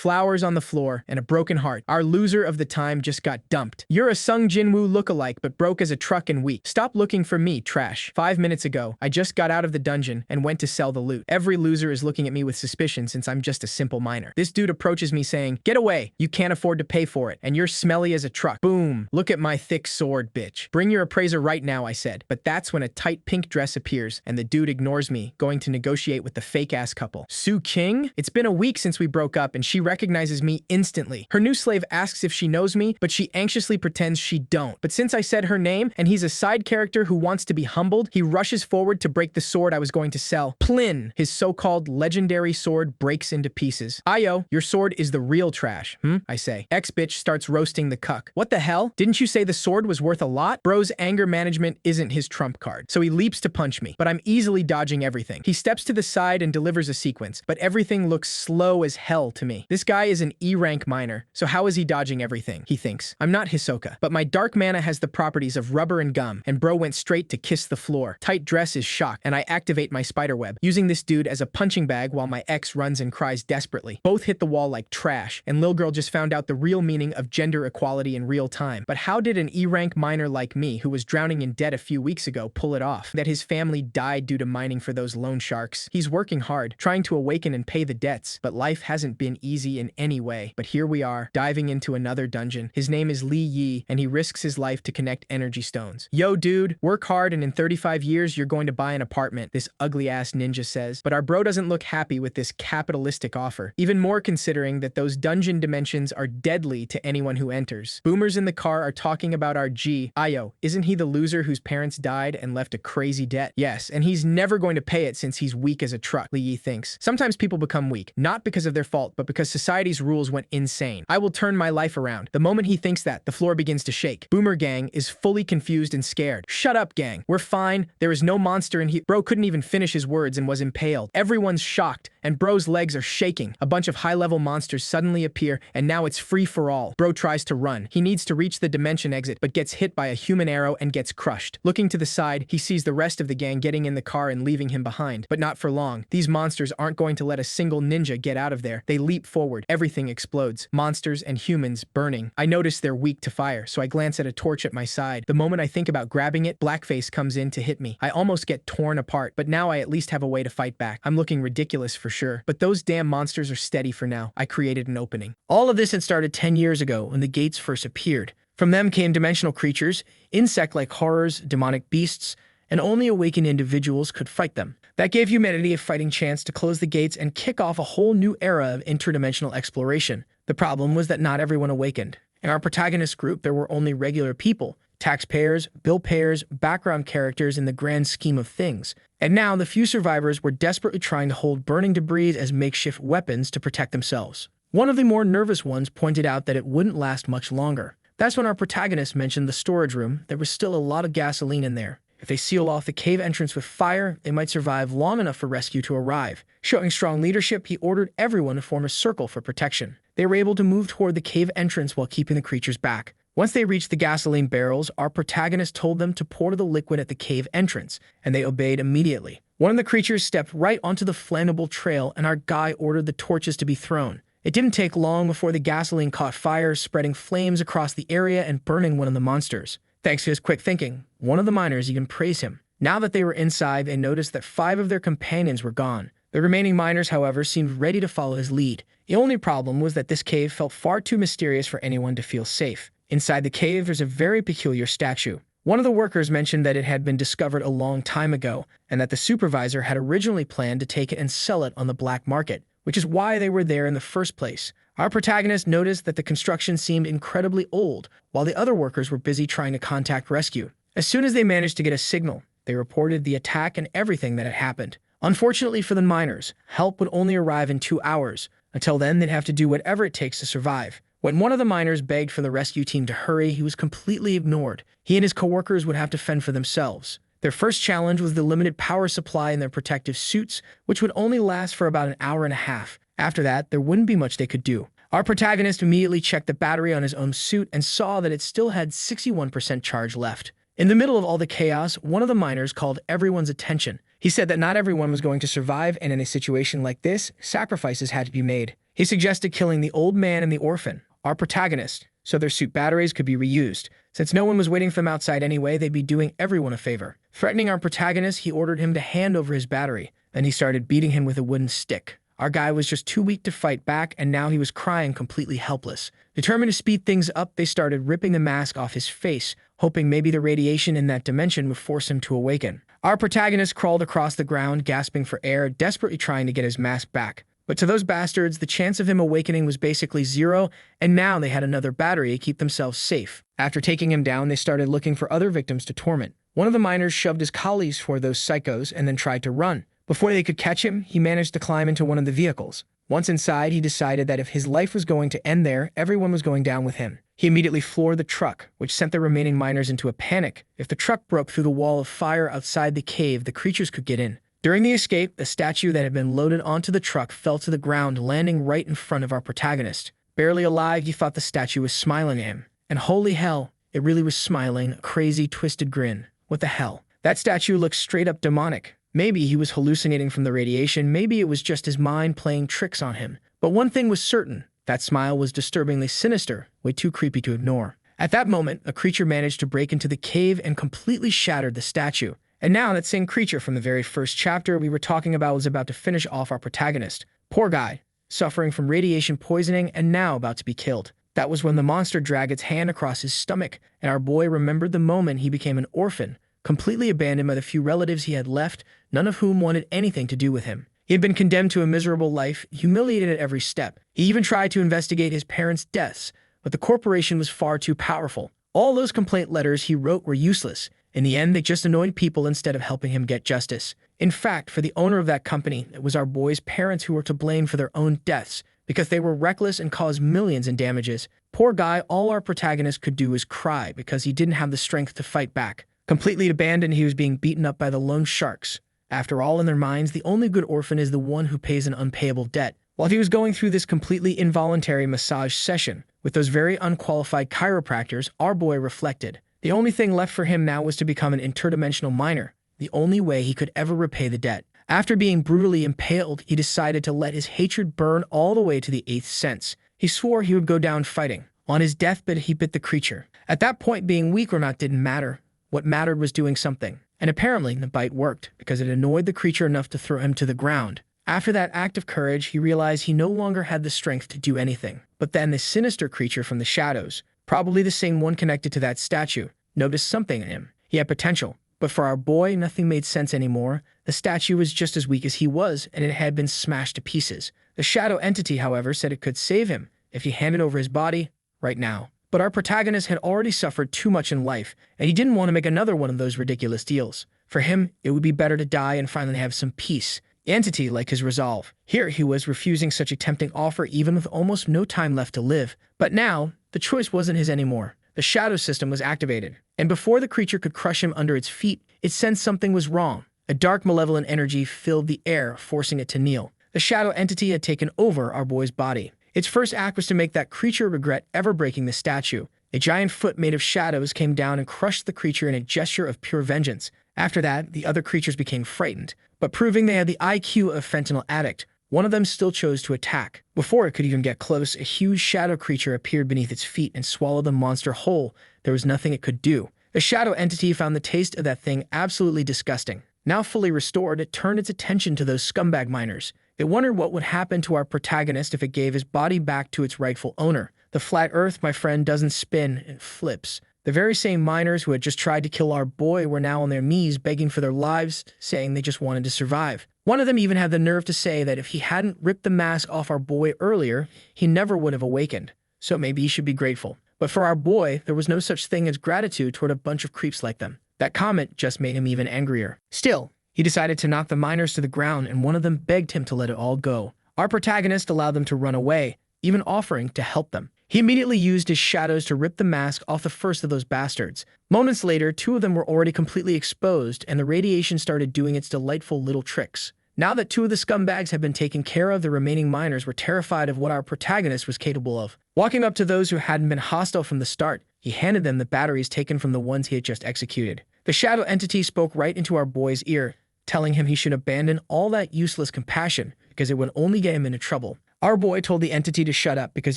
flowers on the floor, and a broken heart. Our loser of the time just got dumped. You're a Sung Jinwoo lookalike, but broke as a truck and weak. Stop looking for me, trash. 5 minutes ago, I just got out of the dungeon and went to sell the loot. Every loser is looking at me with suspicion since I'm just a simple miner. This dude approaches me saying, "Get away, you can't afford to pay for it, and you're smelly as a truck." Boom. Look at my thick sword, bitch. Bring your appraiser right now, I said. But that's when a tight pink dress appears, and the dude ignores me, going to negotiate with the fake-ass couple. Sue King? It's been a week since we broke up, and she recognizes me instantly. Her new slave asks if she knows me, but she anxiously pretends she don't. But since I said her name, and he's a side character who wants to be humbled, he rushes forward to break the sword I was going to sell. Plin! His so-called legendary sword breaks into pieces. Ayo, your sword is the real trash, I say. Ex-bitch starts roasting the cuck. What the hell? Didn't you say the sword was worth a lot? Bro's anger management isn't his trump card, so he leaps to punch me, but I'm easily dodging everything. He steps to the side and delivers a sequence, but everything looks slow as hell to me. This guy is an E-rank miner, so how is he dodging everything? He thinks. I'm not Hisoka, but my dark mana has the properties of rubber and gum, and bro went straight to kiss the floor. Tight dress is shocked, and I activate my spiderweb, using this dude as a punching bag while my ex runs and cries desperately. Both hit the wall like trash, and Lil Girl just found out the real meaning of gender equality in real time. But how did an E-rank miner like me, who was drowning in debt a few weeks ago, pull it off? That his family died due to mining for those loan sharks. He's working hard, trying to awaken and pay the debts, but life hasn't been easy in any way. But here we are, diving into another dungeon. His name is Lee Yi, and he risks his life to connect energy stones. Yo, dude, work hard and in 35 years you're going to buy an apartment, this ugly-ass ninja says. But our bro doesn't look happy with this capitalistic offer. Even more considering that those dungeon dimensions are deadly to anyone who enters. Boomers in the car are talking about our G. Ayo, isn't he the loser whose parents died and left a crazy debt? Yes, and he's never going to pay it since he's weak as a truck, Lee Yi thinks. Sometimes people become weak, not because of their fault, but because society's rules went insane. I will turn my life around. The moment he thinks that, the floor begins to shake. Boomer gang is fully confused and scared. Shut up, gang. We're fine. There is no monster in here. Bro couldn't even finish his words and was impaled. Everyone's shocked, and bro's legs are shaking. A bunch of high-level monsters suddenly appear, and now it's free for all. Bro tries to run. He needs to reach the dimension exit, but gets hit by a human arrow and gets crushed. Looking to the side, he sees the rest of the gang getting in the car and leaving him behind. But not for long. These monsters aren't going to let a single ninja get out of there. They leap forward. Everything explodes. Monsters and humans burning. I notice they're weak to fire, so I glance at a torch at my side. The moment I think about grabbing it, Blackface comes in to hit me. I almost get torn apart, but now I at least have a way to fight back. I'm looking ridiculous for sure, but those damn monsters are steady for now. I created an opening. All of this had started 10 years ago when the gates first appeared. From them came dimensional creatures, insect-like horrors, demonic beasts, and only awakened individuals could fight them. That gave humanity a fighting chance to close the gates and kick off a whole new era of interdimensional exploration. The problem was that not everyone awakened. In our protagonist group, there were only regular people, taxpayers, bill payers, background characters in the grand scheme of things. And now the few survivors were desperately trying to hold burning debris as makeshift weapons to protect themselves. One of the more nervous ones pointed out that it wouldn't last much longer. That's when our protagonist mentioned the storage room. There was still a lot of gasoline in there. If they seal off the cave entrance with fire, they might survive long enough for rescue to arrive. Showing strong leadership, he ordered everyone to form a circle for protection. They were able to move toward the cave entrance while keeping the creatures back. Once they reached the gasoline barrels, our protagonist told them to pour the liquid at the cave entrance, and they obeyed immediately. One of the creatures stepped right onto the flammable trail, and our guy ordered the torches to be thrown. It didn't take long before the gasoline caught fire, spreading flames across the area and burning one of the monsters. Thanks to his quick thinking, one of the miners even praised him. Now that they were inside, they noticed that 5 of their companions were gone. The remaining miners, however, seemed ready to follow his lead. The only problem was that this cave felt far too mysterious for anyone to feel safe. Inside the cave, there's a very peculiar statue. One of the workers mentioned that it had been discovered a long time ago, and that the supervisor had originally planned to take it and sell it on the black market, which is why they were there in the first place. Our protagonist noticed that the construction seemed incredibly old, while the other workers were busy trying to contact rescue. As soon as they managed to get a signal, they reported the attack and everything that had happened. Unfortunately for the miners, help would only arrive in 2 hours. Until then, they'd have to do whatever it takes to survive. When one of the miners begged for the rescue team to hurry, he was completely ignored. He and his coworkers would have to fend for themselves. Their first challenge was the limited power supply in their protective suits, which would only last for about an hour and a half. After that, there wouldn't be much they could do. Our protagonist immediately checked the battery on his own suit and saw that it still had 61% charge left. In the middle of all the chaos, one of the miners called everyone's attention. He said that not everyone was going to survive, and in a situation like this, sacrifices had to be made. He suggested killing the old man and the orphan, our protagonist, so their suit batteries could be reused. Since no one was waiting for them outside anyway, they'd be doing everyone a favor. Threatening our protagonist, he ordered him to hand over his battery. Then he started beating him with a wooden stick. Our guy was just too weak to fight back, and now he was crying, completely helpless. Determined to speed things up, they started ripping the mask off his face, hoping maybe the radiation in that dimension would force him to awaken. Our protagonist crawled across the ground, gasping for air, desperately trying to get his mask back. But to those bastards, the chance of him awakening was basically zero, and now they had another battery to keep themselves safe. After taking him down, they started looking for other victims to torment. One of the miners shoved his colleagues for those psychos and then tried to run. Before they could catch him, he managed to climb into one of the vehicles. Once inside, he decided that if his life was going to end there, everyone was going down with him. He immediately floored the truck, which sent the remaining miners into a panic. If the truck broke through the wall of fire outside the cave, the creatures could get in. During the escape, the statue that had been loaded onto the truck fell to the ground, landing right in front of our protagonist. Barely alive, he thought the statue was smiling at him. And holy hell, it really was smiling, a crazy, twisted grin. What the hell? That statue looked straight up demonic. Maybe he was hallucinating from the radiation, maybe it was just his mind playing tricks on him. But one thing was certain, that smile was disturbingly sinister, way too creepy to ignore. At that moment, a creature managed to break into the cave and completely shattered the statue. And now that same creature from the very first chapter we were talking about was about to finish off our protagonist. Poor guy, suffering from radiation poisoning and now about to be killed. That was when the monster dragged its hand across his stomach, and our boy remembered the moment he became an orphan, completely abandoned by the few relatives he had left, none of whom wanted anything to do with him. He had been condemned to a miserable life, humiliated at every step. He even tried to investigate his parents' deaths, but the corporation was far too powerful. All those complaint letters he wrote were useless. In the end, they just annoyed people instead of helping him get justice. In fact, for the owner of that company, it was our boy's parents who were to blame for their own deaths, because they were reckless and caused millions in damages. Poor guy, all our protagonist could do was cry because he didn't have the strength to fight back. Completely abandoned, he was being beaten up by the loan sharks. After all, in their minds, the only good orphan is the one who pays an unpayable debt. While he was going through this completely involuntary massage session with those very unqualified chiropractors, our boy reflected. The only thing left for him now was to become an interdimensional miner, the only way he could ever repay the debt. After being brutally impaled, he decided to let his hatred burn all the way to the 8th sense. He swore he would go down fighting. On his deathbed, he bit the creature. At that point, being weak or not didn't matter. What mattered was doing something. And apparently, the bite worked, because it annoyed the creature enough to throw him to the ground. After that act of courage, he realized he no longer had the strength to do anything. But then the sinister creature from the shadows, probably the same one connected to that statue, noticed something in him. He had potential. But for our boy, nothing made sense anymore. The statue was just as weak as he was, and it had been smashed to pieces. The shadow entity, however, said it could save him if he handed over his body right now. But our protagonist had already suffered too much in life, and he didn't want to make another one of those ridiculous deals. For him, it would be better to die and finally have some peace. The entity like his resolve. Here he was refusing such a tempting offer even with almost no time left to live. But now, the choice wasn't his anymore. The shadow system was activated, and before the creature could crush him under its feet, it sensed something was wrong. A dark, malevolent energy filled the air, forcing it to kneel. The shadow entity had taken over our boy's body. Its first act was to make that creature regret ever breaking the statue. A giant foot made of shadows came down and crushed the creature in a gesture of pure vengeance. After that, the other creatures became frightened, but proving they had the IQ of a fentanyl addict, one of them still chose to attack. Before it could even get close, a huge shadow creature appeared beneath its feet and swallowed the monster whole. There was nothing it could do. The shadow entity found the taste of that thing absolutely disgusting. Now fully restored, it turned its attention to those scumbag miners. It wondered what would happen to our protagonist if it gave his body back to its rightful owner. The flat earth, my friend, doesn't spin, it flips. The very same miners who had just tried to kill our boy were now on their knees begging for their lives, saying they just wanted to survive. One of them even had the nerve to say that if he hadn't ripped the mask off our boy earlier, he never would have awakened. So maybe he should be grateful. But for our boy, there was no such thing as gratitude toward a bunch of creeps like them. That comment just made him even angrier. Still, he decided to knock the miners to the ground, and one of them begged him to let it all go. Our protagonist allowed them to run away, even offering to help them. He immediately used his shadows to rip the mask off the first of those bastards. Moments later, two of them were already completely exposed, and the radiation started doing its delightful little tricks. Now that two of the scumbags had been taken care of, the remaining miners were terrified of what our protagonist was capable of. Walking up to those who hadn't been hostile from the start, he handed them the batteries taken from the ones he had just executed. The shadow entity spoke right into our boy's ear, telling him he should abandon all that useless compassion because it would only get him into trouble. Our boy told the entity to shut up because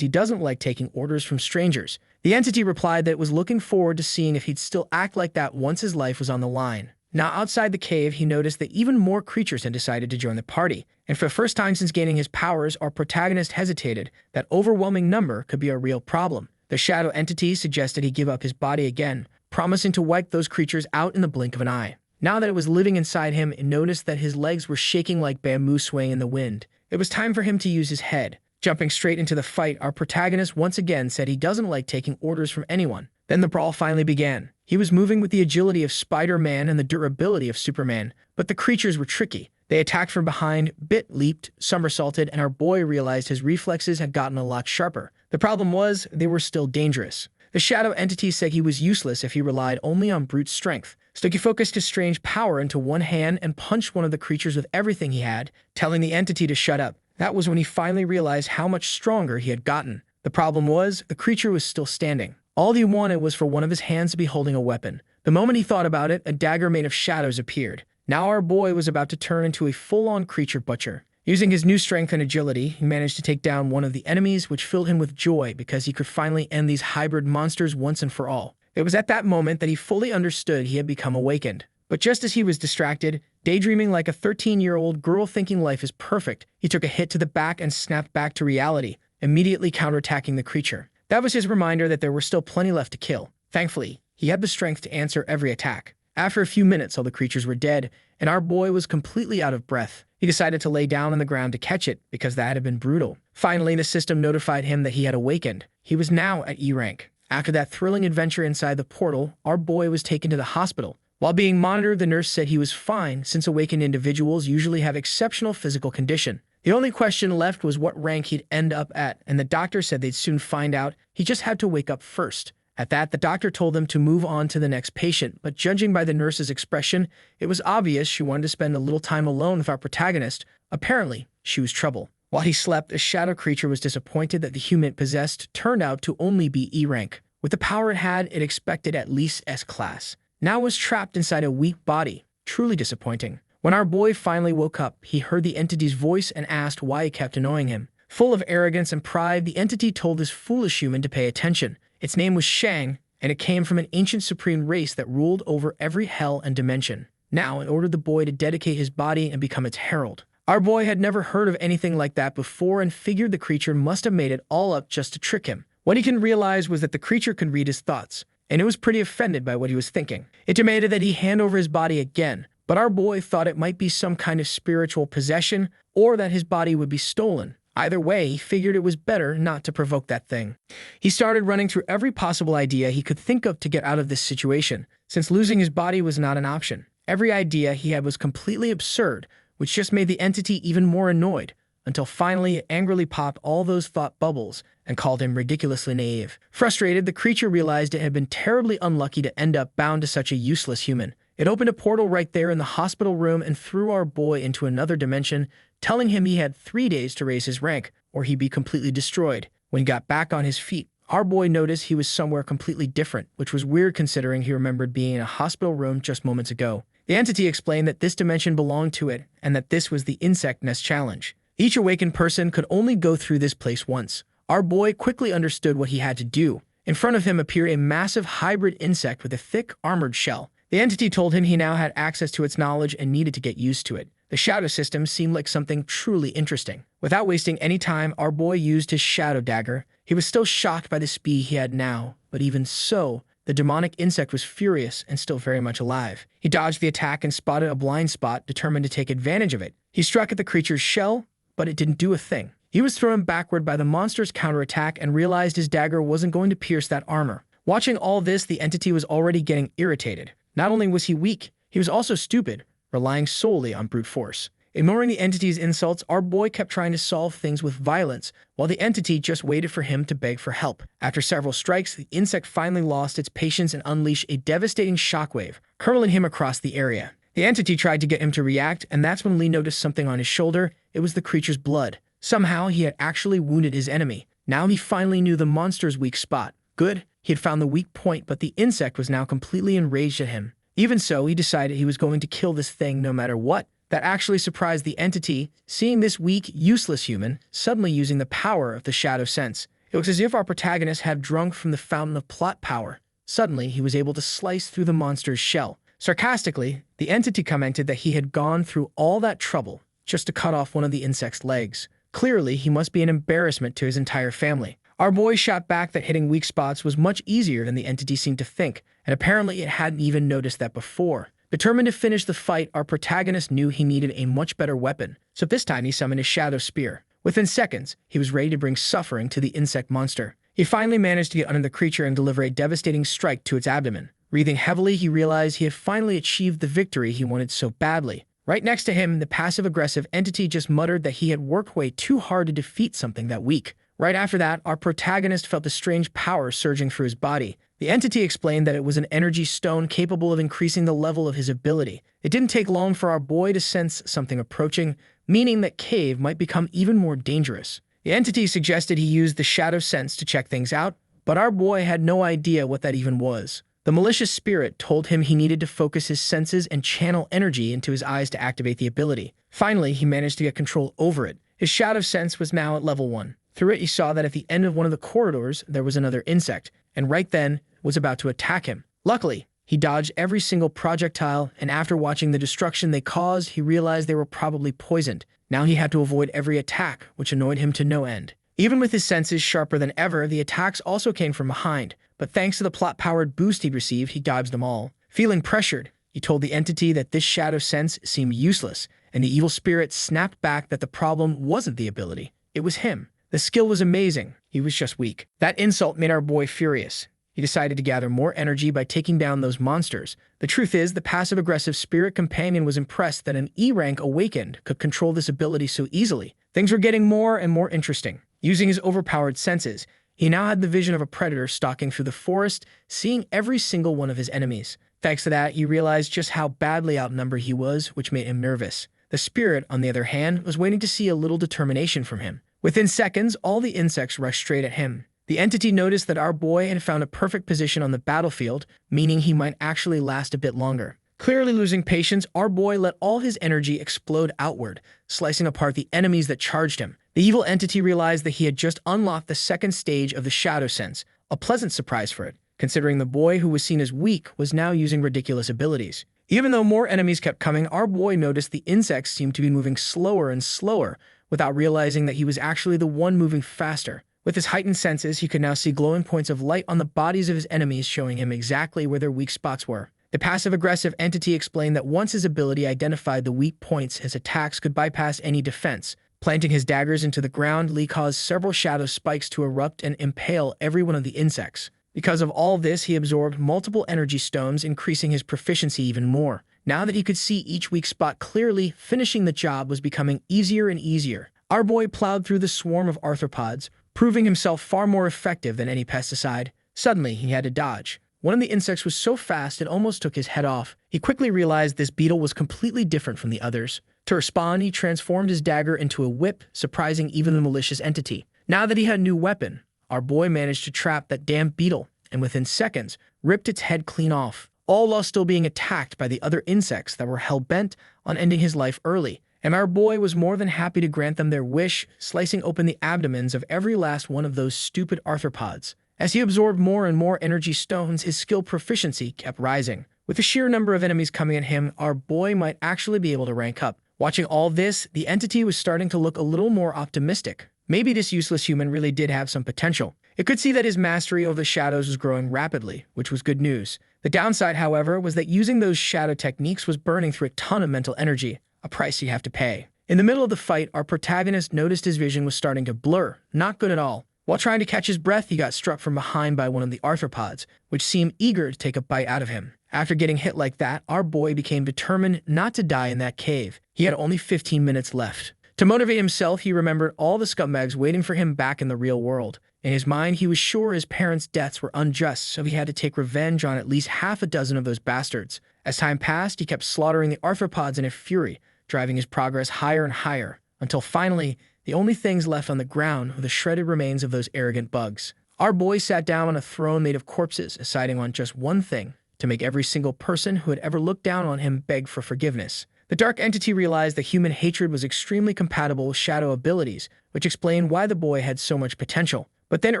he doesn't like taking orders from strangers. The entity replied that it was looking forward to seeing if he'd still act like that once his life was on the line. Now, outside the cave, he noticed that even more creatures had decided to join the party, and for the first time since gaining his powers, our protagonist hesitated. That overwhelming number could be a real problem. The shadow entity suggested he give up his body again, promising to wipe those creatures out in the blink of an eye. Now that it was living inside him, it noticed that his legs were shaking like bamboo swaying in the wind. It was time for him to use his head. Jumping straight into the fight, our protagonist once again said he doesn't like taking orders from anyone. Then the brawl finally began. He was moving with the agility of Spider-Man and the durability of Superman, but the creatures were tricky. They attacked from behind, bit, leaped, somersaulted, and our boy realized his reflexes had gotten a lot sharper. The problem was, they were still dangerous. The shadow entity said he was useless if he relied only on brute strength. So he focused his strange power into one hand and punched one of the creatures with everything he had, telling the entity to shut up. That was when he finally realized how much stronger he had gotten. The problem was, the creature was still standing. All he wanted was for one of his hands to be holding a weapon. The moment he thought about it, a dagger made of shadows appeared. Now our boy was about to turn into a full-on creature butcher. Using his new strength and agility, he managed to take down one of the enemies, which filled him with joy because he could finally end these hybrid monsters once and for all. It was at that moment that he fully understood he had become awakened. But just as he was distracted, daydreaming like a 13-year-old girl thinking life is perfect, he took a hit to the back and snapped back to reality, immediately counterattacking the creature. That was his reminder that there were still plenty left to kill. Thankfully, he had the strength to answer every attack. After a few minutes, all the creatures were dead, and our boy was completely out of breath. He decided to lay down on the ground to catch it, because that had been brutal. Finally, the system notified him that he had awakened. He was now at E rank. After that thrilling adventure inside the portal, our boy was taken to the hospital. While being monitored, the nurse said he was fine, since awakened individuals usually have exceptional physical condition. The only question left was what rank he'd end up at, and the doctor said they'd soon find out. He just had to wake up first. At that, the doctor told them to move on to the next patient, but judging by the nurse's expression, it was obvious she wanted to spend a little time alone with our protagonist. Apparently, she was trouble. While he slept, a shadow creature was disappointed that the human it possessed turned out to only be E rank. With the power it had, it expected at least S class. Now it was trapped inside a weak body. Truly disappointing. When our boy finally woke up, he heard the entity's voice and asked why it kept annoying him. Full of arrogance and pride, the entity told this foolish human to pay attention. Its name was Shang, and it came from an ancient supreme race that ruled over every hell and dimension. Now, it ordered the boy to dedicate his body and become its herald. Our boy had never heard of anything like that before and figured the creature must have made it all up just to trick him. What he couldn't realize was that the creature could read his thoughts, and it was pretty offended by what he was thinking. It demanded that he hand over his body again, but our boy thought it might be some kind of spiritual possession or that his body would be stolen. Either way, he figured it was better not to provoke that thing. He started running through every possible idea he could think of to get out of this situation, since losing his body was not an option. Every idea he had was completely absurd, which just made the entity even more annoyed, until finally it angrily popped all those thought bubbles and called him ridiculously naive. Frustrated, the creature realized it had been terribly unlucky to end up bound to such a useless human. It opened a portal right there in the hospital room and threw our boy into another dimension, telling him he had 3 days to raise his rank, or he'd be completely destroyed. When he got back on his feet, our boy noticed he was somewhere completely different, which was weird considering he remembered being in a hospital room just moments ago. The entity explained that this dimension belonged to it, and that this was the Insect Nest Challenge. Each awakened person could only go through this place once. Our boy quickly understood what he had to do. In front of him appeared a massive hybrid insect with a thick, armored shell. The entity told him he now had access to its knowledge and needed to get used to it. The shadow system seemed like something truly interesting. Without wasting any time, our boy used his shadow dagger. He was still shocked by the speed he had now, but even so, the demonic insect was furious and still very much alive. He dodged the attack and spotted a blind spot, determined to take advantage of it. He struck at the creature's shell, but it didn't do a thing. He was thrown backward by the monster's counterattack and realized his dagger wasn't going to pierce that armor. Watching all this, the entity was already getting irritated. Not only was he weak, he was also stupid, relying solely on brute force. Ignoring the entity's insults, our boy kept trying to solve things with violence, while the entity just waited for him to beg for help. After several strikes, the insect finally lost its patience and unleashed a devastating shockwave, hurling him across the area. The entity tried to get him to react, and that's when Lee noticed something on his shoulder. It was the creature's blood. Somehow, he had actually wounded his enemy. Now he finally knew the monster's weak spot. Good, he had found the weak point, but the insect was now completely enraged at him. Even so, he decided he was going to kill this thing no matter what. That actually surprised the entity, seeing this weak, useless human suddenly using the power of the shadow sense. It was as if our protagonist had drunk from the fountain of plot power. Suddenly, he was able to slice through the monster's shell. Sarcastically, the entity commented that he had gone through all that trouble just to cut off one of the insect's legs. Clearly, he must be an embarrassment to his entire family. Our boy shot back that hitting weak spots was much easier than the entity seemed to think, and apparently it hadn't even noticed that before. Determined to finish the fight, our protagonist knew he needed a much better weapon, so this time he summoned his shadow spear. Within seconds, he was ready to bring suffering to the insect monster. He finally managed to get under the creature and deliver a devastating strike to its abdomen. Breathing heavily, he realized he had finally achieved the victory he wanted so badly. Right next to him, the passive-aggressive entity just muttered that he had worked way too hard to defeat something that weak. Right after that, our protagonist felt a strange power surging through his body. The entity explained that it was an energy stone capable of increasing the level of his ability. It didn't take long for our boy to sense something approaching, meaning that Cave might become even more dangerous. The entity suggested he use the shadow sense to check things out, but our boy had no idea what that even was. The malicious spirit told him he needed to focus his senses and channel energy into his eyes to activate the ability. Finally, he managed to get control over it. His shadow sense was now at level 1. Through it, he saw that at the end of one of the corridors, there was another insect, and right then was about to attack him. Luckily, he dodged every single projectile, and after watching the destruction they caused, he realized they were probably poisoned. Now he had to avoid every attack, which annoyed him to no end. Even with his senses sharper than ever, the attacks also came from behind, but thanks to the plot-powered boost he received, he dodged them all. Feeling pressured, he told the entity that this shadow sense seemed useless, and the evil spirit snapped back that the problem wasn't the ability, it was him. The skill was amazing, he was just weak. That insult made our boy furious. He decided to gather more energy by taking down those monsters. The truth is, the passive-aggressive spirit companion was impressed that an E-rank awakened could control this ability so easily. Things were getting more and more interesting. Using his overpowered senses, he now had the vision of a predator stalking through the forest, seeing every single one of his enemies. Thanks to that, he realized just how badly outnumbered he was, which made him nervous. The spirit, on the other hand, was waiting to see a little determination from him. Within seconds, all the insects rushed straight at him. The entity noticed that our boy had found a perfect position on the battlefield, meaning he might actually last a bit longer. Clearly losing patience, our boy let all his energy explode outward, slicing apart the enemies that charged him. The evil entity realized that he had just unlocked the second stage of the shadow sense, a pleasant surprise for it, considering the boy who was seen as weak was now using ridiculous abilities. Even though more enemies kept coming, our boy noticed the insects seemed to be moving slower and slower, without realizing that he was actually the one moving faster. With his heightened senses, he could now see glowing points of light on the bodies of his enemies, showing him exactly where their weak spots were. The passive-aggressive entity explained that once his ability identified the weak points, his attacks could bypass any defense. Planting his daggers into the ground, Lee caused several shadow spikes to erupt and impale every one of the insects. Because of all this, he absorbed multiple energy stones, increasing his proficiency even more. Now that he could see each weak spot clearly, finishing the job was becoming easier and easier. Our boy plowed through the swarm of arthropods, proving himself far more effective than any pesticide. Suddenly, he had to dodge. One of the insects was so fast it almost took his head off. He quickly realized this beetle was completely different from the others. To respond, he transformed his dagger into a whip, surprising even the malicious entity. Now that he had a new weapon, our boy managed to trap that damn beetle, and within seconds, ripped its head clean off, all while still being attacked by the other insects that were hell-bent on ending his life early. And our boy was more than happy to grant them their wish, slicing open the abdomens of every last one of those stupid arthropods. As he absorbed more and more energy stones, his skill proficiency kept rising. With the sheer number of enemies coming at him, our boy might actually be able to rank up. Watching all this, the entity was starting to look a little more optimistic. Maybe this useless human really did have some potential. It could see that his mastery over the shadows was growing rapidly, which was good news. The downside, however, was that using those shadow techniques was burning through a ton of mental energy, a price you have to pay. In the middle of the fight, our protagonist noticed his vision was starting to blur. Not good at all. While trying to catch his breath, he got struck from behind by one of the arthropods, which seemed eager to take a bite out of him. After getting hit like that, our boy became determined not to die in that cave. He had only 15 minutes left. To motivate himself, he remembered all the scumbags waiting for him back in the real world. In his mind, he was sure his parents' deaths were unjust, so he had to take revenge on at least half a dozen of those bastards. As time passed, he kept slaughtering the arthropods in a fury, driving his progress higher and higher, until finally, the only things left on the ground were the shredded remains of those arrogant bugs. Our boy sat down on a throne made of corpses, deciding on just one thing: to make every single person who had ever looked down on him beg for forgiveness. The dark entity realized that human hatred was extremely compatible with shadow abilities, which explained why the boy had so much potential. But then it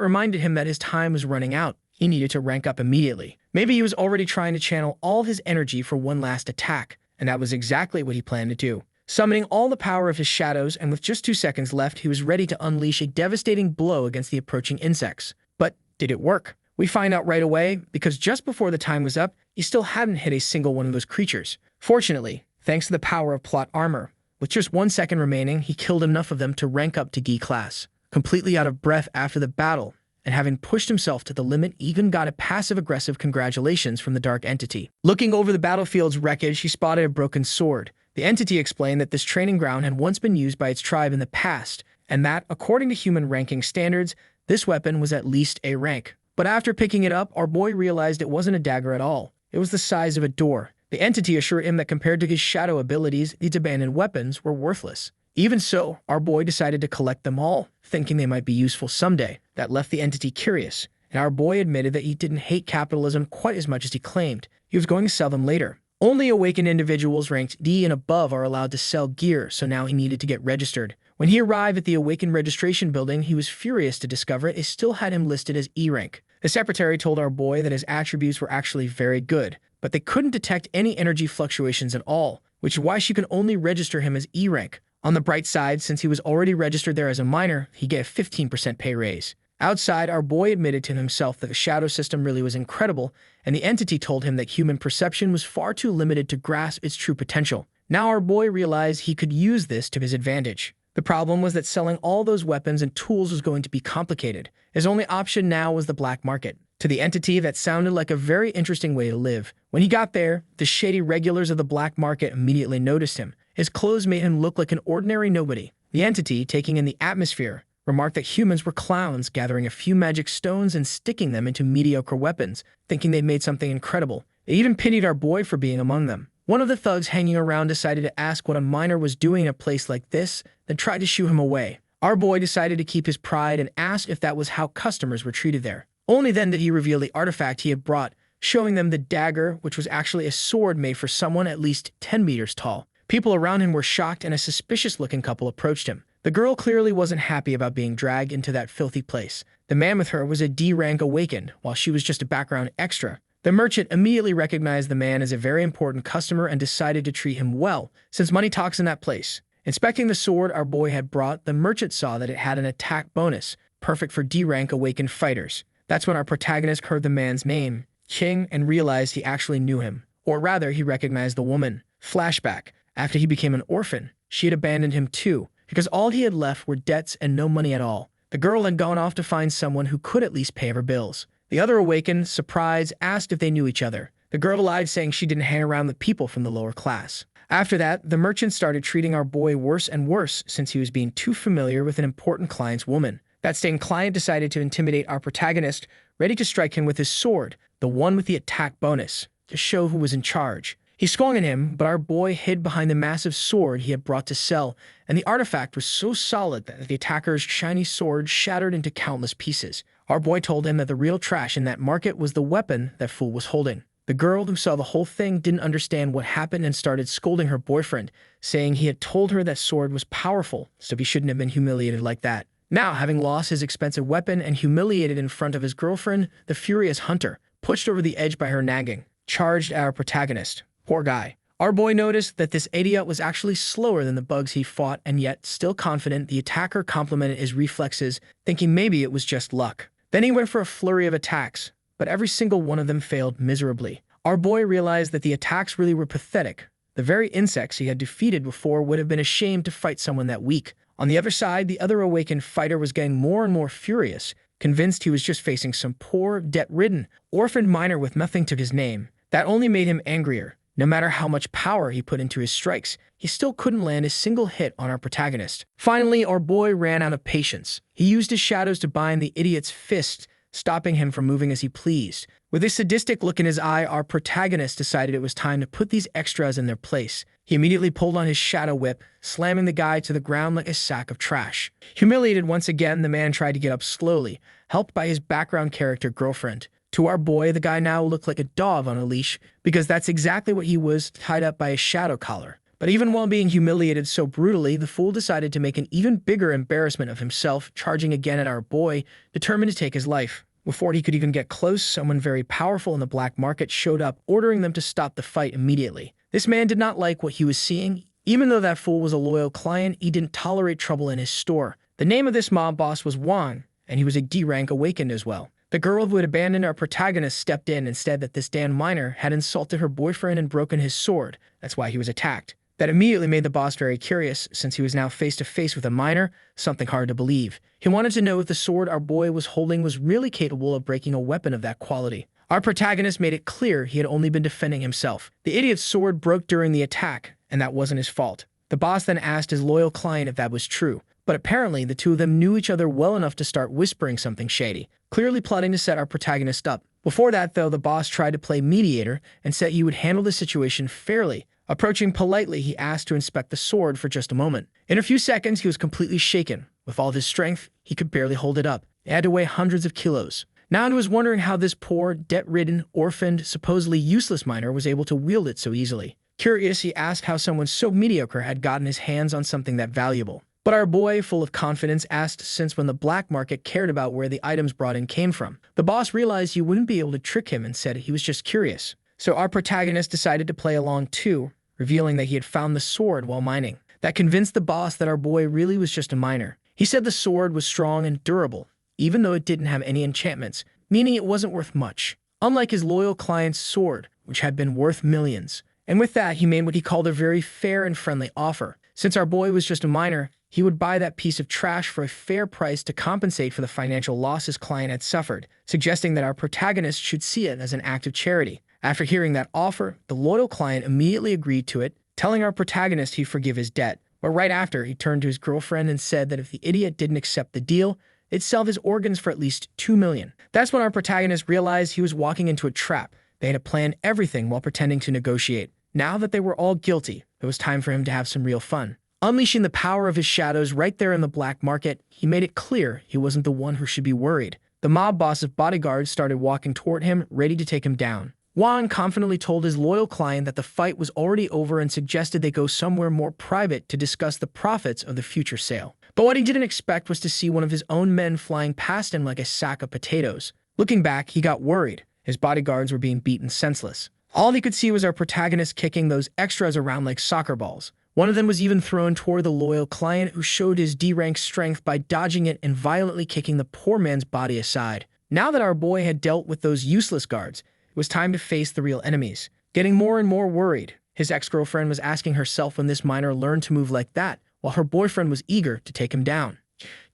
reminded him that his time was running out. He needed to rank up immediately. Maybe he was already trying to channel all his energy for one last attack, and that was exactly what he planned to do. Summoning all the power of his shadows, and with just 2 seconds left, he was ready to unleash a devastating blow against the approaching insects. But did it work? We find out right away, because just before the time was up, he still hadn't hit a single one of those creatures. Fortunately, thanks to the power of plot armor, with just 1 second remaining, he killed enough of them to rank up to Gi class. Completely out of breath after the battle, and having pushed himself to the limit, even got a passive-aggressive congratulations from the dark entity. Looking over the battlefield's wreckage, he spotted a broken sword. The entity explained that this training ground had once been used by its tribe in the past, and that, according to human ranking standards, this weapon was at least A rank. But after picking it up, our boy realized it wasn't a dagger at all. It was the size of a door. The entity assured him that compared to his shadow abilities, these abandoned weapons were worthless. Even so, our boy decided to collect them all, thinking they might be useful someday. That left the entity curious, and our boy admitted that he didn't hate capitalism quite as much as he claimed. He was going to sell them later. Only awakened individuals ranked D and above are allowed to sell gear, so now he needed to get registered. When he arrived at the awakened registration building, he was furious to discover it still had him listed as E rank. The secretary told our boy that his attributes were actually very good, but they couldn't detect any energy fluctuations at all, which is why she could only register him as E rank. On the bright side, since he was already registered there as a minor, he get a 15% pay raise. Outside, our boy admitted to himself that the shadow system really was incredible, and the entity told him that human perception was far too limited to grasp its true potential. Now our boy realized he could use this to his advantage. The problem was that selling all those weapons and tools was going to be complicated. His only option now was the black market. To the entity, that sounded like a very interesting way to live. When he got there, the shady regulars of the black market immediately noticed him. His clothes made him look like an ordinary nobody. The entity, taking in the atmosphere, remarked that humans were clowns, gathering a few magic stones and sticking them into mediocre weapons, thinking they'd made something incredible. They even pitied our boy for being among them. One of the thugs hanging around decided to ask what a miner was doing in a place like this, then tried to shoo him away. Our boy decided to keep his pride and asked if that was how customers were treated there. Only then did he reveal the artifact he had brought, showing them the dagger, which was actually a sword made for someone at least 10 meters tall. People around him were shocked, and a suspicious-looking couple approached him. The girl clearly wasn't happy about being dragged into that filthy place. The man with her was a D-rank awakened, while she was just a background extra. The merchant immediately recognized the man as a very important customer and decided to treat him well, since money talks in that place. Inspecting the sword our boy had brought, the merchant saw that it had an attack bonus, perfect for D-rank awakened fighters. That's when our protagonist heard the man's name, King, and realized he actually knew him. Or rather, he recognized the woman. Flashback. After he became an orphan, she had abandoned him too, because all he had left were debts and no money at all. The girl had gone off to find someone who could at least pay her bills. The other awakened, surprised, asked if they knew each other. The girl lied, saying she didn't hang around with people from the lower class. After that, the merchant started treating our boy worse and worse since he was being too familiar with an important client's woman. That same client decided to intimidate our protagonist, ready to strike him with his sword, the one with the attack bonus, to show who was in charge. He swung at him, but our boy hid behind the massive sword he had brought to sell, and the artifact was so solid that the attacker's shiny sword shattered into countless pieces. Our boy told him that the real trash in that market was the weapon that fool was holding. The girl who saw the whole thing didn't understand what happened and started scolding her boyfriend, saying he had told her that sword was powerful, so he shouldn't have been humiliated like that. Now, having lost his expensive weapon and humiliated in front of his girlfriend, the furious hunter, pushed over the edge by her nagging, charged our protagonist. Poor guy. Our boy noticed that this idiot was actually slower than the bugs he fought, and yet, still confident, the attacker complimented his reflexes, thinking maybe it was just luck. Then he went for a flurry of attacks, but every single one of them failed miserably. Our boy realized that the attacks really were pathetic. The very insects he had defeated before would have been ashamed to fight someone that weak. On the other side, the other awakened fighter was getting more and more furious, convinced he was just facing some poor, debt-ridden, orphaned miner with nothing to his name. That only made him angrier. No matter how much power he put into his strikes, he still couldn't land a single hit on our protagonist. Finally, our boy ran out of patience. He used his shadows to bind the idiot's fists, stopping him from moving as he pleased. With a sadistic look in his eye, our protagonist decided it was time to put these extras in their place. He immediately pulled on his shadow whip, slamming the guy to the ground like a sack of trash. Humiliated once again, the man tried to get up slowly, helped by his background character girlfriend. To our boy, the guy now looked like a dog on a leash, because that's exactly what he was, tied up by a shadow collar. But even while being humiliated so brutally, the fool decided to make an even bigger embarrassment of himself, charging again at our boy, determined to take his life. Before he could even get close, someone very powerful in the black market showed up, ordering them to stop the fight immediately. This man did not like what he was seeing. Even though that fool was a loyal client, he didn't tolerate trouble in his store. The name of this mob boss was Juan, and he was a D-rank awakened as well. The girl who had abandoned our protagonist stepped in and said that this damn miner had insulted her boyfriend and broken his sword. That's why he was attacked. That immediately made the boss very curious, since he was now face to face with a miner, something hard to believe. He wanted to know if the sword our boy was holding was really capable of breaking a weapon of that quality. Our protagonist made it clear he had only been defending himself. The idiot's sword broke during the attack, and that wasn't his fault. The boss then asked his loyal client if that was true, but apparently the two of them knew each other well enough to start whispering something shady, clearly plotting to set our protagonist up. Before that, though, the boss tried to play mediator and said he would handle the situation fairly. Approaching politely, he asked to inspect the sword for just a moment. In a few seconds, he was completely shaken. With all of his strength, he could barely hold it up. It had to weigh hundreds of kilos. Now he was wondering how this poor, debt-ridden, orphaned, supposedly useless miner was able to wield it so easily. Curious, he asked how someone so mediocre had gotten his hands on something that valuable. But our boy, full of confidence, asked since when the black market cared about where the items brought in came from. The boss realized he wouldn't be able to trick him and said he was just curious. So our protagonist decided to play along too, revealing that he had found the sword while mining. That convinced the boss that our boy really was just a miner. He said the sword was strong and durable, even though it didn't have any enchantments, meaning it wasn't worth much, unlike his loyal client's sword, which had been worth millions. And with that, he made what he called a very fair and friendly offer. Since our boy was just a miner, he would buy that piece of trash for a fair price to compensate for the financial loss his client had suffered, suggesting that our protagonist should see it as an act of charity. After hearing that offer, the loyal client immediately agreed to it, telling our protagonist he'd forgive his debt. But right after, he turned to his girlfriend and said that if the idiot didn't accept the deal, they'd sell his organs for at least $2 million. That's when our protagonist realized he was walking into a trap. They had planned everything while pretending to negotiate. Now that they were all guilty, it was time for him to have some real fun. Unleashing the power of his shadows right there in the black market, he made it clear he wasn't the one who should be worried. The mob boss's bodyguards started walking toward him, ready to take him down. Juan confidently told his loyal client that the fight was already over and suggested they go somewhere more private to discuss the profits of the future sale. But what he didn't expect was to see one of his own men flying past him like a sack of potatoes. Looking back, he got worried. His bodyguards were being beaten senseless. All he could see was our protagonist kicking those extras around like soccer balls. One of them was even thrown toward the loyal client, who showed his D-rank strength by dodging it and violently kicking the poor man's body aside. Now that our boy had dealt with those useless guards, it was time to face the real enemies. Getting more and more worried, his ex-girlfriend was asking herself when this miner learned to move like that, while her boyfriend was eager to take him down.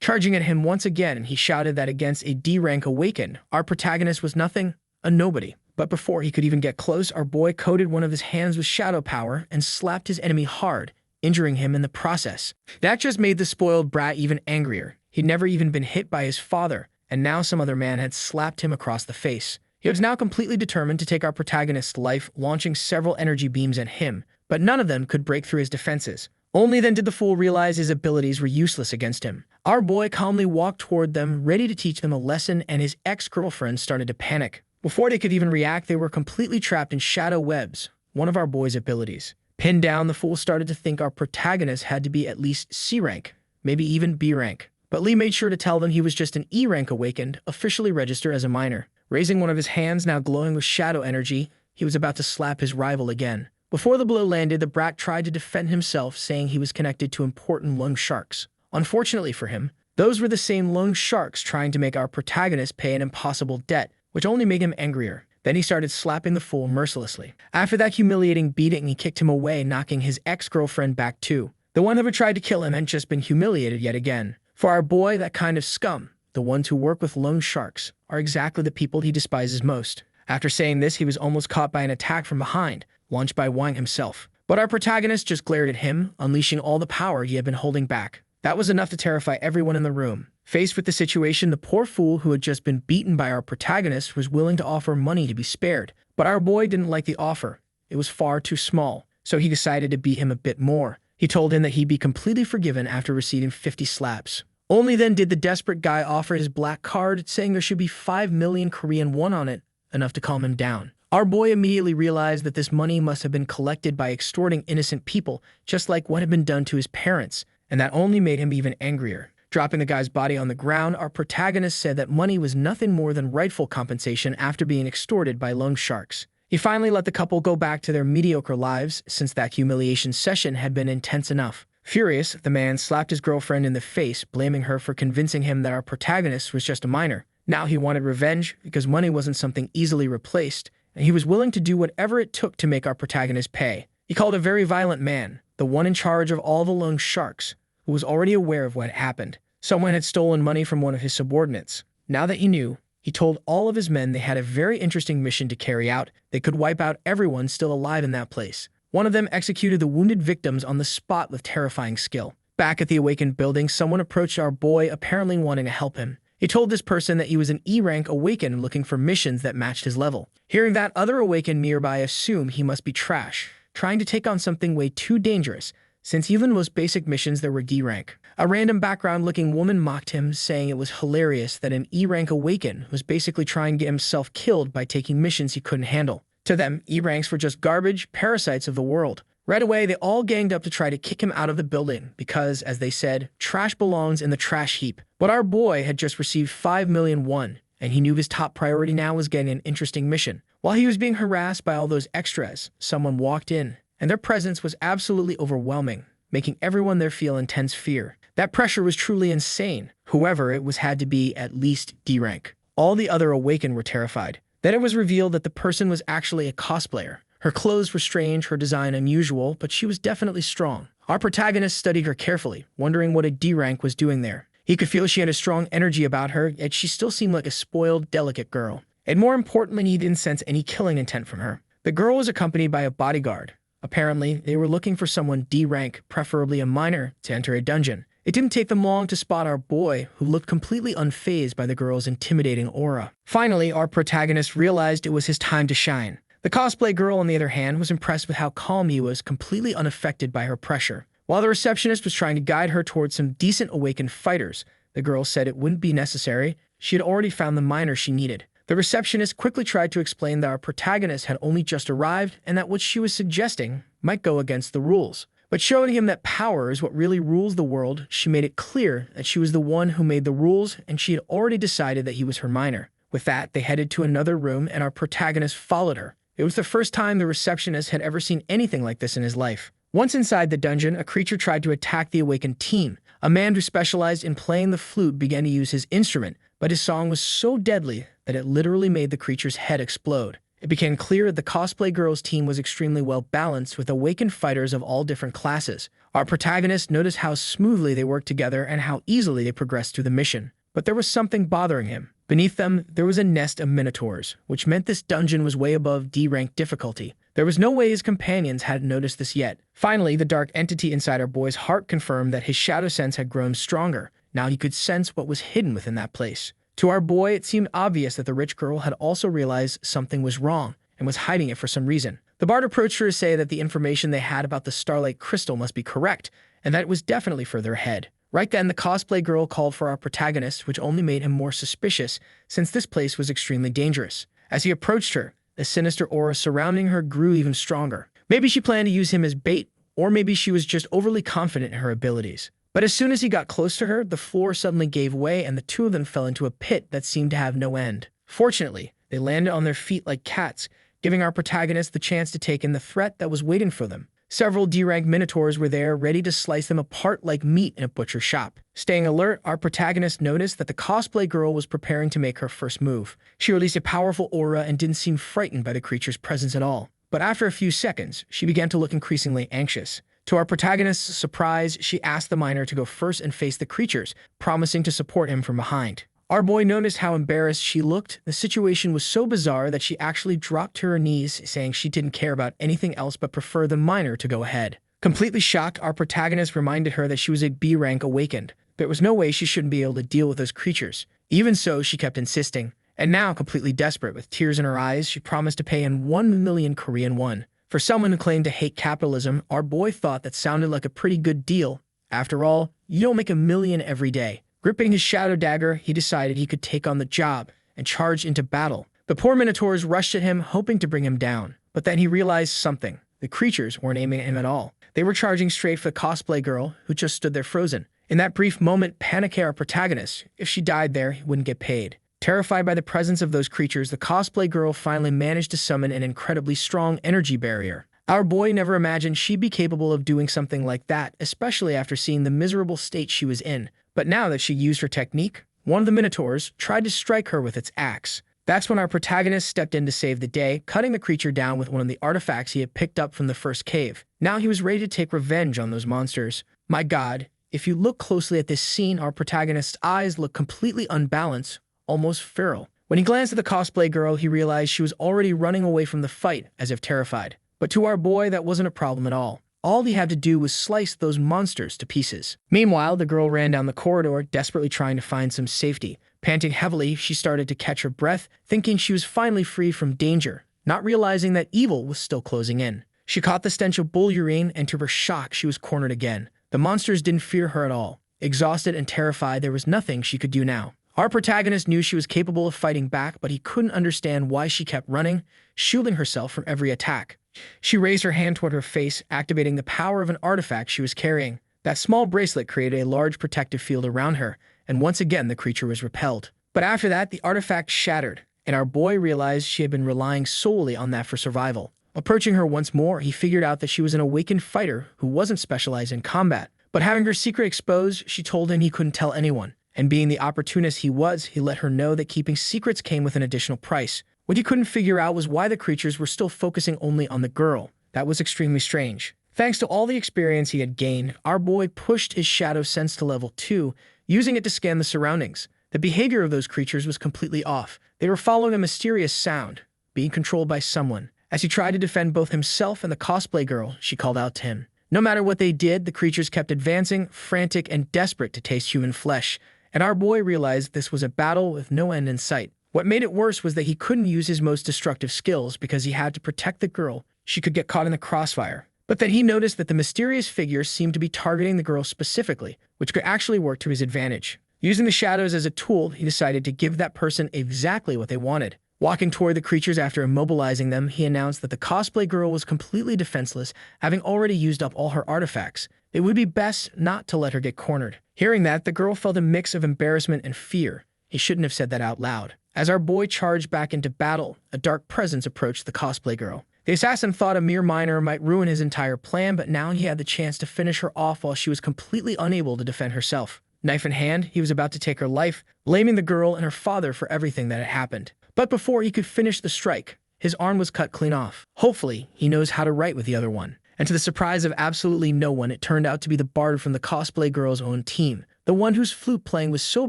Charging at him once again, he shouted that against a D-rank awakened, our protagonist was nothing, a nobody. But before he could even get close, our boy coated one of his hands with shadow power and slapped his enemy hard, injuring him in the process. That just made the spoiled brat even angrier. He'd never even been hit by his father, and now some other man had slapped him across the face. He was now completely determined to take our protagonist's life, launching several energy beams at him, but none of them could break through his defenses. Only then did the fool realize his abilities were useless against him. Our boy calmly walked toward them, ready to teach them a lesson, and his ex-girlfriend started to panic. Before they could even react, they were completely trapped in shadow webs, one of our boy's abilities. Pinned down, the fool started to think our protagonist had to be at least C rank, maybe even B rank. But Lee made sure to tell them he was just an E rank awakened, officially registered as a minor. Raising one of his hands, now glowing with shadow energy, he was about to slap his rival again. Before the blow landed, the brat tried to defend himself, saying he was connected to important loan sharks. Unfortunately for him, those were the same loan sharks trying to make our protagonist pay an impossible debt, which only made him angrier. Then he started slapping the fool mercilessly. After that humiliating beating, he kicked him away, knocking his ex-girlfriend back too. The one who had tried to kill him had just been humiliated yet again. For our boy, that kind of scum, the ones who work with loan sharks, are exactly the people he despises most. After saying this, he was almost caught by an attack from behind, launched by Wang himself. But our protagonist just glared at him, unleashing all the power he had been holding back. That was enough to terrify everyone in the room. Faced with the situation, the poor fool who had just been beaten by our protagonist was willing to offer money to be spared. But our boy didn't like the offer. It was far too small, so he decided to beat him a bit more. He told him that he'd be completely forgiven after receiving 50 slaps. Only then did the desperate guy offer his black card, saying there should be 5 million Korean won on it, enough to calm him down. Our boy immediately realized that this money must have been collected by extorting innocent people, just like what had been done to his parents, and that only made him even angrier. Dropping the guy's body on the ground, our protagonist said that money was nothing more than rightful compensation after being extorted by loan sharks. He finally let the couple go back to their mediocre lives since that humiliation session had been intense enough. Furious, the man slapped his girlfriend in the face, blaming her for convincing him that our protagonist was just a minor. Now he wanted revenge because money wasn't something easily replaced, and he was willing to do whatever it took to make our protagonist pay. He called a very violent man, the one in charge of all the loan sharks, who was already aware of what had happened. Someone had stolen money from one of his subordinates. Now that he knew, he told all of his men they had a very interesting mission to carry out. They could wipe out everyone still alive in that place. One of them executed the wounded victims on the spot with terrifying skill. Back at the awakened building, someone approached our boy, apparently wanting to help him. He told this person that he was an E-rank awakened looking for missions that matched his level. Hearing that, other awakened nearby assume he must be trash, trying to take on something way too dangerous, since even the most basic missions there were D-rank. A random background-looking woman mocked him, saying it was hilarious that an E-rank awakened was basically trying to get himself killed by taking missions he couldn't handle. To them, E-ranks were just garbage, parasites of the world. Right away, they all ganged up to try to kick him out of the building because, as they said, trash belongs in the trash heap. But our boy had just received 5 million won, and he knew his top priority now was getting an interesting mission. While he was being harassed by all those extras, someone walked in, and their presence was absolutely overwhelming, making everyone there feel intense fear. That pressure was truly insane. Whoever it was had to be at least D-rank. All the other awakened were terrified. Then it was revealed that the person was actually a cosplayer. Her clothes were strange, her design unusual, but she was definitely strong. Our protagonist studied her carefully, wondering what a D-rank was doing there. He could feel she had a strong energy about her, yet she still seemed like a spoiled, delicate girl. And more importantly, he didn't sense any killing intent from her. The girl was accompanied by a bodyguard. Apparently, they were looking for someone D-rank, preferably a minor, to enter a dungeon. It didn't take them long to spot our boy, who looked completely unfazed by the girl's intimidating aura. Finally, our protagonist realized it was his time to shine. The cosplay girl, on the other hand, was impressed with how calm he was, completely unaffected by her pressure. While the receptionist was trying to guide her towards some decent awakened fighters, the girl said it wouldn't be necessary. She had already found the minor she needed. The receptionist quickly tried to explain that our protagonist had only just arrived and that what she was suggesting might go against the rules. But showing him that power is what really rules the world, she made it clear that she was the one who made the rules and she had already decided that he was her minor. With that, they headed to another room and our protagonist followed her. It was the first time the receptionist had ever seen anything like this in his life. Once inside the dungeon, a creature tried to attack the awakened team. A man who specialized in playing the flute began to use his instrument, but his song was so deadly that it literally made the creature's head explode. It became clear that the cosplay girl's team was extremely well balanced with awakened fighters of all different classes. Our protagonist noticed how smoothly they worked together and how easily they progressed through the mission. But there was something bothering him. Beneath them, there was a nest of minotaurs, which meant this dungeon was way above D-rank difficulty. There was no way his companions hadn't noticed this yet. Finally, the dark entity inside our boy's heart confirmed that his shadow sense had grown stronger. Now he could sense what was hidden within that place. To our boy, it seemed obvious that the rich girl had also realized something was wrong and was hiding it for some reason. The bard approached her to say that the information they had about the Starlight Crystal must be correct, and that it was definitely further ahead. Right then, the cosplay girl called for our protagonist, which only made him more suspicious, since this place was extremely dangerous. As he approached her, the sinister aura surrounding her grew even stronger. Maybe she planned to use him as bait, or maybe she was just overly confident in her abilities. But as soon as he got close to her, the floor suddenly gave way and the two of them fell into a pit that seemed to have no end. Fortunately, they landed on their feet like cats, giving our protagonist the chance to take in the threat that was waiting for them. Several D-rank minotaurs were there, ready to slice them apart like meat in a butcher shop. Staying alert, our protagonist noticed that the cosplay girl was preparing to make her first move. She released a powerful aura and didn't seem frightened by the creature's presence at all. But after a few seconds, she began to look increasingly anxious. To our protagonist's surprise, she asked the miner to go first and face the creatures, promising to support him from behind. Our boy noticed how embarrassed she looked. The situation was so bizarre that she actually dropped to her knees, saying she didn't care about anything else but preferred the miner to go ahead. Completely shocked, our protagonist reminded her that she was a B-rank awakened. There was no way she shouldn't be able to deal with those creatures. Even so, she kept insisting. And now, completely desperate, with tears in her eyes, she promised to pay in 1 million Korean won. For someone who claimed to hate capitalism, our boy thought that sounded like a pretty good deal. After all, you don't make 1 million every day. Gripping his shadow dagger, he decided he could take on the job and charged into battle. The poor minotaurs rushed at him, hoping to bring him down. But then he realized something. The creatures weren't aiming at him at all. They were charging straight for the cosplay girl, who just stood there frozen. In that brief moment, panicked our protagonist. If she died there, he wouldn't get paid. Terrified by the presence of those creatures, the cosplay girl finally managed to summon an incredibly strong energy barrier. Our boy never imagined she'd be capable of doing something like that, especially after seeing the miserable state she was in. But now that she used her technique, one of the minotaurs tried to strike her with its axe. That's when our protagonist stepped in to save the day, cutting the creature down with one of the artifacts he had picked up from the first cave. Now he was ready to take revenge on those monsters. My God, if you look closely at this scene, our protagonist's eyes look completely unbalanced, almost feral. When he glanced at the cosplay girl, he realized she was already running away from the fight, as if terrified. But to our boy, that wasn't a problem at all. All he had to do was slice those monsters to pieces. Meanwhile, the girl ran down the corridor, desperately trying to find some safety. Panting heavily, she started to catch her breath, thinking she was finally free from danger, not realizing that evil was still closing in. She caught the stench of bull urine, and to her shock, she was cornered again. The monsters didn't fear her at all. Exhausted and terrified, there was nothing she could do now. Our protagonist knew she was capable of fighting back, but he couldn't understand why she kept running, shielding herself from every attack. She raised her hand toward her face, activating the power of an artifact she was carrying. That small bracelet created a large protective field around her, and once again the creature was repelled. But after that, the artifact shattered, and our boy realized she had been relying solely on that for survival. Approaching her once more, he figured out that she was an awakened fighter who wasn't specialized in combat. But having her secret exposed, she told him he couldn't tell anyone. And being the opportunist he was, he let her know that keeping secrets came with an additional price. What he couldn't figure out was why the creatures were still focusing only on the girl. That was extremely strange. Thanks to all the experience he had gained, our boy pushed his shadow sense to level 2, using it to scan the surroundings. The behavior of those creatures was completely off. They were following a mysterious sound, being controlled by someone. As he tried to defend both himself and the cosplay girl, she called out to him. No matter what they did, the creatures kept advancing, frantic and desperate to taste human flesh. And our boy realized this was a battle with no end in sight. What made it worse was that he couldn't use his most destructive skills because he had to protect the girl. She could get caught in the crossfire. But then he noticed that the mysterious figure seemed to be targeting the girl specifically, which could actually work to his advantage. Using the shadows as a tool, he decided to give that person exactly what they wanted. Walking toward the creatures after immobilizing them, he announced that the cosplay girl was completely defenseless, having already used up all her artifacts. It would be best not to let her get cornered. Hearing that, the girl felt a mix of embarrassment and fear. He shouldn't have said that out loud. As our boy charged back into battle, a dark presence approached the cosplay girl. The assassin thought a mere minor might ruin his entire plan, but now he had the chance to finish her off while she was completely unable to defend herself. Knife in hand, he was about to take her life, blaming the girl and her father for everything that had happened. But before he could finish the strike, his arm was cut clean off. Hopefully, he knows how to write with the other one. And to the surprise of absolutely no one, it turned out to be the bard from the cosplay girl's own team. The one whose flute playing was so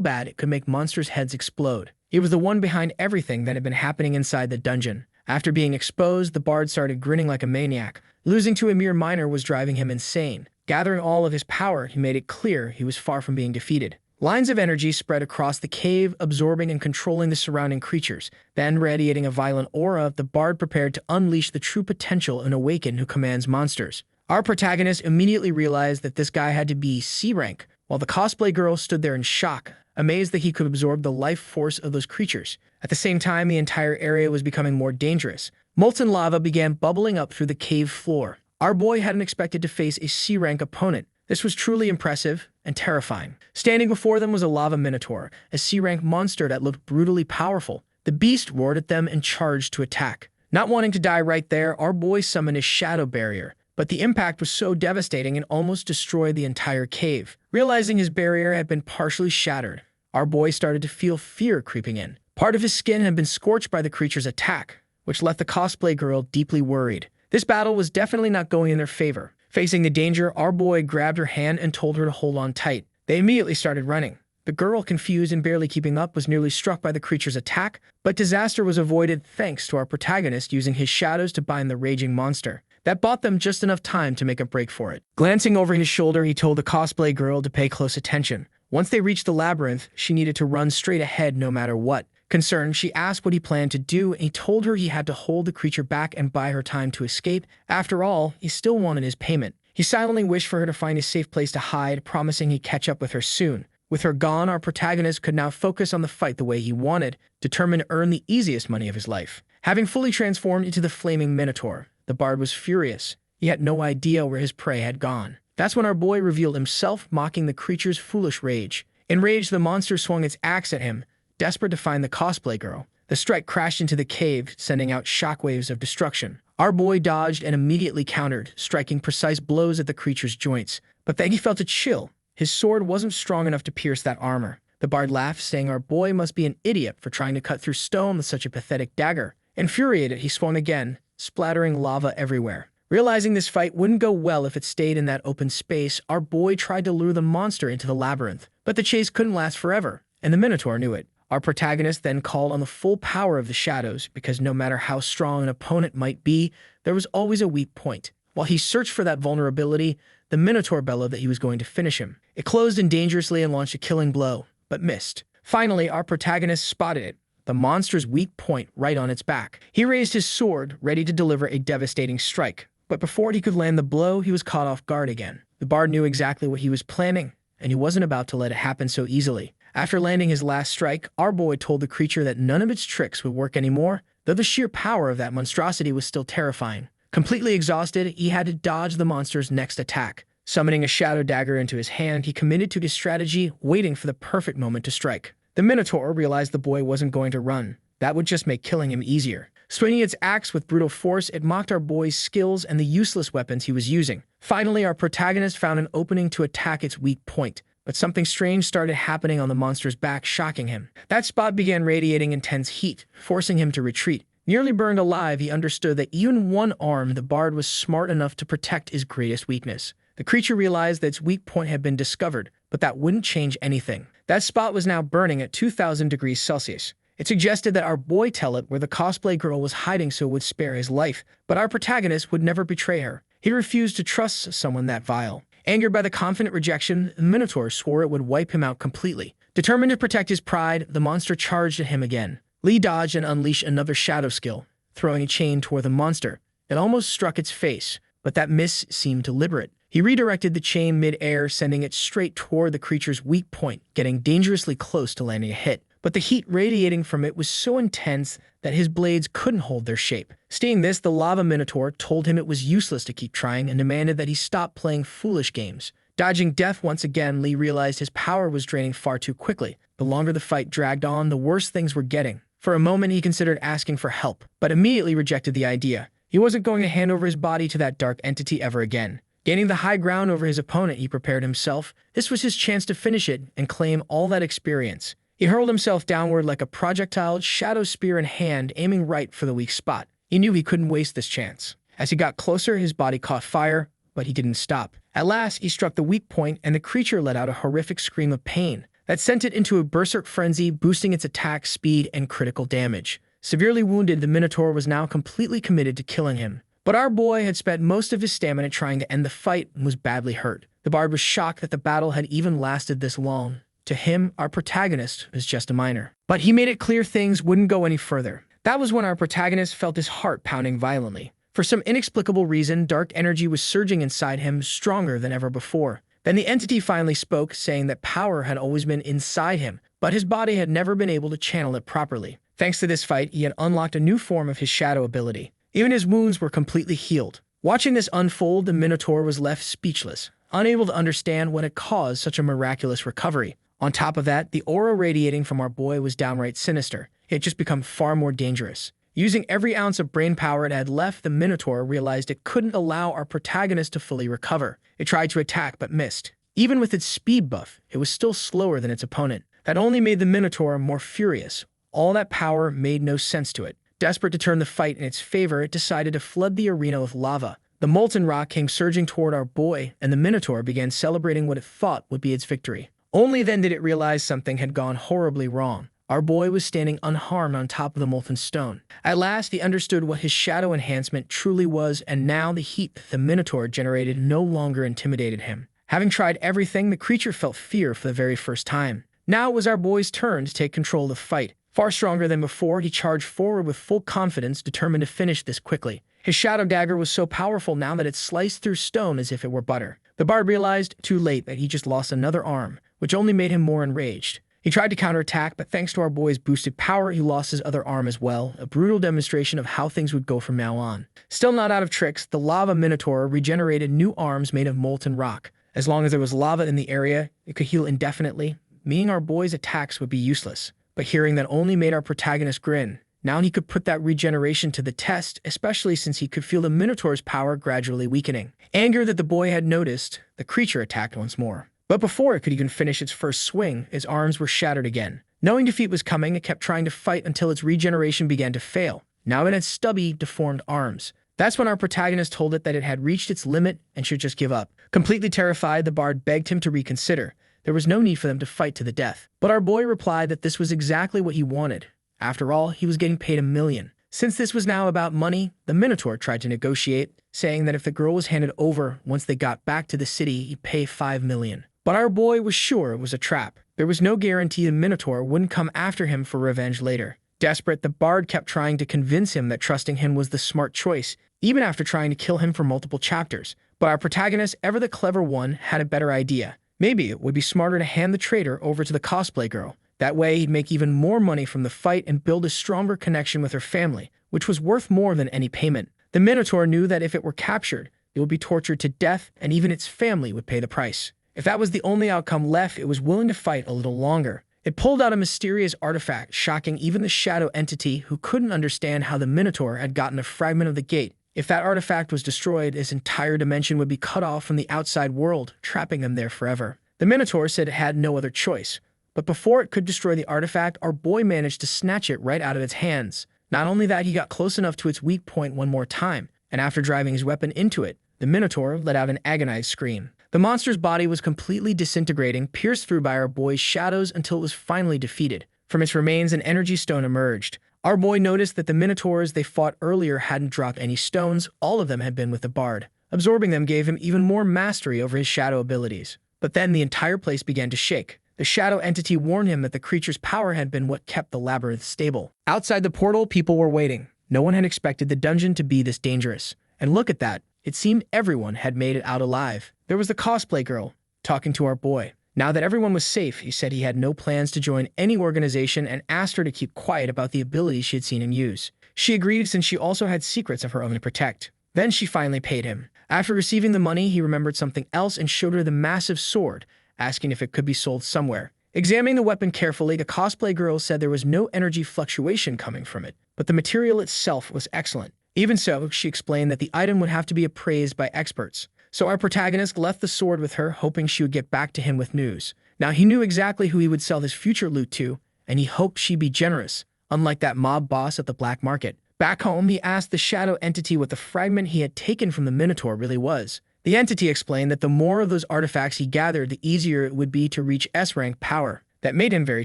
bad it could make monsters' heads explode. It was the one behind everything that had been happening inside the dungeon. After being exposed, the bard started grinning like a maniac. Losing to a mere minor was driving him insane. Gathering all of his power, he made it clear he was far from being defeated. Lines of energy spread across the cave, absorbing and controlling the surrounding creatures. Then, radiating a violent aura, the bard prepared to unleash the true potential of an awakened who commands monsters. Our protagonist immediately realized that this guy had to be C rank, while the cosplay girl stood there in shock, amazed that he could absorb the life force of those creatures. At the same time, the entire area was becoming more dangerous. Molten lava began bubbling up through the cave floor. Our boy hadn't expected to face a C rank opponent. This was truly impressive and terrifying. Standing before them was a lava minotaur, a C rank monster that looked brutally powerful. The beast roared at them and charged to attack. Not wanting to die right there, our boy summoned his shadow barrier. But the impact was so devastating it almost destroyed the entire cave. Realizing his barrier had been partially shattered, our boy started to feel fear creeping in. Part of his skin had been scorched by the creature's attack, which left the cosplay girl deeply worried. This battle was definitely not going in their favor. Facing the danger, our boy grabbed her hand and told her to hold on tight. They immediately started running. The girl, confused and barely keeping up, was nearly struck by the creature's attack, but disaster was avoided thanks to our protagonist using his shadows to bind the raging monster. That bought them just enough time to make a break for it. Glancing over his shoulder, he told the cosplay girl to pay close attention. Once they reached the labyrinth, she needed to run straight ahead no matter what. Concerned, she asked what he planned to do, and he told her he had to hold the creature back and buy her time to escape. After all, he still wanted his payment. He silently wished for her to find a safe place to hide, promising he'd catch up with her soon. With her gone, our protagonist could now focus on the fight the way he wanted, determined to earn the easiest money of his life. Having fully transformed into the flaming minotaur, the bard was furious. He had no idea where his prey had gone. That's when our boy revealed himself, mocking the creature's foolish rage. Enraged, the monster swung its axe at him, desperate to find the cosplay girl. The strike crashed into the cave, sending out shockwaves of destruction. Our boy dodged and immediately countered, striking precise blows at the creature's joints. But then he felt a chill. His sword wasn't strong enough to pierce that armor. The bard laughed, saying our boy must be an idiot for trying to cut through stone with such a pathetic dagger. Infuriated, he swung again, splattering lava everywhere. Realizing this fight wouldn't go well if it stayed in that open space, our boy tried to lure the monster into the labyrinth. But the chase couldn't last forever, and the minotaur knew it. Our protagonist then called on the full power of the shadows, because no matter how strong an opponent might be, there was always a weak point. While he searched for that vulnerability, the minotaur bellowed that he was going to finish him. It closed in dangerously and launched a killing blow, but missed. Finally, our protagonist spotted it, the monster's weak point right on its back. He raised his sword, ready to deliver a devastating strike. But before he could land the blow, he was caught off guard again. The bard knew exactly what he was planning, and he wasn't about to let it happen so easily. After landing his last strike, our boy told the creature that none of its tricks would work anymore, though the sheer power of that monstrosity was still terrifying. Completely exhausted, he had to dodge the monster's next attack. Summoning a shadow dagger into his hand, he committed to his strategy, waiting for the perfect moment to strike. The minotaur realized the boy wasn't going to run. That would just make killing him easier. Swinging its axe with brutal force, it mocked our boy's skills and the useless weapons he was using. Finally, our protagonist found an opening to attack its weak point, but something strange started happening on the monster's back, shocking him. That spot began radiating intense heat, forcing him to retreat. Nearly burned alive, he understood that even one arm, the bard was smart enough to protect his greatest weakness. The creature realized that its weak point had been discovered, but that wouldn't change anything. That spot was now burning at 2,000 degrees Celsius. It suggested that our boy tell it where the cosplay girl was hiding so it would spare his life, but our protagonist would never betray her. He refused to trust someone that vile. Angered by the confident rejection, the minotaur swore it would wipe him out completely. Determined to protect his pride, the monster charged at him again. Lee dodged and unleashed another shadow skill, throwing a chain toward the monster. It almost struck its face, but that miss seemed deliberate. He redirected the chain mid-air, sending it straight toward the creature's weak point, getting dangerously close to landing a hit. But the heat radiating from it was so intense that his blades couldn't hold their shape. Seeing this, the lava minotaur told him it was useless to keep trying and demanded that he stop playing foolish games. Dodging death once again, Lee realized his power was draining far too quickly. The longer the fight dragged on, the worse things were getting. For a moment, he considered asking for help, but immediately rejected the idea. He wasn't going to hand over his body to that dark entity ever again. Gaining the high ground over his opponent, he prepared himself. This was his chance to finish it and claim all that experience. He hurled himself downward like a projectile, shadow spear in hand, aiming right for the weak spot. He knew he couldn't waste this chance. As he got closer, his body caught fire, but he didn't stop. At last, he struck the weak point, and the creature let out a horrific scream of pain that sent it into a berserk frenzy, boosting its attack speed and critical damage. Severely wounded, the minotaur was now completely committed to killing him. But our boy had spent most of his stamina trying to end the fight and was badly hurt. The bard was shocked that the battle had even lasted this long. To him, our protagonist was just a minor. But he made it clear things wouldn't go any further. That was when our protagonist felt his heart pounding violently. For some inexplicable reason, dark energy was surging inside him, stronger than ever before. Then the entity finally spoke, saying that power had always been inside him, but his body had never been able to channel it properly. Thanks to this fight, he had unlocked a new form of his shadow ability. Even his wounds were completely healed. Watching this unfold, the minotaur was left speechless, unable to understand what had caused such a miraculous recovery. On top of that, the aura radiating from our boy was downright sinister. It had just become far more dangerous. Using every ounce of brain power it had left, the minotaur realized it couldn't allow our protagonist to fully recover. It tried to attack, but missed. Even with its speed buff, it was still slower than its opponent. That only made the minotaur more furious. All that power made no sense to it. Desperate to turn the fight in its favor, it decided to flood the arena with lava. The molten rock came surging toward our boy, and the minotaur began celebrating what it thought would be its victory. Only then did it realize something had gone horribly wrong. Our boy was standing unharmed on top of the molten stone. At last, he understood what his shadow enhancement truly was, and now the heat the minotaur generated no longer intimidated him. Having tried everything, the creature felt fear for the very first time. Now it was our boy's turn to take control of the fight. Far stronger than before, he charged forward with full confidence, determined to finish this quickly. His shadow dagger was so powerful now that it sliced through stone as if it were butter. The bard realized, too late, that he just lost another arm, which only made him more enraged. He tried to counterattack, but thanks to our boy's boosted power, he lost his other arm as well, a brutal demonstration of how things would go from now on. Still not out of tricks, the lava minotaur regenerated new arms made of molten rock. As long as there was lava in the area, it could heal indefinitely, meaning our boy's attacks would be useless. But hearing that only made our protagonist grin. Now he could put that regeneration to the test, especially since he could feel the minotaur's power gradually weakening. Anger that the boy had noticed, the creature attacked once more. But before it could even finish its first swing, its arms were shattered again. Knowing defeat was coming, it kept trying to fight until its regeneration began to fail. Now it had stubby, deformed arms. That's when our protagonist told it that it had reached its limit and should just give up. Completely terrified, the bard begged him to reconsider. There was no need for them to fight to the death. But our boy replied that this was exactly what he wanted. After all, he was getting paid $1 million. Since this was now about money, the minotaur tried to negotiate, saying that if the girl was handed over once they got back to the city, he'd pay $5 million. But our boy was sure it was a trap. There was no guarantee the minotaur wouldn't come after him for revenge later. Desperate, the bard kept trying to convince him that trusting him was the smart choice, even after trying to kill him for multiple chapters. But our protagonist, ever the clever one, had a better idea. Maybe it would be smarter to hand the traitor over to the cosplay girl. That way, he'd make even more money from the fight and build a stronger connection with her family, which was worth more than any payment. The minotaur knew that if it were captured, it would be tortured to death, and even its family would pay the price. If that was the only outcome left, it was willing to fight a little longer. It pulled out a mysterious artifact, shocking even the shadow entity who couldn't understand how the minotaur had gotten a fragment of the gate. If that artifact was destroyed, its entire dimension would be cut off from the outside world, trapping them there forever. The minotaur said it had no other choice. But before it could destroy the artifact, our boy managed to snatch it right out of its hands. Not only that, he got close enough to its weak point one more time, and after driving his weapon into it, the minotaur let out an agonized scream. The monster's body was completely disintegrating, pierced through by our boy's shadows until it was finally defeated. From its remains, an energy stone emerged. Our boy noticed that the minotaurs they fought earlier hadn't dropped any stones, all of them had been with the bard. Absorbing them gave him even more mastery over his shadow abilities. But then the entire place began to shake. The shadow entity warned him that the creature's power had been what kept the labyrinth stable. Outside the portal, people were waiting. No one had expected the dungeon to be this dangerous. And look at that. It seemed everyone had made it out alive. There was the cosplay girl, talking to our boy. Now that everyone was safe, he said he had no plans to join any organization and asked her to keep quiet about the abilities she had seen him use. She agreed since she also had secrets of her own to protect. Then she finally paid him. After receiving the money, he remembered something else and showed her the massive sword, asking if it could be sold somewhere. Examining the weapon carefully, the cosplay girl said there was no energy fluctuation coming from it, but the material itself was excellent. Even so, she explained that the item would have to be appraised by experts. So our protagonist left the sword with her, hoping she would get back to him with news. Now he knew exactly who he would sell his future loot to, and he hoped she'd be generous, unlike that mob boss at the black market. Back home, he asked the shadow entity what the fragment he had taken from the minotaur really was. The entity explained that the more of those artifacts he gathered, the easier it would be to reach S-rank power. That made him very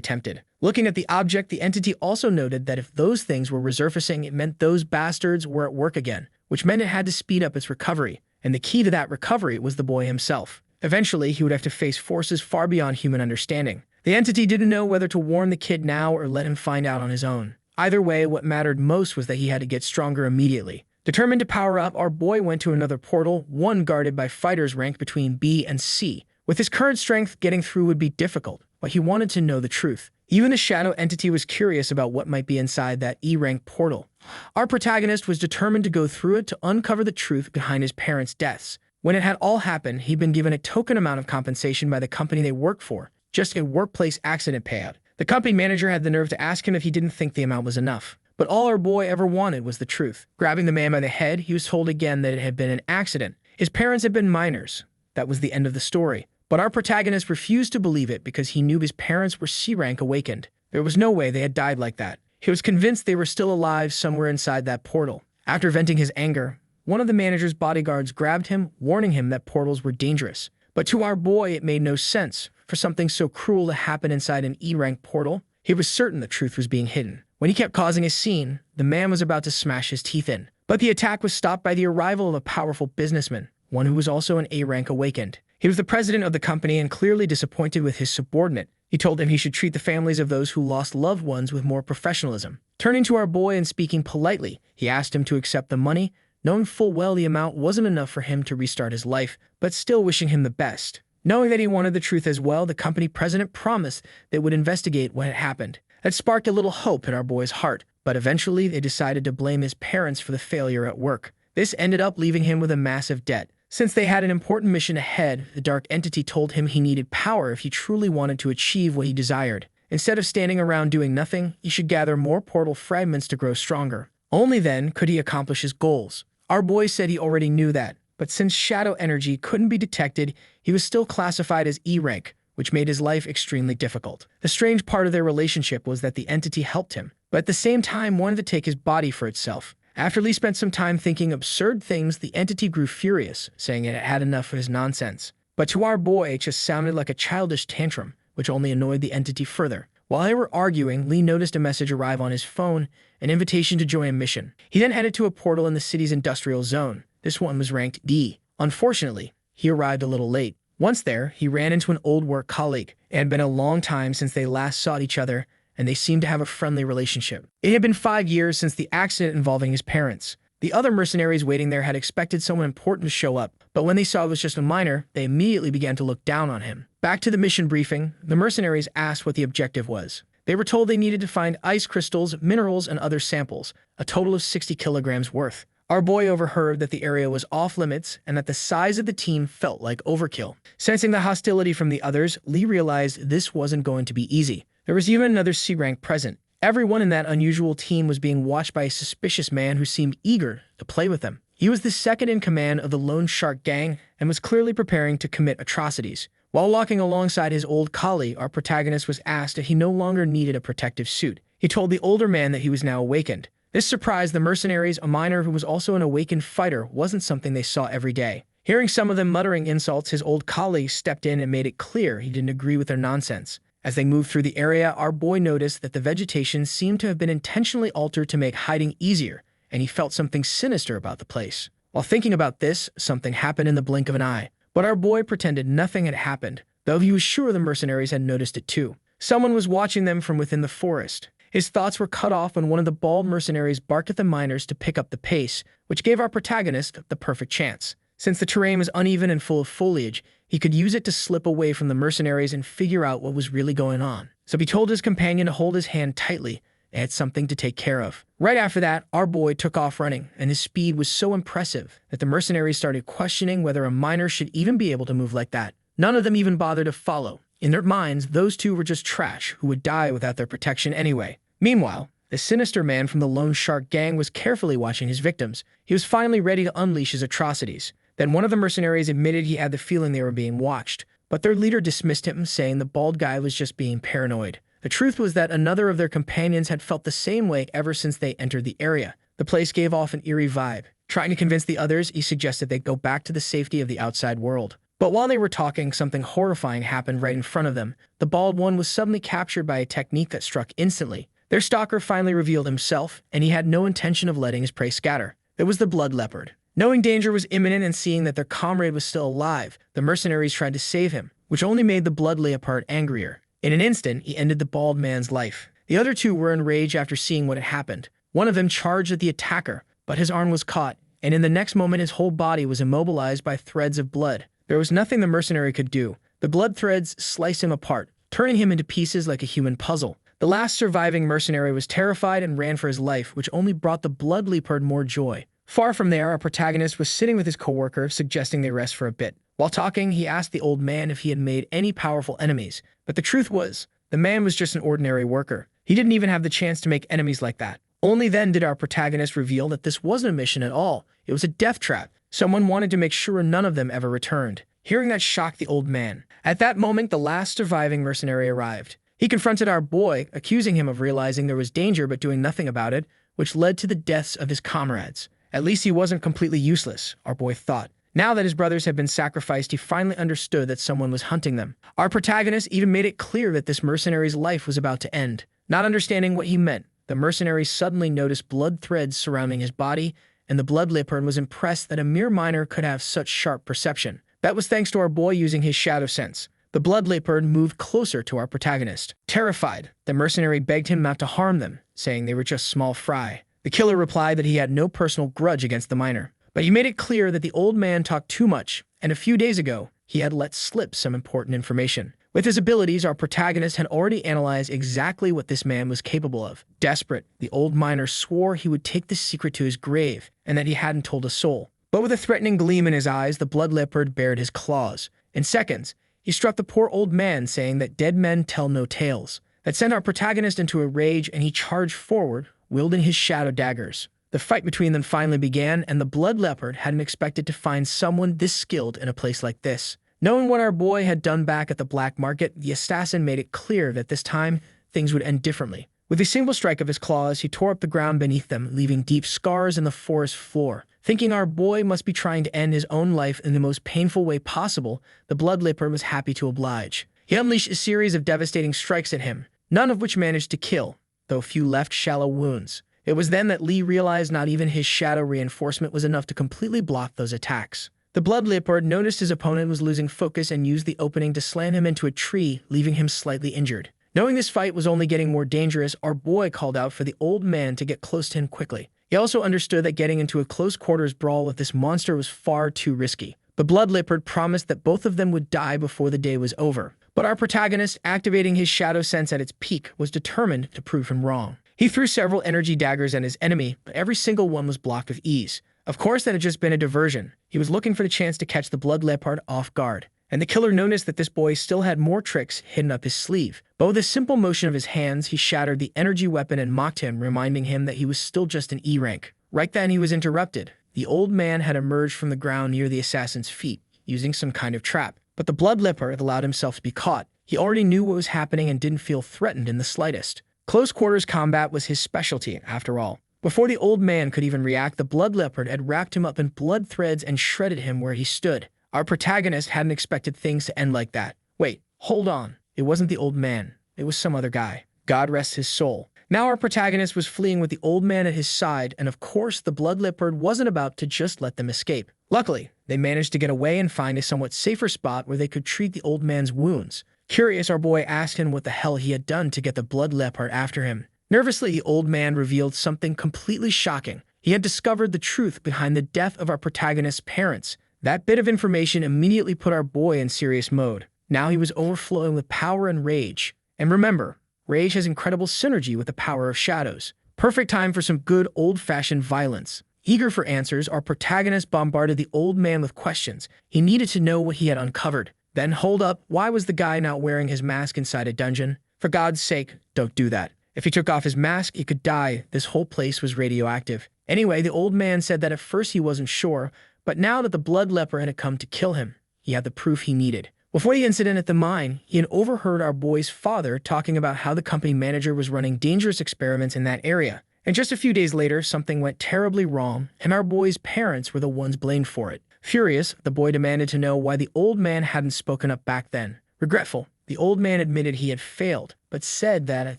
tempted. Looking at the object, the entity also noted that if those things were resurfacing, it meant those bastards were at work again, which meant it had to speed up its recovery. And the key to that recovery was the boy himself. Eventually, he would have to face forces far beyond human understanding. The entity didn't know whether to warn the kid now or let him find out on his own. Either way, what mattered most was that he had to get stronger immediately. Determined to power up, our boy went to another portal, one guarded by fighters ranked between B and C. With his current strength, getting through would be difficult, but he wanted to know the truth. Even the shadow entity was curious about what might be inside that E-rank portal. Our protagonist was determined to go through it to uncover the truth behind his parents' deaths. When it had all happened, he'd been given a token amount of compensation by the company they worked for, just a workplace accident payout. The company manager had the nerve to ask him if he didn't think the amount was enough. But all our boy ever wanted was the truth. Grabbing the man by the head, he was told again that it had been an accident. His parents had been minors. That was the end of the story. But our protagonist refused to believe it because he knew his parents were C-rank awakened. There was no way they had died like that. He was convinced they were still alive somewhere inside that portal. After venting his anger, one of the manager's bodyguards grabbed him, warning him that portals were dangerous. But to our boy, it made no sense for something so cruel to happen inside an E-rank portal. He was certain the truth was being hidden. When he kept causing a scene, the man was about to smash his teeth in. But the attack was stopped by the arrival of a powerful businessman, one who was also an A-rank awakened. He was the president of the company and clearly disappointed with his subordinate. He told him he should treat the families of those who lost loved ones with more professionalism. Turning to our boy and speaking politely, he asked him to accept the money, knowing full well the amount wasn't enough for him to restart his life, but still wishing him the best. Knowing that he wanted the truth as well, the company president promised they would investigate what had happened. That sparked a little hope in our boy's heart, but eventually they decided to blame his parents for the failure at work. This ended up leaving him with a massive debt. Since they had an important mission ahead, the dark entity told him he needed power if he truly wanted to achieve what he desired. Instead of standing around doing nothing, he should gather more portal fragments to grow stronger. Only then could he accomplish his goals. Our boy said he already knew that, but since shadow energy couldn't be detected, he was still classified as E rank, which made his life extremely difficult. The strange part of their relationship was that the entity helped him, but at the same time wanted to take his body for itself. After Lee spent some time thinking absurd things, the entity grew furious, saying it had had enough of his nonsense. But to our boy, it just sounded like a childish tantrum, which only annoyed the entity further. While they were arguing, Lee noticed a message arrive on his phone, an invitation to join a mission. He then headed to a portal in the city's industrial zone. This one was ranked D. Unfortunately, he arrived a little late. Once there, he ran into an old work colleague. It had been a long time since they last saw each other, and they seemed to have a friendly relationship. It had been 5 years since the accident involving his parents. The other mercenaries waiting there had expected someone important to show up, but when they saw it was just a miner, they immediately began to look down on him. Back to the mission briefing, the mercenaries asked what the objective was. They were told they needed to find ice crystals, minerals, and other samples, a total of 60 kilograms worth. Our boy overheard that the area was off-limits and that the size of the team felt like overkill. Sensing the hostility from the others, Lee realized this wasn't going to be easy. There was even another C rank present. Everyone in that unusual team was being watched by a suspicious man who seemed eager to play with them. He was the second in command of the Lone Shark gang and was clearly preparing to commit atrocities. While walking alongside his old colleague, our protagonist was asked if he no longer needed a protective suit. He told the older man that he was now awakened. This surprised the mercenaries. A miner who was also an awakened fighter wasn't something they saw every day. Hearing some of them muttering insults, his old colleague stepped in and made it clear he didn't agree with their nonsense. As they moved through the area, our boy noticed that the vegetation seemed to have been intentionally altered to make hiding easier, and he felt something sinister about the place. While thinking about this, something happened in the blink of an eye. But our boy pretended nothing had happened, though he was sure the mercenaries had noticed it too. Someone was watching them from within the forest. His thoughts were cut off when one of the bald mercenaries barked at the miners to pick up the pace, which gave our protagonist the perfect chance. Since the terrain was uneven and full of foliage, he could use it to slip away from the mercenaries and figure out what was really going on. So he told his companion to hold his hand tightly. They had something to take care of. Right after that, our boy took off running, and his speed was so impressive that the mercenaries started questioning whether a miner should even be able to move like that. None of them even bothered to follow. In their minds, those two were just trash who would die without their protection anyway. Meanwhile, the sinister man from the Lone Shark gang was carefully watching his victims. He was finally ready to unleash his atrocities. Then one of the mercenaries admitted he had the feeling they were being watched, but their leader dismissed him, saying the bald guy was just being paranoid. The truth was that another of their companions had felt the same way ever since they entered the area. The place gave off an eerie vibe. Trying to convince the others, he suggested they go back to the safety of the outside world. But while they were talking, something horrifying happened right in front of them. The bald one was suddenly captured by a technique that struck instantly. Their stalker finally revealed himself, and he had no intention of letting his prey scatter. It was the blood leopard. Knowing danger was imminent and seeing that their comrade was still alive, the mercenaries tried to save him, which only made the blood leopard angrier. In an instant, he ended the bald man's life. The other two were enraged after seeing what had happened. One of them charged at the attacker, but his arm was caught, and in the next moment his whole body was immobilized by threads of blood. There was nothing the mercenary could do. The blood threads sliced him apart, turning him into pieces like a human puzzle. The last surviving mercenary was terrified and ran for his life, which only brought the blood leopard more joy. Far from there, our protagonist was sitting with his coworker, suggesting they rest for a bit. While talking, he asked the old man if he had made any powerful enemies, but the truth was, the man was just an ordinary worker. He didn't even have the chance to make enemies like that. Only then did our protagonist reveal that this wasn't a mission at all. It was a death trap. Someone wanted to make sure none of them ever returned. Hearing that shocked the old man. At that moment, the last surviving mercenary arrived. He confronted our boy, accusing him of realizing there was danger but doing nothing about it, which led to the deaths of his comrades. At least he wasn't completely useless, our boy thought. Now that his brothers had been sacrificed, he finally understood that someone was hunting them. Our protagonist even made it clear that this mercenary's life was about to end. Not understanding what he meant, the mercenary suddenly noticed blood threads surrounding his body, and the blood leopard was impressed that a mere miner could have such sharp perception. That was thanks to our boy using his shadow sense. The blood leopard moved closer to our protagonist. Terrified, the mercenary begged him not to harm them, saying they were just small fry. The killer replied that he had no personal grudge against the miner, but he made it clear that the old man talked too much, and a few days ago, he had let slip some important information. With his abilities, our protagonist had already analyzed exactly what this man was capable of. Desperate, the old miner swore he would take this secret to his grave, and that he hadn't told a soul. But with a threatening gleam in his eyes, the blood leopard bared his claws. In seconds, he struck the poor old man, saying that dead men tell no tales. That sent our protagonist into a rage, and he charged forward, wielding his shadow daggers. The fight between them finally began, and the blood leopard hadn't expected to find someone this skilled in a place like this. Knowing what our boy had done back at the black market, the assassin made it clear that this time, things would end differently. With a single strike of his claws, he tore up the ground beneath them, leaving deep scars in the forest floor. Thinking our boy must be trying to end his own life in the most painful way possible, the blood leopard was happy to oblige. He unleashed a series of devastating strikes at him, none of which managed to kill, though a few left shallow wounds. It was then that Lee realized not even his shadow reinforcement was enough to completely block those attacks. The blood leopard noticed his opponent was losing focus and used the opening to slam him into a tree, leaving him slightly injured. Knowing this fight was only getting more dangerous, our boy called out for the old man to get close to him quickly. He also understood that getting into a close-quarters brawl with this monster was far too risky. The blood leopard promised that both of them would die before the day was over. But our protagonist, activating his shadow sense at its peak, was determined to prove him wrong. He threw several energy daggers at his enemy, but every single one was blocked with ease. Of course, that had just been a diversion. He was looking for the chance to catch the blood leopard off guard. And the killer noticed that this boy still had more tricks hidden up his sleeve. But with a simple motion of his hands, he shattered the energy weapon and mocked him, reminding him that he was still just an E rank. Right then, he was interrupted. The old man had emerged from the ground near the assassin's feet, using some kind of trap. But the blood leopard allowed himself to be caught. He already knew what was happening and didn't feel threatened in the slightest. Close-quarters combat was his specialty, after all. Before the old man could even react, the blood leopard had wrapped him up in blood threads and shredded him where he stood. Our protagonist hadn't expected things to end like that. Wait, hold on. It wasn't the old man. It was some other guy. God rest his soul. Now our protagonist was fleeing with the old man at his side, and of course the blood leopard wasn't about to just let them escape. Luckily, they managed to get away and find a somewhat safer spot where they could treat the old man's wounds. Curious, our boy asked him what the hell he had done to get the blood leopard after him. Nervously, the old man revealed something completely shocking. He had discovered the truth behind the death of our protagonist's parents. That bit of information immediately put our boy in serious mode. Now he was overflowing with power and rage. And remember, rage has incredible synergy with the power of shadows. Perfect time for some good old-fashioned violence. Eager for answers, our protagonist bombarded the old man with questions. He needed to know what he had uncovered. Then, hold up, why was the guy not wearing his mask inside a dungeon? For God's sake, don't do that. If he took off his mask, he could die. This whole place was radioactive. Anyway, the old man said that at first he wasn't sure, but now that the blood leopard had come to kill him, he had the proof he needed. Before the incident at the mine, he had overheard our boy's father talking about how the company manager was running dangerous experiments in that area. And just a few days later, something went terribly wrong, and our boy's parents were the ones blamed for it. Furious, the boy demanded to know why the old man hadn't spoken up back then. Regretful, the old man admitted he had failed, but said that at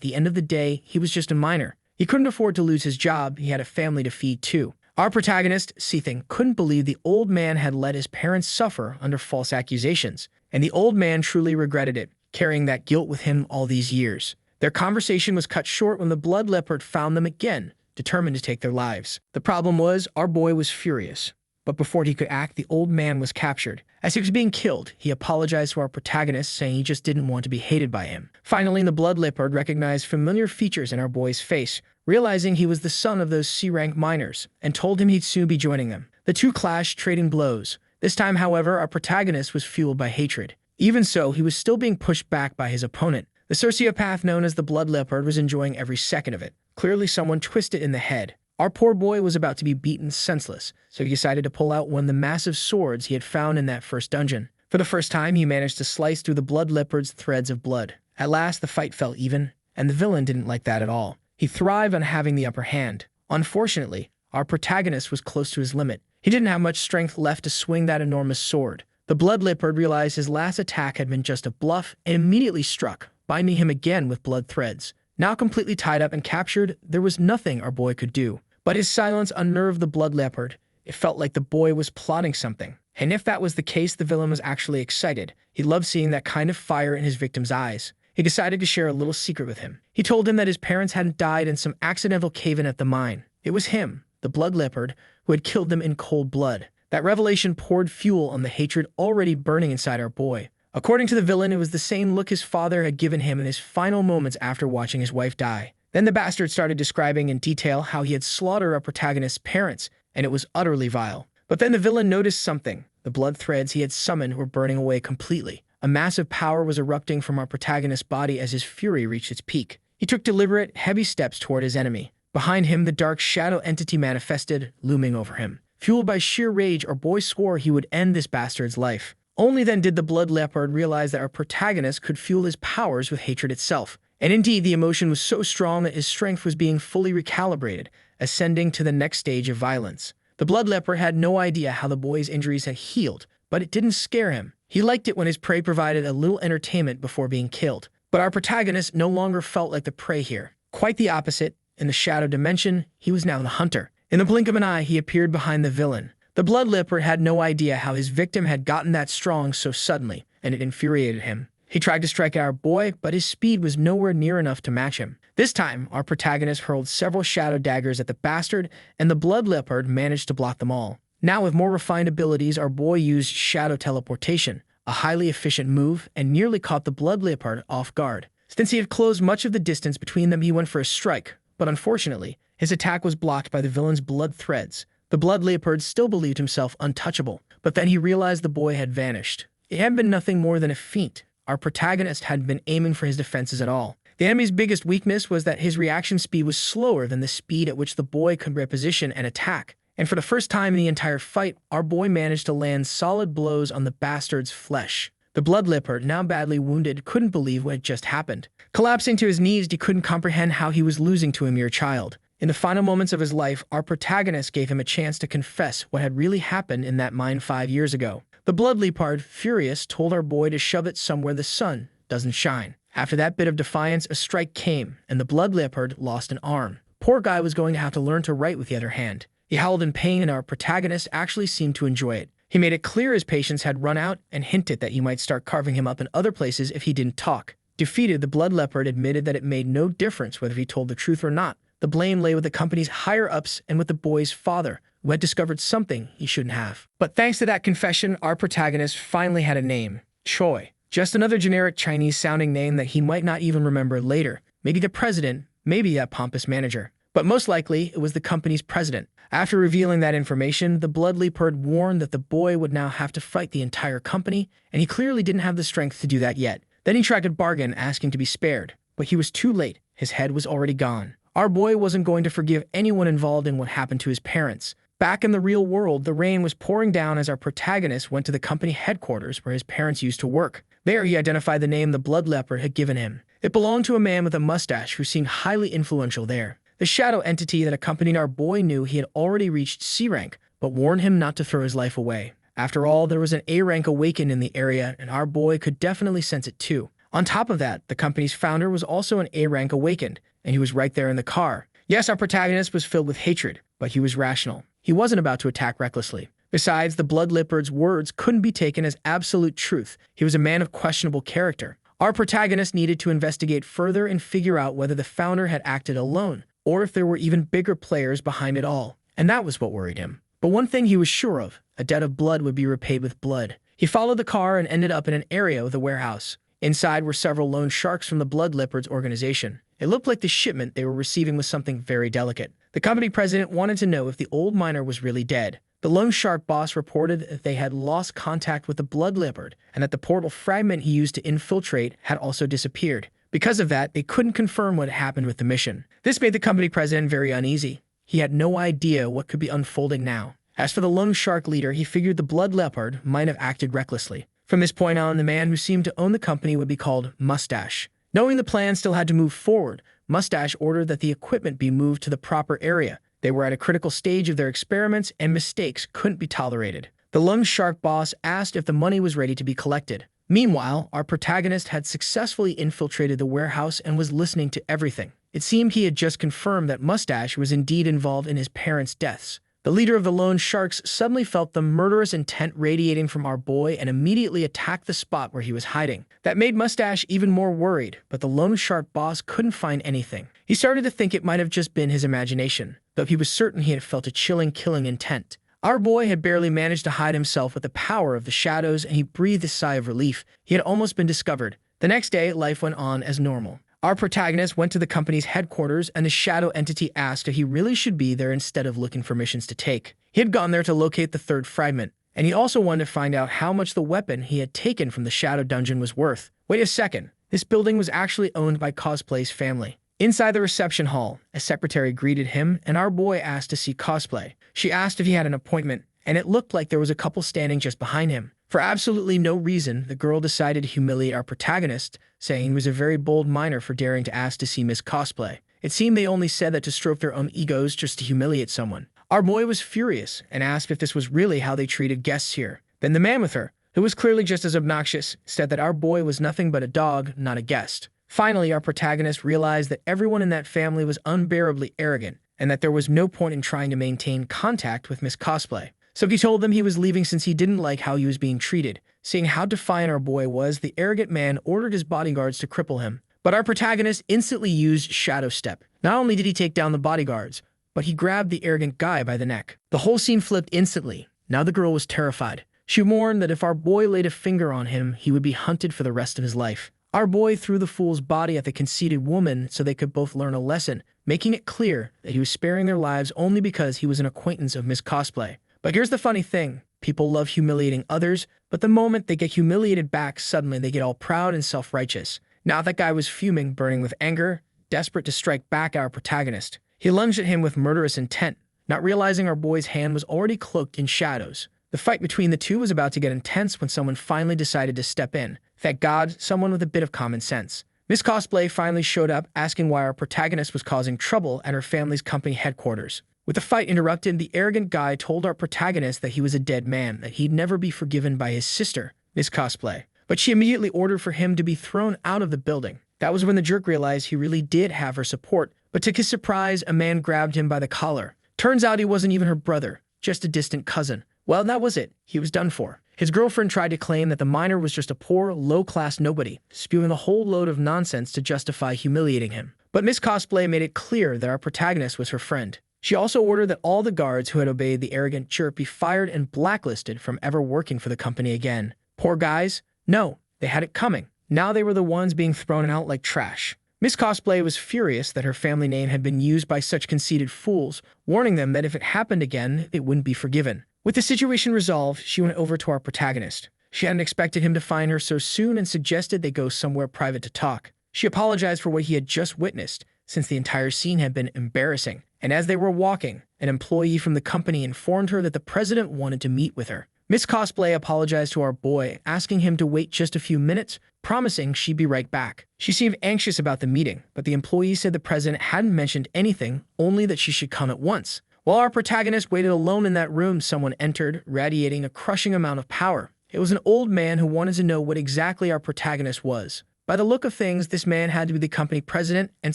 the end of the day, he was just a miner. He couldn't afford to lose his job, he had a family to feed too. Our protagonist, Seething, couldn't believe the old man had let his parents suffer under false accusations, and the old man truly regretted it, carrying that guilt with him all these years. Their conversation was cut short when the blood leopard found them again, determined to take their lives. The problem was, our boy was furious. But before he could act, the old man was captured. As he was being killed, he apologized to our protagonist, saying he just didn't want to be hated by him. Finally, the blood leopard recognized familiar features in our boy's face, realizing he was the son of those C-rank miners, and told him he'd soon be joining them. The two clashed, trading blows. This time, however, our protagonist was fueled by hatred. Even so, he was still being pushed back by his opponent. The sociopath known as the blood leopard was enjoying every second of it. Clearly, someone twisted in the head. Our poor boy was about to be beaten senseless, so he decided to pull out one of the massive swords he had found in that first dungeon. For the first time, he managed to slice through the blood leopard's threads of blood. At last, the fight fell even, and the villain didn't like that at all. He thrived on having the upper hand. Unfortunately, our protagonist was close to his limit. He didn't have much strength left to swing that enormous sword. The blood leopard realized his last attack had been just a bluff and immediately struck, binding him again with blood threads. Now completely tied up and captured, there was nothing our boy could do. But his silence unnerved the blood leopard. It felt like the boy was plotting something. And if that was the case, the villain was actually excited. He loved seeing that kind of fire in his victim's eyes. He decided to share a little secret with him. He told him that his parents hadn't died in some accidental cave-in at the mine. It was him, the blood leopard, who had killed them in cold blood. That revelation poured fuel on the hatred already burning inside our boy. According to the villain, it was the same look his father had given him in his final moments after watching his wife die. Then the bastard started describing in detail how he had slaughtered our protagonist's parents, and it was utterly vile. But then the villain noticed something. The blood threads he had summoned were burning away completely. A massive power was erupting from our protagonist's body as his fury reached its peak. He took deliberate, heavy steps toward his enemy. Behind him, the dark shadow entity manifested, looming over him. Fueled by sheer rage, our boy swore he would end this bastard's life. Only then did the blood leopard realize that our protagonist could fuel his powers with hatred itself. And indeed, the emotion was so strong that his strength was being fully recalibrated, ascending to the next stage of violence. The blood leopard had no idea how the boy's injuries had healed, but it didn't scare him. He liked it when his prey provided a little entertainment before being killed. But our protagonist no longer felt like the prey here. Quite the opposite. In the shadow dimension, he was now the hunter. In the blink of an eye, he appeared behind the villain. The blood leopard had no idea how his victim had gotten that strong so suddenly, and it infuriated him. He tried to strike our boy, but his speed was nowhere near enough to match him. This time, our protagonist hurled several shadow daggers at the bastard, and the blood leopard managed to block them all. Now, with more refined abilities, our boy used shadow teleportation, a highly efficient move, and nearly caught the blood leopard off guard. Since he had closed much of the distance between them, he went for a strike, but unfortunately, his attack was blocked by the villain's blood threads. The blood leopard still believed himself untouchable, but then he realized the boy had vanished. It had been nothing more than a feint. Our protagonist hadn't been aiming for his defenses at all. The enemy's biggest weakness was that his reaction speed was slower than the speed at which the boy could reposition and attack. And for the first time in the entire fight, our boy managed to land solid blows on the bastard's flesh. The blood leopard, now badly wounded, couldn't believe what had just happened. Collapsing to his knees, he couldn't comprehend how he was losing to a mere child. In the final moments of his life, our protagonist gave him a chance to confess what had really happened in that mine 5 years ago. The blood leopard, furious, told our boy to shove it somewhere the sun doesn't shine. After that bit of defiance, a strike came, and the blood leopard lost an arm. Poor guy was going to have to learn to write with the other hand. He howled in pain, and our protagonist actually seemed to enjoy it. He made it clear his patience had run out and hinted that he might start carving him up in other places if he didn't talk. Defeated, the blood leopard admitted that it made no difference whether he told the truth or not. The blame lay with the company's higher-ups and with the boy's father, who had discovered something he shouldn't have. But thanks to that confession, our protagonist finally had a name. Choi. Just another generic Chinese-sounding name that he might not even remember later. Maybe the president, maybe that pompous manager. But most likely, it was the company's president. After revealing that information, the blood leopard warned that the boy would now have to fight the entire company, and he clearly didn't have the strength to do that yet. Then he tried to bargain, asking to be spared. But he was too late. His head was already gone. Our boy wasn't going to forgive anyone involved in what happened to his parents. Back in the real world, the rain was pouring down as our protagonist went to the company headquarters where his parents used to work. There, he identified the name the blood leopard had given him. It belonged to a man with a mustache who seemed highly influential there. The shadow entity that accompanied our boy knew he had already reached C rank, but warned him not to throw his life away. After all, there was an A rank awakened in the area, and our boy could definitely sense it too. On top of that, the company's founder was also an A rank awakened, and he was right there in the car. Yes, our protagonist was filled with hatred, but he was rational. He wasn't about to attack recklessly. Besides, the blood leopard's words couldn't be taken as absolute truth. He was a man of questionable character. Our protagonist needed to investigate further and figure out whether the founder had acted alone, or if there were even bigger players behind it all. And that was what worried him. But one thing he was sure of, a debt of blood would be repaid with blood. He followed the car and ended up in an area of the warehouse. Inside were several loan sharks from the blood leopard's organization. It looked like the shipment they were receiving was something very delicate. The company president wanted to know if the old miner was really dead. The loan shark boss reported that they had lost contact with the blood leopard and that the portal fragment he used to infiltrate had also disappeared. Because of that, they couldn't confirm what had happened with the mission. This made the company president very uneasy. He had no idea what could be unfolding now. As for the loan shark leader, he figured the blood leopard might have acted recklessly. From this point on, the man who seemed to own the company would be called Mustache. Knowing the plan still had to move forward, Mustache ordered that the equipment be moved to the proper area. They were at a critical stage of their experiments, and mistakes couldn't be tolerated. The loan shark boss asked if the money was ready to be collected. Meanwhile, our protagonist had successfully infiltrated the warehouse and was listening to everything. It seemed he had just confirmed that Mustache was indeed involved in his parents' deaths. The leader of the loan sharks suddenly felt the murderous intent radiating from our boy and immediately attacked the spot where he was hiding. That made Mustache even more worried, but the loan shark boss couldn't find anything. He started to think it might have just been his imagination, though he was certain he had felt a chilling killing intent. Our boy had barely managed to hide himself with the power of the shadows, and he breathed a sigh of relief. He had almost been discovered. The next day, life went on as normal. Our protagonist went to the company's headquarters, and the shadow entity asked if he really should be there instead of looking for missions to take. He had gone there to locate the third fragment, and he also wanted to find out how much the weapon he had taken from the shadow dungeon was worth. Wait a second. This building was actually owned by Cosplay's family. Inside the reception hall, a secretary greeted him, and our boy asked to see Cosplay. She asked if he had an appointment, and it looked like there was a couple standing just behind him. For absolutely no reason, the girl decided to humiliate our protagonist, saying he was a very bold minor for daring to ask to see Miss Cosplay. It seemed they only said that to stroke their own egos just to humiliate someone. Our boy was furious and asked if this was really how they treated guests here. Then the man with her, who was clearly just as obnoxious, said that our boy was nothing but a dog, not a guest. Finally, our protagonist realized that everyone in that family was unbearably arrogant, and that there was no point in trying to maintain contact with Miss Cosplay. So he told them he was leaving since he didn't like how he was being treated. Seeing how defiant our boy was, the arrogant man ordered his bodyguards to cripple him. But our protagonist instantly used Shadow Step. Not only did he take down the bodyguards, but he grabbed the arrogant guy by the neck. The whole scene flipped instantly. Now the girl was terrified. She warned that if our boy laid a finger on him, he would be hunted for the rest of his life. Our boy threw the fool's body at the conceited woman so they could both learn a lesson, making it clear that he was sparing their lives only because he was an acquaintance of Miss Cosplay. But here's the funny thing. People love humiliating others, but the moment they get humiliated back, suddenly they get all proud and self-righteous. Now that guy was fuming, burning with anger, desperate to strike back at our protagonist. He lunged at him with murderous intent, not realizing our boy's hand was already cloaked in shadows. The fight between the two was about to get intense when someone finally decided to step in. Thank God, someone with a bit of common sense. Miss Cosplay finally showed up, asking why our protagonist was causing trouble at her family's company headquarters. With the fight interrupted, the arrogant guy told our protagonist that he was a dead man, that he'd never be forgiven by his sister, Miss Cosplay. But she immediately ordered for him to be thrown out of the building. That was when the jerk realized he really did have her support, but to his surprise, a man grabbed him by the collar. Turns out he wasn't even her brother, just a distant cousin. Well, that was it. He was done for. His girlfriend tried to claim that the minor was just a poor, low-class nobody, spewing a whole load of nonsense to justify humiliating him. But Miss Cosplay made it clear that our protagonist was her friend. She also ordered that all the guards who had obeyed the arrogant jerk be fired and blacklisted from ever working for the company again. Poor guys? No, they had it coming. Now they were the ones being thrown out like trash. Miss Cosplay was furious that her family name had been used by such conceited fools, warning them that if it happened again, it wouldn't be forgiven. With the situation resolved, she went over to our protagonist. She hadn't expected him to find her so soon and suggested they go somewhere private to talk. She apologized for what he had just witnessed, since the entire scene had been embarrassing. And as they were walking, an employee from the company informed her that the president wanted to meet with her. Miss Cosplay apologized to our boy, asking him to wait just a few minutes, promising she'd be right back. She seemed anxious about the meeting, but the employee said the president hadn't mentioned anything, only that she should come at once. While our protagonist waited alone in that room, someone entered, radiating a crushing amount of power. It was an old man who wanted to know what exactly our protagonist was. By the look of things, this man had to be the company president and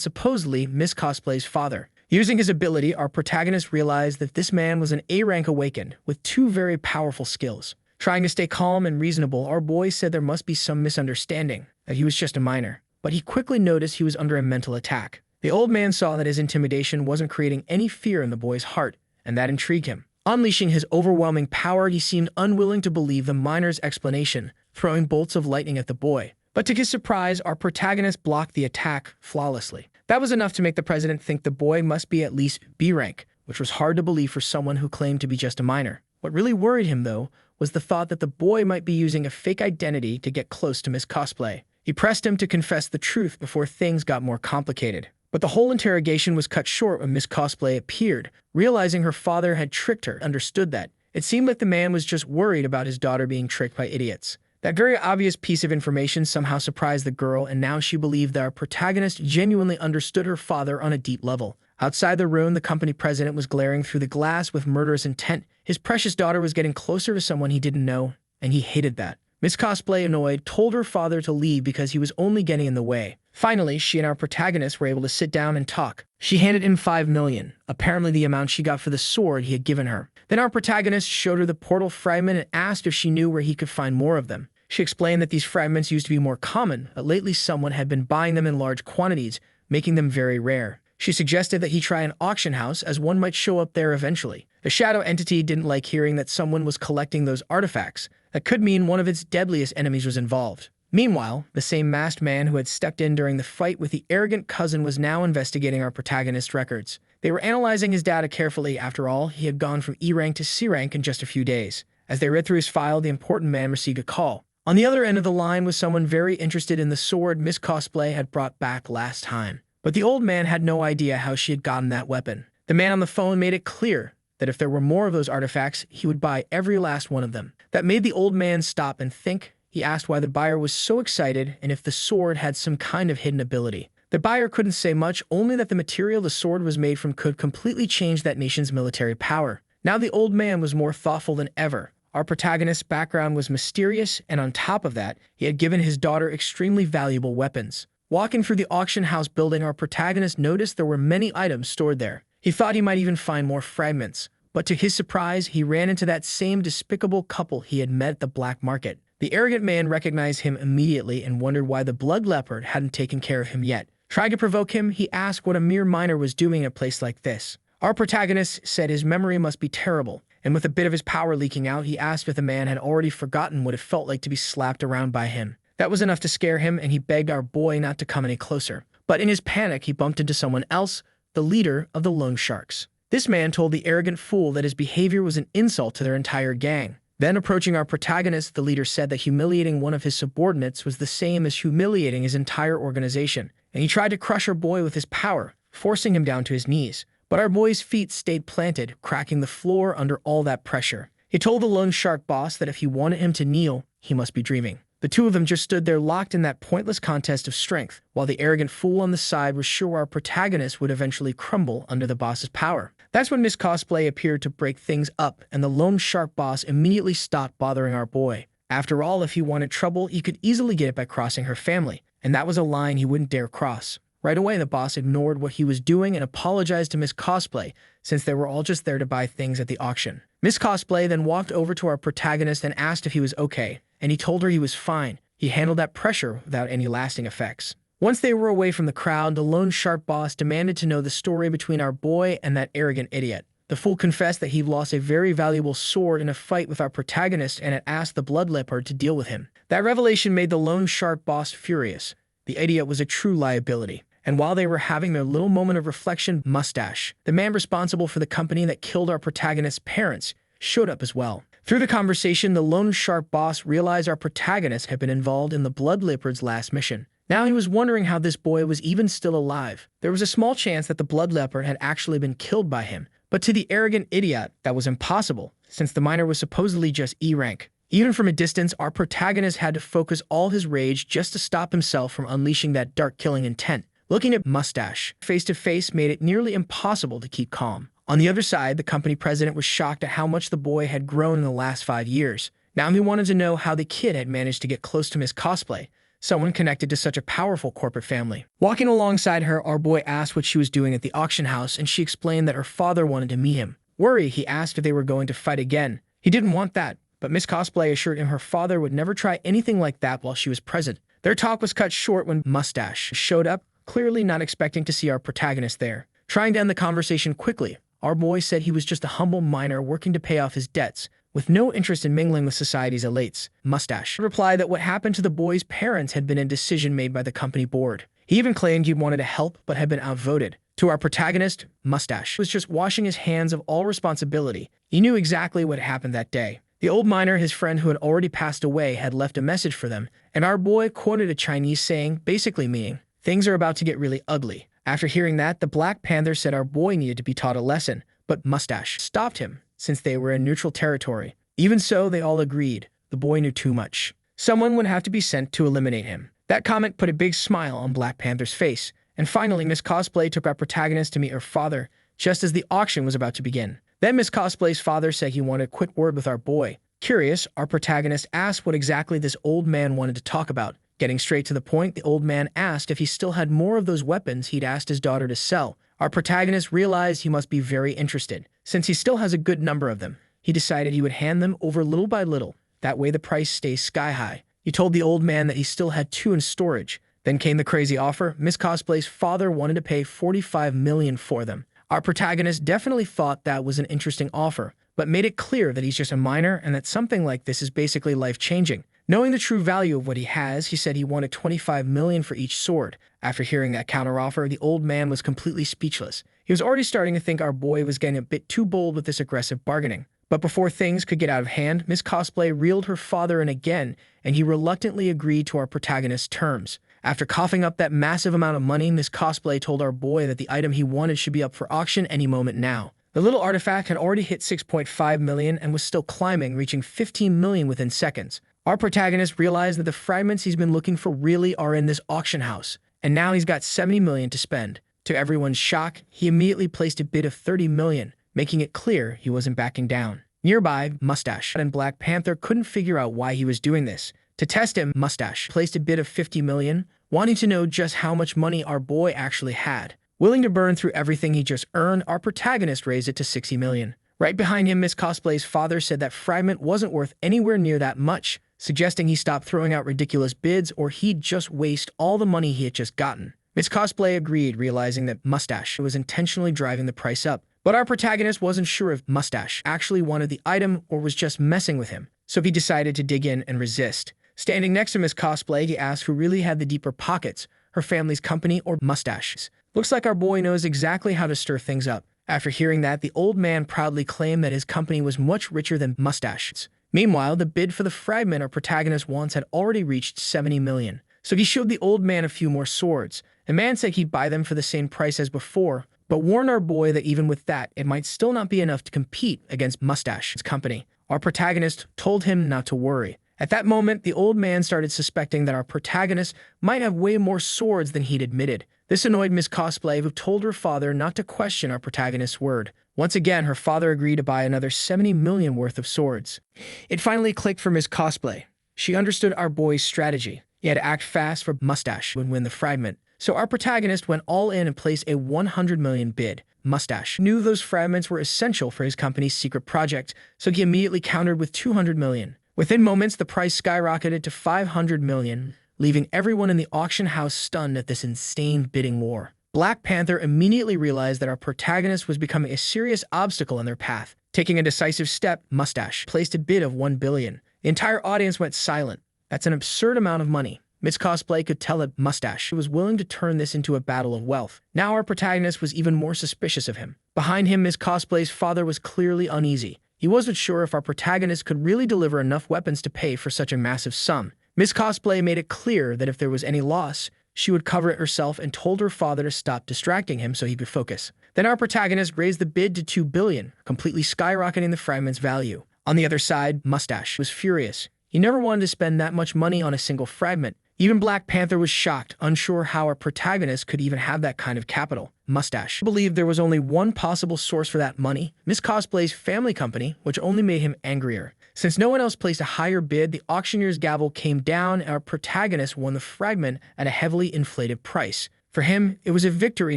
supposedly Miss Cosplay's father. Using his ability, our protagonist realized that this man was an A-rank awakened with two very powerful skills. Trying to stay calm and reasonable, our boy said there must be some misunderstanding, that he was just a minor. But he quickly noticed he was under a mental attack. The old man saw that his intimidation wasn't creating any fear in the boy's heart, and that intrigued him. Unleashing his overwhelming power, he seemed unwilling to believe the minor's explanation, throwing bolts of lightning at the boy. But to his surprise, our protagonist blocked the attack flawlessly. That was enough to make the president think the boy must be at least B-rank, which was hard to believe for someone who claimed to be just a minor. What really worried him, though, was the thought that the boy might be using a fake identity to get close to Miss Cosplay. He pressed him to confess the truth before things got more complicated. But the whole interrogation was cut short when Miss Cosplay appeared. Realizing her father had tricked her, understood that. It seemed like the man was just worried about his daughter being tricked by idiots. That very obvious piece of information somehow surprised the girl, and now she believed that our protagonist genuinely understood her father on a deep level. Outside the room, the company president was glaring through the glass with murderous intent. His precious daughter was getting closer to someone he didn't know, and he hated that. Miss Cosplay, annoyed, told her father to leave because he was only getting in the way. Finally, she and our protagonist were able to sit down and talk. She handed him 5 million, apparently the amount she got for the sword he had given her. Then our protagonist showed her the portal fragment and asked if she knew where he could find more of them. She explained that these fragments used to be more common, but lately someone had been buying them in large quantities, making them very rare. She suggested that he try an auction house as one might show up there eventually. The shadow entity didn't like hearing that someone was collecting those artifacts. That could mean one of its deadliest enemies was involved. Meanwhile, the same masked man who had stepped in during the fight with the arrogant cousin was now investigating our protagonist's records. They were analyzing his data carefully. After all, he had gone from E rank to C rank in just a few days. As they read through his file, the important man received a call. On the other end of the line was someone very interested in the sword Miss Cosplay had brought back last time. But the old man had no idea how she had gotten that weapon. The man on the phone made it clear that if there were more of those artifacts, he would buy every last one of them. That made the old man stop and think. He asked why the buyer was so excited and if the sword had some kind of hidden ability. The buyer couldn't say much, only that the material the sword was made from could completely change that nation's military power. Now the old man was more thoughtful than ever. Our protagonist's background was mysterious, and on top of that, he had given his daughter extremely valuable weapons. Walking through the auction house building, our protagonist noticed there were many items stored there. He thought he might even find more fragments. But to his surprise, he ran into that same despicable couple he had met at the black market. The arrogant man recognized him immediately and wondered why the blood leopard hadn't taken care of him yet. Trying to provoke him, he asked what a mere miner was doing in a place like this. Our protagonist said his memory must be terrible, and with a bit of his power leaking out, he asked if the man had already forgotten what it felt like to be slapped around by him. That was enough to scare him, and he begged our boy not to come any closer. But in his panic, he bumped into someone else, the leader of the loan sharks. This man told the arrogant fool that his behavior was an insult to their entire gang. Then, approaching our protagonist, the leader said that humiliating one of his subordinates was the same as humiliating his entire organization, and he tried to crush our boy with his power, forcing him down to his knees. But our boy's feet stayed planted, cracking the floor under all that pressure. He told the loan shark boss that if he wanted him to kneel, he must be dreaming. The two of them just stood there locked in that pointless contest of strength, while the arrogant fool on the side was sure our protagonist would eventually crumble under the boss's power. That's when Miss Cosplay appeared to break things up, and the loan shark boss immediately stopped bothering our boy. After all, if he wanted trouble, he could easily get it by crossing her family, and that was a line he wouldn't dare cross. Right away, the boss ignored what he was doing and apologized to Miss Cosplay, since they were all just there to buy things at the auction. Miss Cosplay then walked over to our protagonist and asked if he was okay, and he told her he was fine. He handled that pressure without any lasting effects. Once they were away from the crowd, the loan shark boss demanded to know the story between our boy and that arrogant idiot. The fool confessed that he lost a very valuable sword in a fight with our protagonist and had asked the blood leopard to deal with him. That revelation made the loan shark boss furious. The idiot was a true liability. And while they were having their little moment of reflection, Mustache, the man responsible for the company that killed our protagonist's parents, showed up as well. Through the conversation, the loan shark boss realized our protagonist had been involved in the blood leopard's last mission. Now he was wondering how this boy was even still alive. There was a small chance that the blood leopard had actually been killed by him, but to the arrogant idiot, that was impossible, since the miner was supposedly just E rank. Even from a distance, our protagonist had to focus all his rage just to stop himself from unleashing that dark killing intent. Looking at Mustache face-to-face made it nearly impossible to keep calm. On the other side, the company president was shocked at how much the boy had grown in the last 5 years. Now he wanted to know how the kid had managed to get close to Miss Cosplay, someone connected to such a powerful corporate family. Walking alongside her, our boy asked what she was doing at the auction house, and she explained that her father wanted to meet him. Worried, he asked if they were going to fight again. He didn't want that, but Miss Cosplay assured him her father would never try anything like that while she was present. Their talk was cut short when Mustache showed up, clearly not expecting to see our protagonist there. Trying to end the conversation quickly, our boy said he was just a humble miner working to pay off his debts, with no interest in mingling with society's elites. Mustache replied that what happened to the boy's parents had been a decision made by the company board. He even claimed he wanted to help but had been outvoted. To our protagonist, Mustache was just washing his hands of all responsibility. He knew exactly what happened that day. The old miner, his friend who had already passed away, had left a message for them, and our boy quoted a Chinese saying, basically meaning, "Things are about to get really ugly." After hearing that, the Black Panther said our boy needed to be taught a lesson, but Mustache stopped him, since they were in neutral territory. Even so, they all agreed. The boy knew too much. Someone would have to be sent to eliminate him. That comment put a big smile on Black Panther's face, and finally Miss Cosplay took our protagonist to meet her father, just as the auction was about to begin. Then Miss Cosplay's father said he wanted a quick word with our boy. Curious, our protagonist asked what exactly this old man wanted to talk about. Getting straight to the point, the old man asked if he still had more of those weapons he'd asked his daughter to sell. Our protagonist realized he must be very interested. Since he still has a good number of them, he decided he would hand them over little by little. That way the price stays sky high. He told the old man that he still had 2 in storage. Then came the crazy offer. Miss Cosplay's father wanted to pay $45 million for them. Our protagonist definitely thought that was an interesting offer, but made it clear that he's just a minor and that something like this is basically life-changing. Knowing the true value of what he has, he said he wanted $25 million for each sword. After hearing that counteroffer, the old man was completely speechless. He was already starting to think our boy was getting a bit too bold with this aggressive bargaining. But before things could get out of hand, Miss Cosplay reeled her father in again, and he reluctantly agreed to our protagonist's terms. After coughing up that massive amount of money, Miss Cosplay told our boy that the item he wanted should be up for auction any moment now. The little artifact had already hit 6.5 million and was still climbing, reaching 15 million within seconds. Our protagonist realized that the fragments he's been looking for really are in this auction house, and now he's got 70 million to spend. To everyone's shock, he immediately placed a bid of 30 million, making it clear he wasn't backing down. Nearby, Mustache and Black Panther couldn't figure out why he was doing this. To test him, Mustache placed a bid of 50 million, wanting to know just how much money our boy actually had. Willing to burn through everything he just earned, our protagonist raised it to 60 million. Right behind him, Miss Cosplay's father said that fragment wasn't worth anywhere near that much, suggesting he stop throwing out ridiculous bids or he'd just waste all the money he had just gotten. Miss Cosplay agreed, realizing that Mustache was intentionally driving the price up. But our protagonist wasn't sure if Mustache actually wanted the item or was just messing with him, so he decided to dig in and resist. Standing next to Miss Cosplay, he asked who really had the deeper pockets, her family's company or Mustache's. Looks like our boy knows exactly how to stir things up. After hearing that, the old man proudly claimed that his company was much richer than Mustache's. Meanwhile, the bid for the fragment our protagonist wants had already reached 70 million. So he showed the old man a few more swords. The man said he'd buy them for the same price as before, but warned our boy that even with that, it might still not be enough to compete against Mustache's company. Our protagonist told him not to worry. At that moment, the old man started suspecting that our protagonist might have way more swords than he'd admitted. This annoyed Miss Cosplay, who told her father not to question our protagonist's word. Once again, her father agreed to buy another 70 million worth of swords. It finally clicked for Miss Cosplay. She understood our boy's strategy. He had to act fast for Mustache would win the fragment. So our protagonist went all in and placed a 100 million bid. Mustache knew those fragments were essential for his company's secret project, so he immediately countered with 200 million. Within moments, the price skyrocketed to 500 million, leaving everyone in the auction house stunned at this insane bidding war. Black Panther immediately realized that our protagonist was becoming a serious obstacle in their path. Taking a decisive step, Mustache placed a bid of 1 billion. The entire audience went silent. That's an absurd amount of money. Miss Cosplay could tell that Mustache was willing to turn this into a battle of wealth. Now our protagonist was even more suspicious of him. Behind him, Miss Cosplay's father was clearly uneasy. He wasn't sure if our protagonist could really deliver enough weapons to pay for such a massive sum. Miss Cosplay made it clear that if there was any loss, she would cover it herself and told her father to stop distracting him so he could focus. Then our protagonist raised the bid to 2 billion, completely skyrocketing the fragment's value. On the other side, Mustache was furious. He never wanted to spend that much money on a single fragment. Even Black Panther was shocked, unsure how our protagonist could even have that kind of capital. Mustache believed there was only one possible source for that money, Miss Cosplay's family company, which only made him angrier. Since no one else placed a higher bid, the auctioneer's gavel came down and our protagonist won the fragment at a heavily inflated price. For him, it was a victory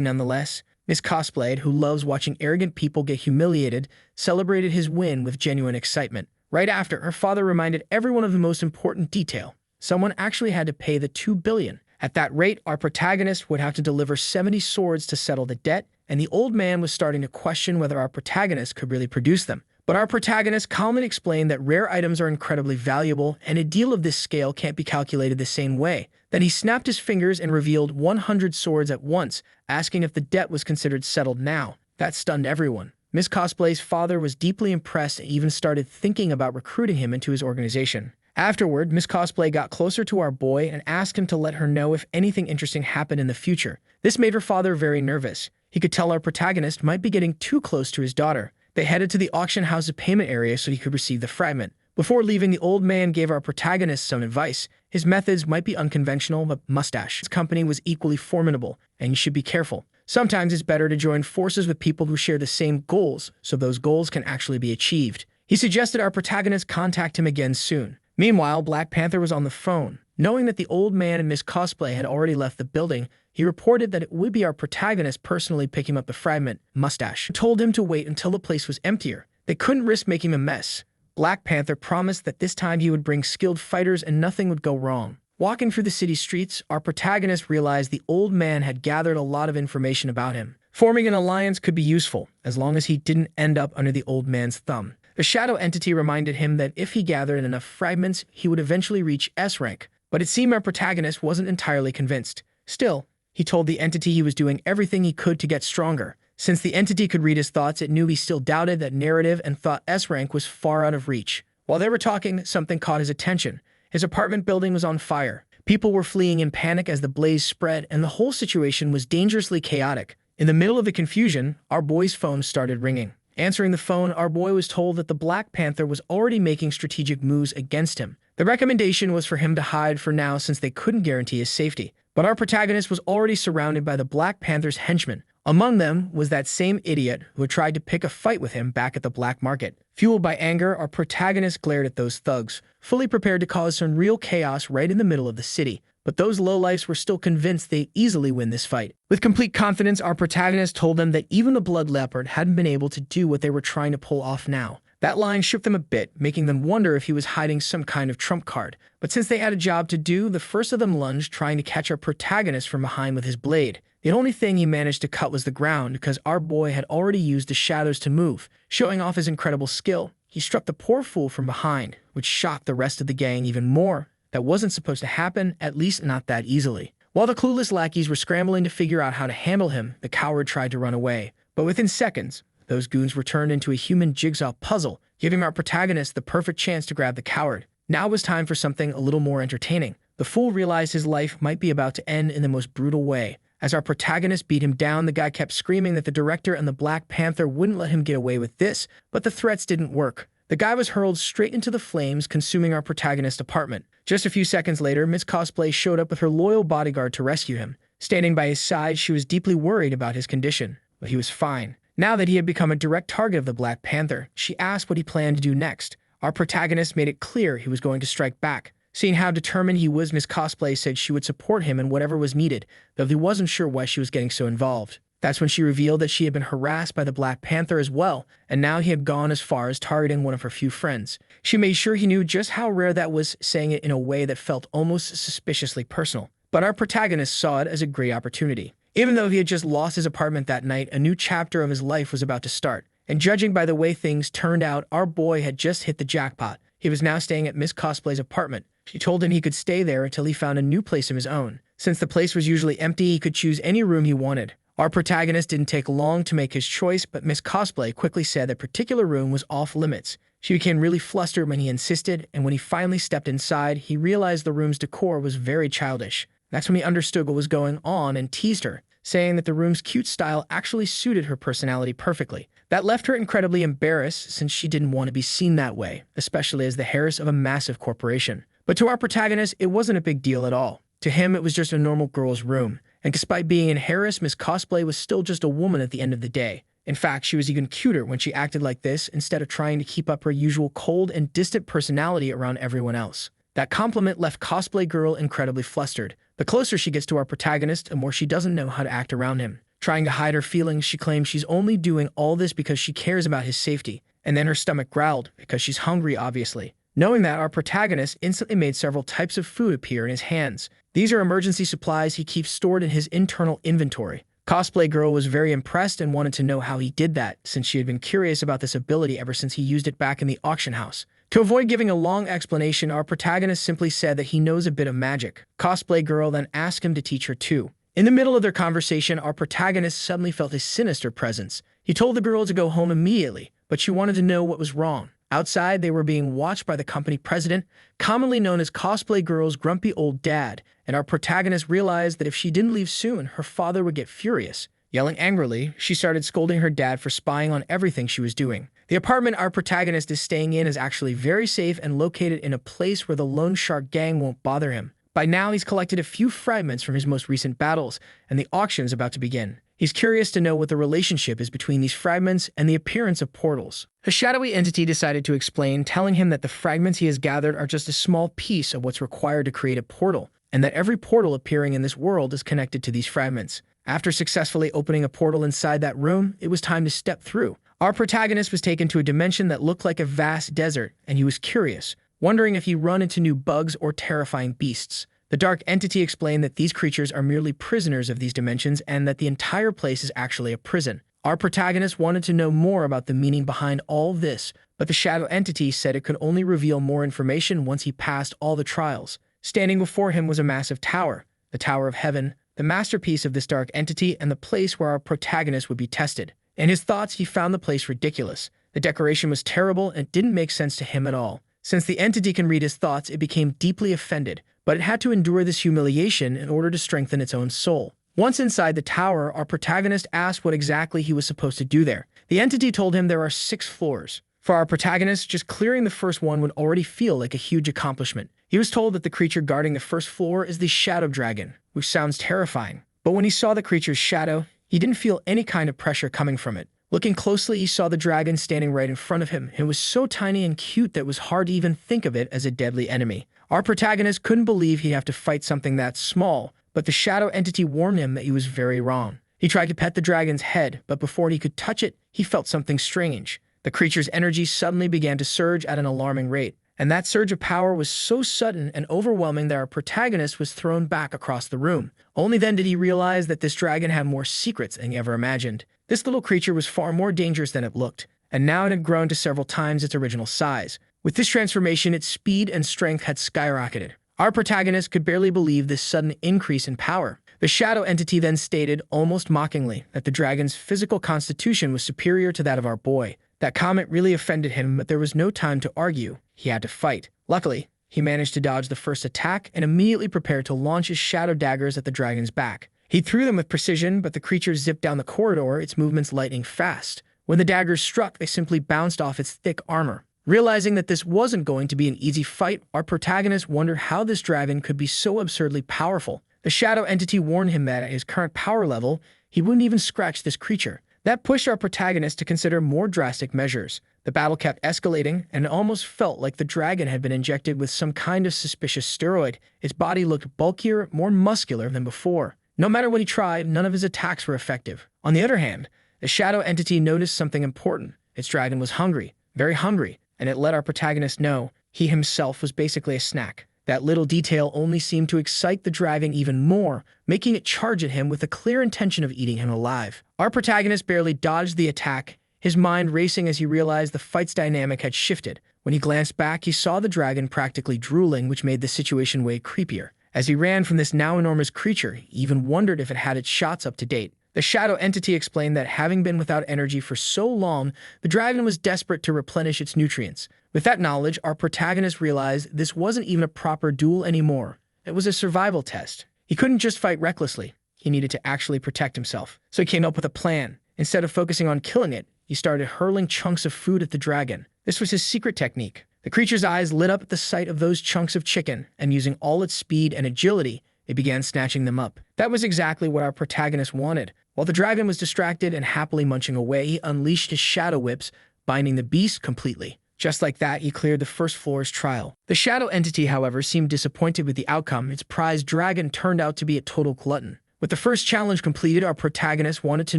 nonetheless. Miss Cosplay, who loves watching arrogant people get humiliated, celebrated his win with genuine excitement. Right after, her father reminded everyone of the most important detail. Someone actually had to pay the 2 billion. At that rate, our protagonist would have to deliver 70 swords to settle the debt, and the old man was starting to question whether our protagonist could really produce them. But our protagonist calmly explained that rare items are incredibly valuable, and a deal of this scale can't be calculated the same way. Then he snapped his fingers and revealed 100 swords at once, asking if the debt was considered settled now. That stunned everyone. Miss Cosplay's father was deeply impressed and even started thinking about recruiting him into his organization. Afterward, Miss Cosplay got closer to our boy and asked him to let her know if anything interesting happened in the future. This made her father very nervous. He could tell our protagonist might be getting too close to his daughter. They headed to the auction house's payment area so he could receive the fragment. Before leaving, the old man gave our protagonist some advice. His methods might be unconventional, but Mustache's company was equally formidable, and you should be careful. Sometimes it's better to join forces with people who share the same goals, so those goals can actually be achieved. He suggested our protagonist contact him again soon. Meanwhile, Black Panther was on the phone. Knowing that the old man and Miss Cosplay had already left the building, he reported that it would be our protagonist personally picking up the fragment. Mustache told him to wait until the place was emptier. They couldn't risk making a mess. Black Panther promised that this time he would bring skilled fighters and nothing would go wrong. Walking through the city streets, our protagonist realized the old man had gathered a lot of information about him. Forming an alliance could be useful, as long as he didn't end up under the old man's thumb. The shadow entity reminded him that if he gathered enough fragments, he would eventually reach S rank. But it seemed our protagonist wasn't entirely convinced. Still, he told the entity he was doing everything he could to get stronger. Since the entity could read his thoughts, it knew he still doubted that narrative and thought S rank was far out of reach. While they were talking, something caught his attention. His apartment building was on fire. People were fleeing in panic as the blaze spread, and the whole situation was dangerously chaotic. In the middle of the confusion, our boy's phone started ringing. Answering the phone, our boy was told that the Black Panther was already making strategic moves against him. The recommendation was for him to hide for now since they couldn't guarantee his safety. But our protagonist was already surrounded by the Black Panther's henchmen. Among them was that same idiot who had tried to pick a fight with him back at the black market. Fueled by anger, our protagonist glared at those thugs, fully prepared to cause some real chaos right in the middle of the city. But those lowlifes were still convinced they'd easily win this fight. With complete confidence, our protagonist told them that even the Blood Leopard hadn't been able to do what they were trying to pull off now. That line shook them a bit, making them wonder if he was hiding some kind of trump card. But since they had a job to do, the first of them lunged, trying to catch our protagonist from behind with his blade. The only thing he managed to cut was the ground, because our boy had already used the shadows to move, showing off his incredible skill. He struck the poor fool from behind, which shocked the rest of the gang even more. That wasn't supposed to happen, at least not that easily. While the clueless lackeys were scrambling to figure out how to handle him, the coward tried to run away. But within seconds, those goons were turned into a human jigsaw puzzle, giving our protagonist the perfect chance to grab the coward. Now was time for something a little more entertaining. The fool realized his life might be about to end in the most brutal way. As our protagonist beat him down, the guy kept screaming that the director and the Black Panther wouldn't let him get away with this, but the threats didn't work. The guy was hurled straight into the flames, consuming our protagonist's apartment. Just a few seconds later, Miss Cosplay showed up with her loyal bodyguard to rescue him. Standing by his side, she was deeply worried about his condition, but he was fine. Now that he had become a direct target of the Black Panther, she asked what he planned to do next. Our protagonist made it clear he was going to strike back. Seeing how determined he was, Miss Cosplay said she would support him in whatever was needed, though he wasn't sure why she was getting so involved. That's when she revealed that she had been harassed by the Black Panther as well, and now he had gone as far as targeting one of her few friends. She made sure he knew just how rare that was, saying it in a way that felt almost suspiciously personal. But our protagonist saw it as a great opportunity. Even though he had just lost his apartment that night, a new chapter of his life was about to start. And judging by the way things turned out, our boy had just hit the jackpot. He was now staying at Miss Cosplay's apartment. She told him he could stay there until he found a new place of his own. Since the place was usually empty, he could choose any room he wanted. Our protagonist didn't take long to make his choice, but Miss Cosplay quickly said that particular room was off limits. She became really flustered when he insisted, and when he finally stepped inside, he realized the room's decor was very childish. That's when he understood what was going on and teased her, saying that the room's cute style actually suited her personality perfectly. That left her incredibly embarrassed since she didn't want to be seen that way, especially as the heiress of a massive corporation. But to our protagonist, it wasn't a big deal at all. To him, it was just a normal girl's room. And despite being an heiress, Miss Cosplay was still just a woman at the end of the day. In fact, she was even cuter when she acted like this instead of trying to keep up her usual cold and distant personality around everyone else. That compliment left Cosplay Girl incredibly flustered. The closer she gets to our protagonist, the more she doesn't know how to act around him. Trying to hide her feelings, she claims she's only doing all this because she cares about his safety. And then her stomach growled, because she's hungry, obviously. Knowing that, our protagonist instantly made several types of food appear in his hands. These are emergency supplies he keeps stored in his internal inventory. Cosplay Girl was very impressed and wanted to know how he did that, since she had been curious about this ability ever since he used it back in the auction house. To avoid giving a long explanation, our protagonist simply said that he knows a bit of magic. Cosplay Girl then asked him to teach her too. In the middle of their conversation, our protagonist suddenly felt a sinister presence. He told the girl to go home immediately, but she wanted to know what was wrong. Outside, they were being watched by the company president, commonly known as Cosplay Girl's grumpy old dad, and our protagonist realized that if she didn't leave soon, her father would get furious. Yelling angrily, she started scolding her dad for spying on everything she was doing. The apartment our protagonist is staying in is actually very safe and located in a place where the Lone Shark gang won't bother him. By now, he's collected a few fragments from his most recent battles, and the auction is about to begin. He's curious to know what the relationship is between these fragments and the appearance of portals. A shadowy entity decided to explain, telling him that the fragments he has gathered are just a small piece of what's required to create a portal, and that every portal appearing in this world is connected to these fragments. After successfully opening a portal inside that room, it was time to step through. Our protagonist was taken to a dimension that looked like a vast desert, and he was curious, wondering if he'd run into new bugs or terrifying beasts. The dark entity explained that these creatures are merely prisoners of these dimensions and that the entire place is actually a prison. Our protagonist wanted to know more about the meaning behind all this, but the shadow entity said it could only reveal more information once he passed all the trials. Standing before him was a massive tower, the Tower of Heaven, the masterpiece of this dark entity and the place where our protagonist would be tested. In his thoughts, he found the place ridiculous. The decoration was terrible and didn't make sense to him at all. Since the entity can read his thoughts, it became deeply offended, but it had to endure this humiliation in order to strengthen its own soul. Once inside the tower, our protagonist asked what exactly he was supposed to do there. The entity told him there are 6 floors. For our protagonist, just clearing the first one would already feel like a huge accomplishment. He was told that the creature guarding the first floor is the Shadow Dragon, which sounds terrifying. But when he saw the creature's shadow, he didn't feel any kind of pressure coming from it. Looking closely, he saw the dragon standing right in front of him. It was so tiny and cute that it was hard to even think of it as a deadly enemy. Our protagonist couldn't believe he'd have to fight something that small, but the shadow entity warned him that he was very wrong. He tried to pet the dragon's head, but before he could touch it, he felt something strange. The creature's energy suddenly began to surge at an alarming rate, and that surge of power was so sudden and overwhelming that our protagonist was thrown back across the room. Only then did he realize that this dragon had more secrets than he ever imagined. This little creature was far more dangerous than it looked, and now it had grown to several times its original size. With this transformation, its speed and strength had skyrocketed. Our protagonist could barely believe this sudden increase in power. The shadow entity then stated, almost mockingly, that the dragon's physical constitution was superior to that of our boy. That comment really offended him, but there was no time to argue. He had to fight. Luckily, he managed to dodge the first attack and immediately prepared to launch his shadow daggers at the dragon's back. He threw them with precision, but the creature zipped down the corridor, its movements lightning fast. When the daggers struck, they simply bounced off its thick armor. Realizing that this wasn't going to be an easy fight, our protagonist wondered how this dragon could be so absurdly powerful. The shadow entity warned him that at his current power level, he wouldn't even scratch this creature. That pushed our protagonist to consider more drastic measures. The battle kept escalating, and it almost felt like the dragon had been injected with some kind of suspicious steroid. Its body looked bulkier, more muscular than before. No matter what he tried, none of his attacks were effective. On the other hand, the shadow entity noticed something important. Its dragon was hungry, very hungry, and it let our protagonist know he himself was basically a snack. That little detail only seemed to excite the dragon even more, making it charge at him with a clear intention of eating him alive. Our protagonist barely dodged the attack, his mind racing as he realized the fight's dynamic had shifted. When he glanced back, he saw the dragon practically drooling, which made the situation way creepier. As he ran from this now enormous creature, he even wondered if it had its shots up to date. The shadow entity explained that having been without energy for so long, the dragon was desperate to replenish its nutrients. With that knowledge, our protagonist realized this wasn't even a proper duel anymore. It was a survival test. He couldn't just fight recklessly. He needed to actually protect himself. So he came up with a plan. Instead of focusing on killing it, he started hurling chunks of food at the dragon. This was his secret technique. The creature's eyes lit up at the sight of those chunks of chicken, and using all its speed and agility, it began snatching them up. That was exactly what our protagonist wanted. While the dragon was distracted and happily munching away, he unleashed his shadow whips, binding the beast completely. Just like that, he cleared the first floor's trial. The shadow entity, however, seemed disappointed with the outcome. Its prized dragon turned out to be a total glutton. With the first challenge completed, our protagonist wanted to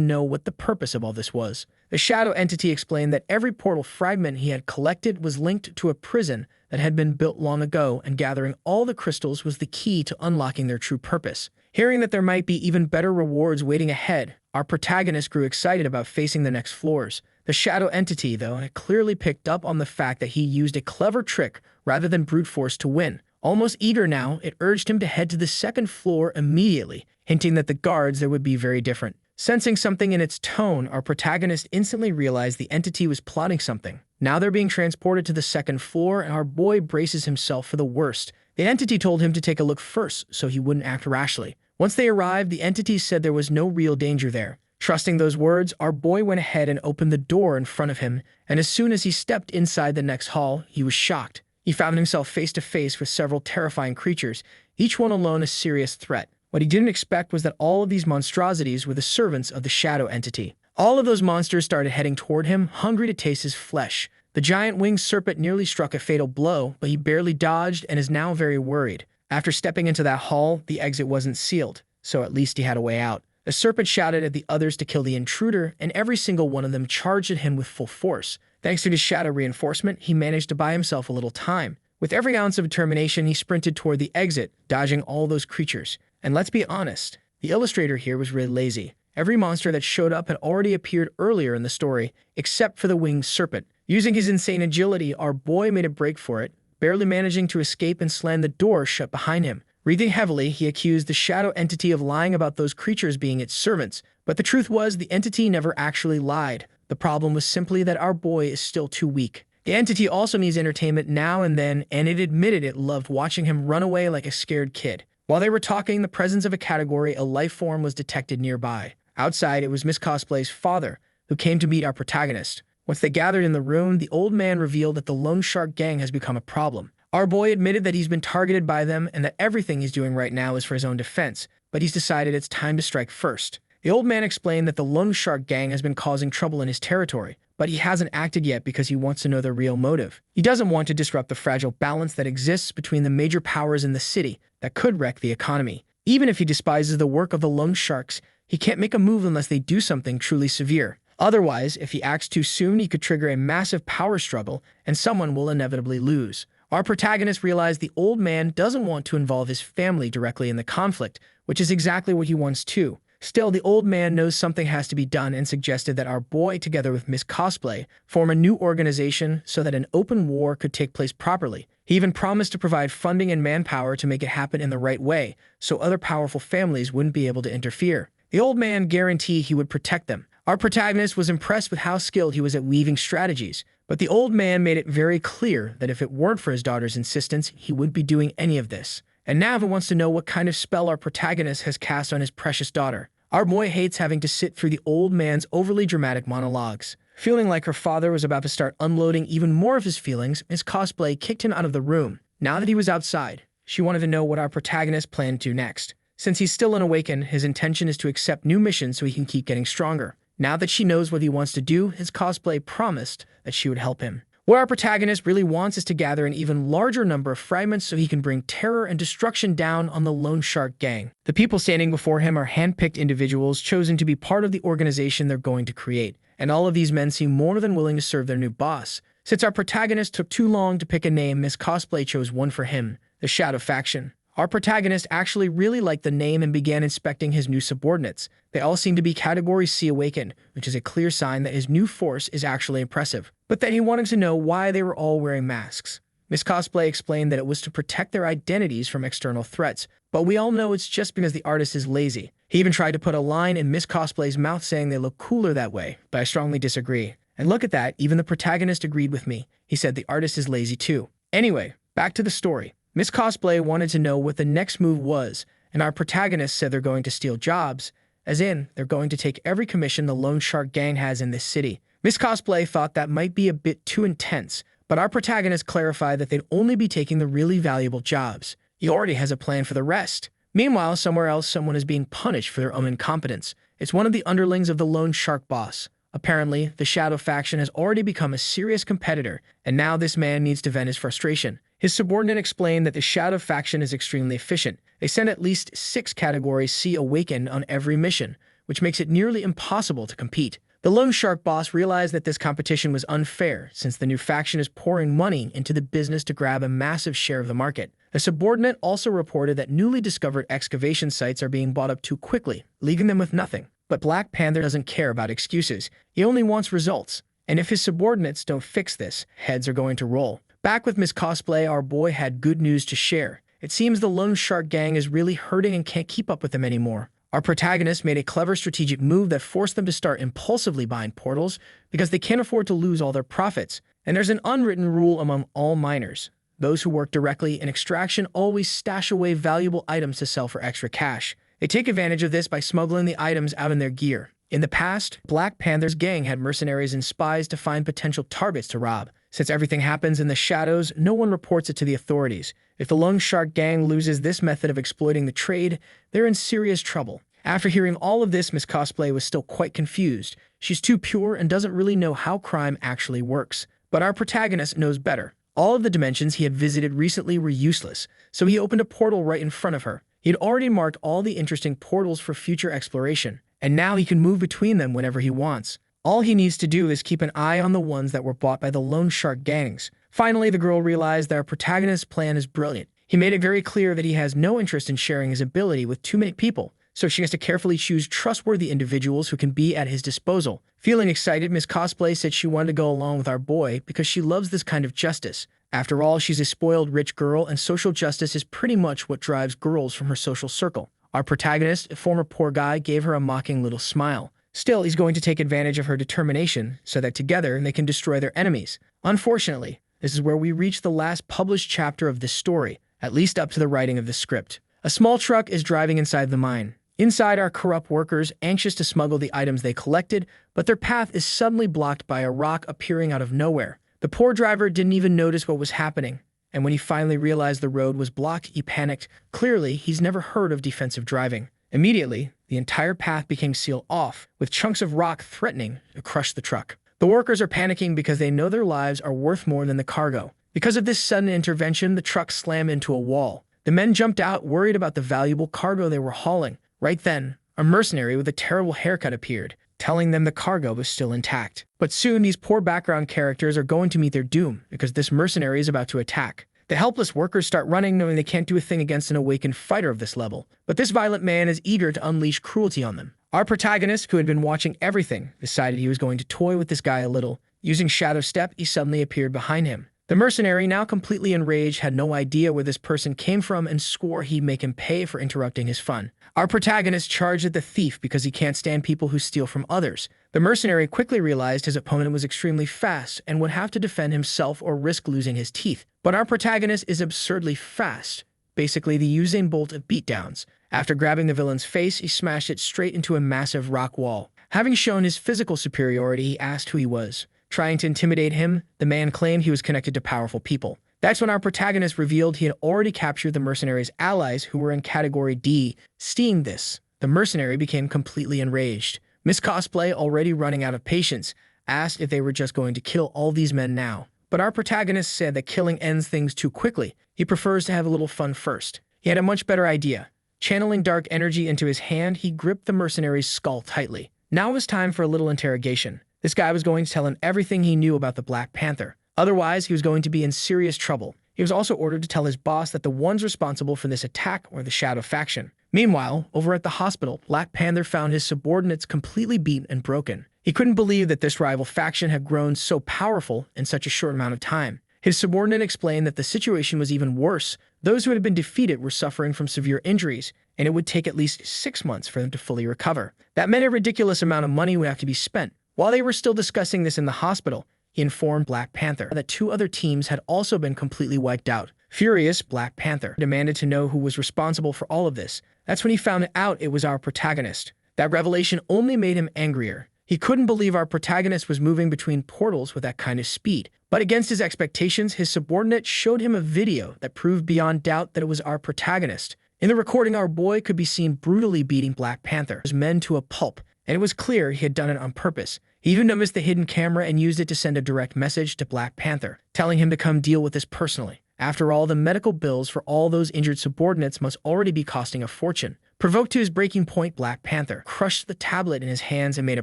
know what the purpose of all this was. The shadow entity explained that every portal fragment he had collected was linked to a prison that had been built long ago, and gathering all the crystals was the key to unlocking their true purpose. Hearing that there might be even better rewards waiting ahead, our protagonist grew excited about facing the next floors. The shadow entity, though, had clearly picked up on the fact that he used a clever trick rather than brute force to win. Almost eager now, it urged him to head to the second floor immediately, hinting that the guards there would be very different. Sensing something in its tone, our protagonist instantly realized the entity was plotting something. Now they're being transported to the second floor, and our boy braces himself for the worst. The entity told him to take a look first, so he wouldn't act rashly. Once they arrived, the entity said there was no real danger there. Trusting those words, our boy went ahead and opened the door in front of him, and as soon as he stepped inside the next hall, he was shocked. He found himself face to face with several terrifying creatures, each one alone a serious threat. What he didn't expect was that all of these monstrosities were the servants of the shadow entity. All of those monsters started heading toward him, hungry to taste his flesh. The giant winged serpent nearly struck a fatal blow, but he barely dodged and is now very worried. After stepping into that hall, the exit wasn't sealed, so at least he had a way out. The serpent shouted at the others to kill the intruder, and every single one of them charged at him with full force. Thanks to his shadow reinforcement, he managed to buy himself a little time. With every ounce of determination, he sprinted toward the exit, dodging all those creatures. And let's be honest, the illustrator here was really lazy. Every monster that showed up had already appeared earlier in the story, except for the winged serpent. Using his insane agility, our boy made a break for it, barely managing to escape and slam the door shut behind him. Breathing heavily, he accused the shadow entity of lying about those creatures being its servants. But the truth was, the entity never actually lied. The problem was simply that our boy is still too weak. The entity also needs entertainment now and then, and it admitted it loved watching him run away like a scared kid. While they were talking, the presence of a category, a life form, was detected nearby. Outside, it was Miss Cosplay's father, who came to meet our protagonist. Once they gathered in the room, the old man revealed that the Lone Shark gang has become a problem. Our boy admitted that he's been targeted by them and that everything he's doing right now is for his own defense, but he's decided it's time to strike first. The old man explained that the Lone Shark gang has been causing trouble in his territory, but he hasn't acted yet because he wants to know their real motive. He doesn't want to disrupt the fragile balance that exists between the major powers in the city that could wreck the economy. Even if he despises the work of the Lone Sharks, he can't make a move unless they do something truly severe. Otherwise, if he acts too soon, he could trigger a massive power struggle, and someone will inevitably lose. Our protagonist realized the old man doesn't want to involve his family directly in the conflict, which is exactly what he wants too. Still, the old man knows something has to be done and suggested that our boy, together with Miss Cosplay, form a new organization so that an open war could take place properly. He even promised to provide funding and manpower to make it happen in the right way, so other powerful families wouldn't be able to interfere. The old man guaranteed he would protect them. Our protagonist was impressed with how skilled he was at weaving strategies, but the old man made it very clear that if it weren't for his daughter's insistence, he wouldn't be doing any of this. And now he wants to know what kind of spell our protagonist has cast on his precious daughter. Our boy hates having to sit through the old man's overly dramatic monologues. Feeling like her father was about to start unloading even more of his feelings, Miss Cosplay kicked him out of the room. Now that he was outside, she wanted to know what our protagonist planned to do next. Since he's still unawakened, his intention is to accept new missions so he can keep getting stronger. Now that she knows what he wants to do, his cosplay promised that she would help him. What our protagonist really wants is to gather an even larger number of fragments so he can bring terror and destruction down on the Lone Shark gang. The people standing before him are hand-picked individuals chosen to be part of the organization they're going to create, and all of these men seem more than willing to serve their new boss. Since our protagonist took too long to pick a name, Miss Cosplay chose one for him, the Shadow Faction. Our protagonist actually really liked the name and began inspecting his new subordinates. They all seem to be Category C awakened, which is a clear sign that his new force is actually impressive. But then he wanted to know why they were all wearing masks. Miss Cosplay explained that it was to protect their identities from external threats, but we all know it's just because the artist is lazy. He even tried to put a line in Miss Cosplay's mouth saying they look cooler that way, but I strongly disagree. And look at that, even the protagonist agreed with me. He said the artist is lazy too. Anyway, back to the story. Miss Cosplay wanted to know what the next move was, and our protagonist said they're going to steal jobs, as in, they're going to take every commission the Lone Shark gang has in this city. Miss Cosplay thought that might be a bit too intense, but our protagonist clarified that they'd only be taking the really valuable jobs. He already has a plan for the rest. Meanwhile, somewhere else, someone is being punished for their own incompetence. It's one of the underlings of the Lone Shark boss. Apparently, the Shadow Faction has already become a serious competitor, and now this man needs to vent his frustration. His subordinate explained that the Shadow Faction is extremely efficient. They send at least 6 Category C awakened on every mission, which makes it nearly impossible to compete. The Lone Shark boss realized that this competition was unfair, since the new faction is pouring money into the business to grab a massive share of the market. The subordinate also reported that newly discovered excavation sites are being bought up too quickly, leaving them with nothing. But Black Panther doesn't care about excuses. He only wants results. And if his subordinates don't fix this, heads are going to roll. Back with Miss Cosplay, our boy had good news to share. It seems the Lone Shark gang is really hurting and can't keep up with them anymore. Our protagonist made a clever strategic move that forced them to start impulsively buying portals because they can't afford to lose all their profits. And there's an unwritten rule among all miners. Those who work directly in extraction always stash away valuable items to sell for extra cash. They take advantage of this by smuggling the items out in their gear. In the past, Black Panther's gang had mercenaries and spies to find potential targets to rob. Since everything happens in the shadows, no one reports it to the authorities. If the Lone Shark gang loses this method of exploiting the trade, they're in serious trouble. After hearing all of this, Miss Cosplay was still quite confused. She's too pure and doesn't really know how crime actually works. But our protagonist knows better. All of the dimensions he had visited recently were useless, so he opened a portal right in front of her. He had already marked all the interesting portals for future exploration, and now he can move between them whenever he wants. All he needs to do is keep an eye on the ones that were bought by the Lone Shark gangs. Finally, the girl realized that our protagonist's plan is brilliant. He made it very clear that he has no interest in sharing his ability with too many people, so she has to carefully choose trustworthy individuals who can be at his disposal. Feeling excited, Miss Cosplay said she wanted to go along with our boy because she loves this kind of justice. After all, she's a spoiled rich girl, and social justice is pretty much what drives girls from her social circle. Our protagonist, a former poor guy, gave her a mocking little smile. Still, he's going to take advantage of her determination so that together they can destroy their enemies. Unfortunately, this is where we reach the last published chapter of this story, at least up to the writing of the script. A small truck is driving inside the mine. Inside are corrupt workers, anxious to smuggle the items they collected, but their path is suddenly blocked by a rock appearing out of nowhere. The poor driver didn't even notice what was happening, and when he finally realized the road was blocked, he panicked. Clearly, he's never heard of defensive driving. Immediately, the entire path became sealed off, with chunks of rock threatening to crush the truck. The workers are panicking because they know their lives are worth more than the cargo. Because of this sudden intervention, the truck slammed into a wall. The men jumped out, worried about the valuable cargo they were hauling. Right then, a mercenary with a terrible haircut appeared, telling them the cargo was still intact. But soon, these poor background characters are going to meet their doom because this mercenary is about to attack. The helpless workers start running, knowing they can't do a thing against an awakened fighter of this level. But this violent man is eager to unleash cruelty on them. Our protagonist, who had been watching everything, decided he was going to toy with this guy a little. Using Shadow Step, he suddenly appeared behind him. The mercenary, now completely enraged, had no idea where this person came from and swore he'd make him pay for interrupting his fun. Our protagonist charged at the thief because he can't stand people who steal from others. The mercenary quickly realized his opponent was extremely fast and would have to defend himself or risk losing his teeth. But our protagonist is absurdly fast, basically the Usain Bolt of beatdowns. After grabbing the villain's face, he smashed it straight into a massive rock wall. Having shown his physical superiority, he asked who he was. Trying to intimidate him, the man claimed he was connected to powerful people. That's when our protagonist revealed he had already captured the mercenary's allies who were in Category D. Seeing this, the mercenary became completely enraged. Miss Cosplay, already running out of patience, asked if they were just going to kill all these men now. But our protagonist said that killing ends things too quickly. He prefers to have a little fun first. He had a much better idea. Channeling dark energy into his hand, he gripped the mercenary's skull tightly. Now it was time for a little interrogation. This guy was going to tell him everything he knew about the Black Panther. Otherwise, he was going to be in serious trouble. He was also ordered to tell his boss that the ones responsible for this attack were the Shadow faction. Meanwhile, over at the hospital, Black Panther found his subordinates completely beaten and broken. He couldn't believe that this rival faction had grown so powerful in such a short amount of time. His subordinate explained that the situation was even worse. Those who had been defeated were suffering from severe injuries, and it would take at least 6 months for them to fully recover. That meant a ridiculous amount of money would have to be spent. While they were still discussing this in the hospital, he informed Black Panther that 2 other teams had also been completely wiped out. Furious, Black Panther demanded to know who was responsible for all of this. That's when he found out it was our protagonist. That revelation only made him angrier. He couldn't believe our protagonist was moving between portals with that kind of speed. But against his expectations, his subordinate showed him a video that proved beyond doubt that it was our protagonist. In the recording, our boy could be seen brutally beating Black Panther's men to a pulp, and it was clear he had done it on purpose. He even noticed the hidden camera and used it to send a direct message to Black Panther, telling him to come deal with this personally. After all, the medical bills for all those injured subordinates must already be costing a fortune. Provoked to his breaking point, Black Panther crushed the tablet in his hands and made a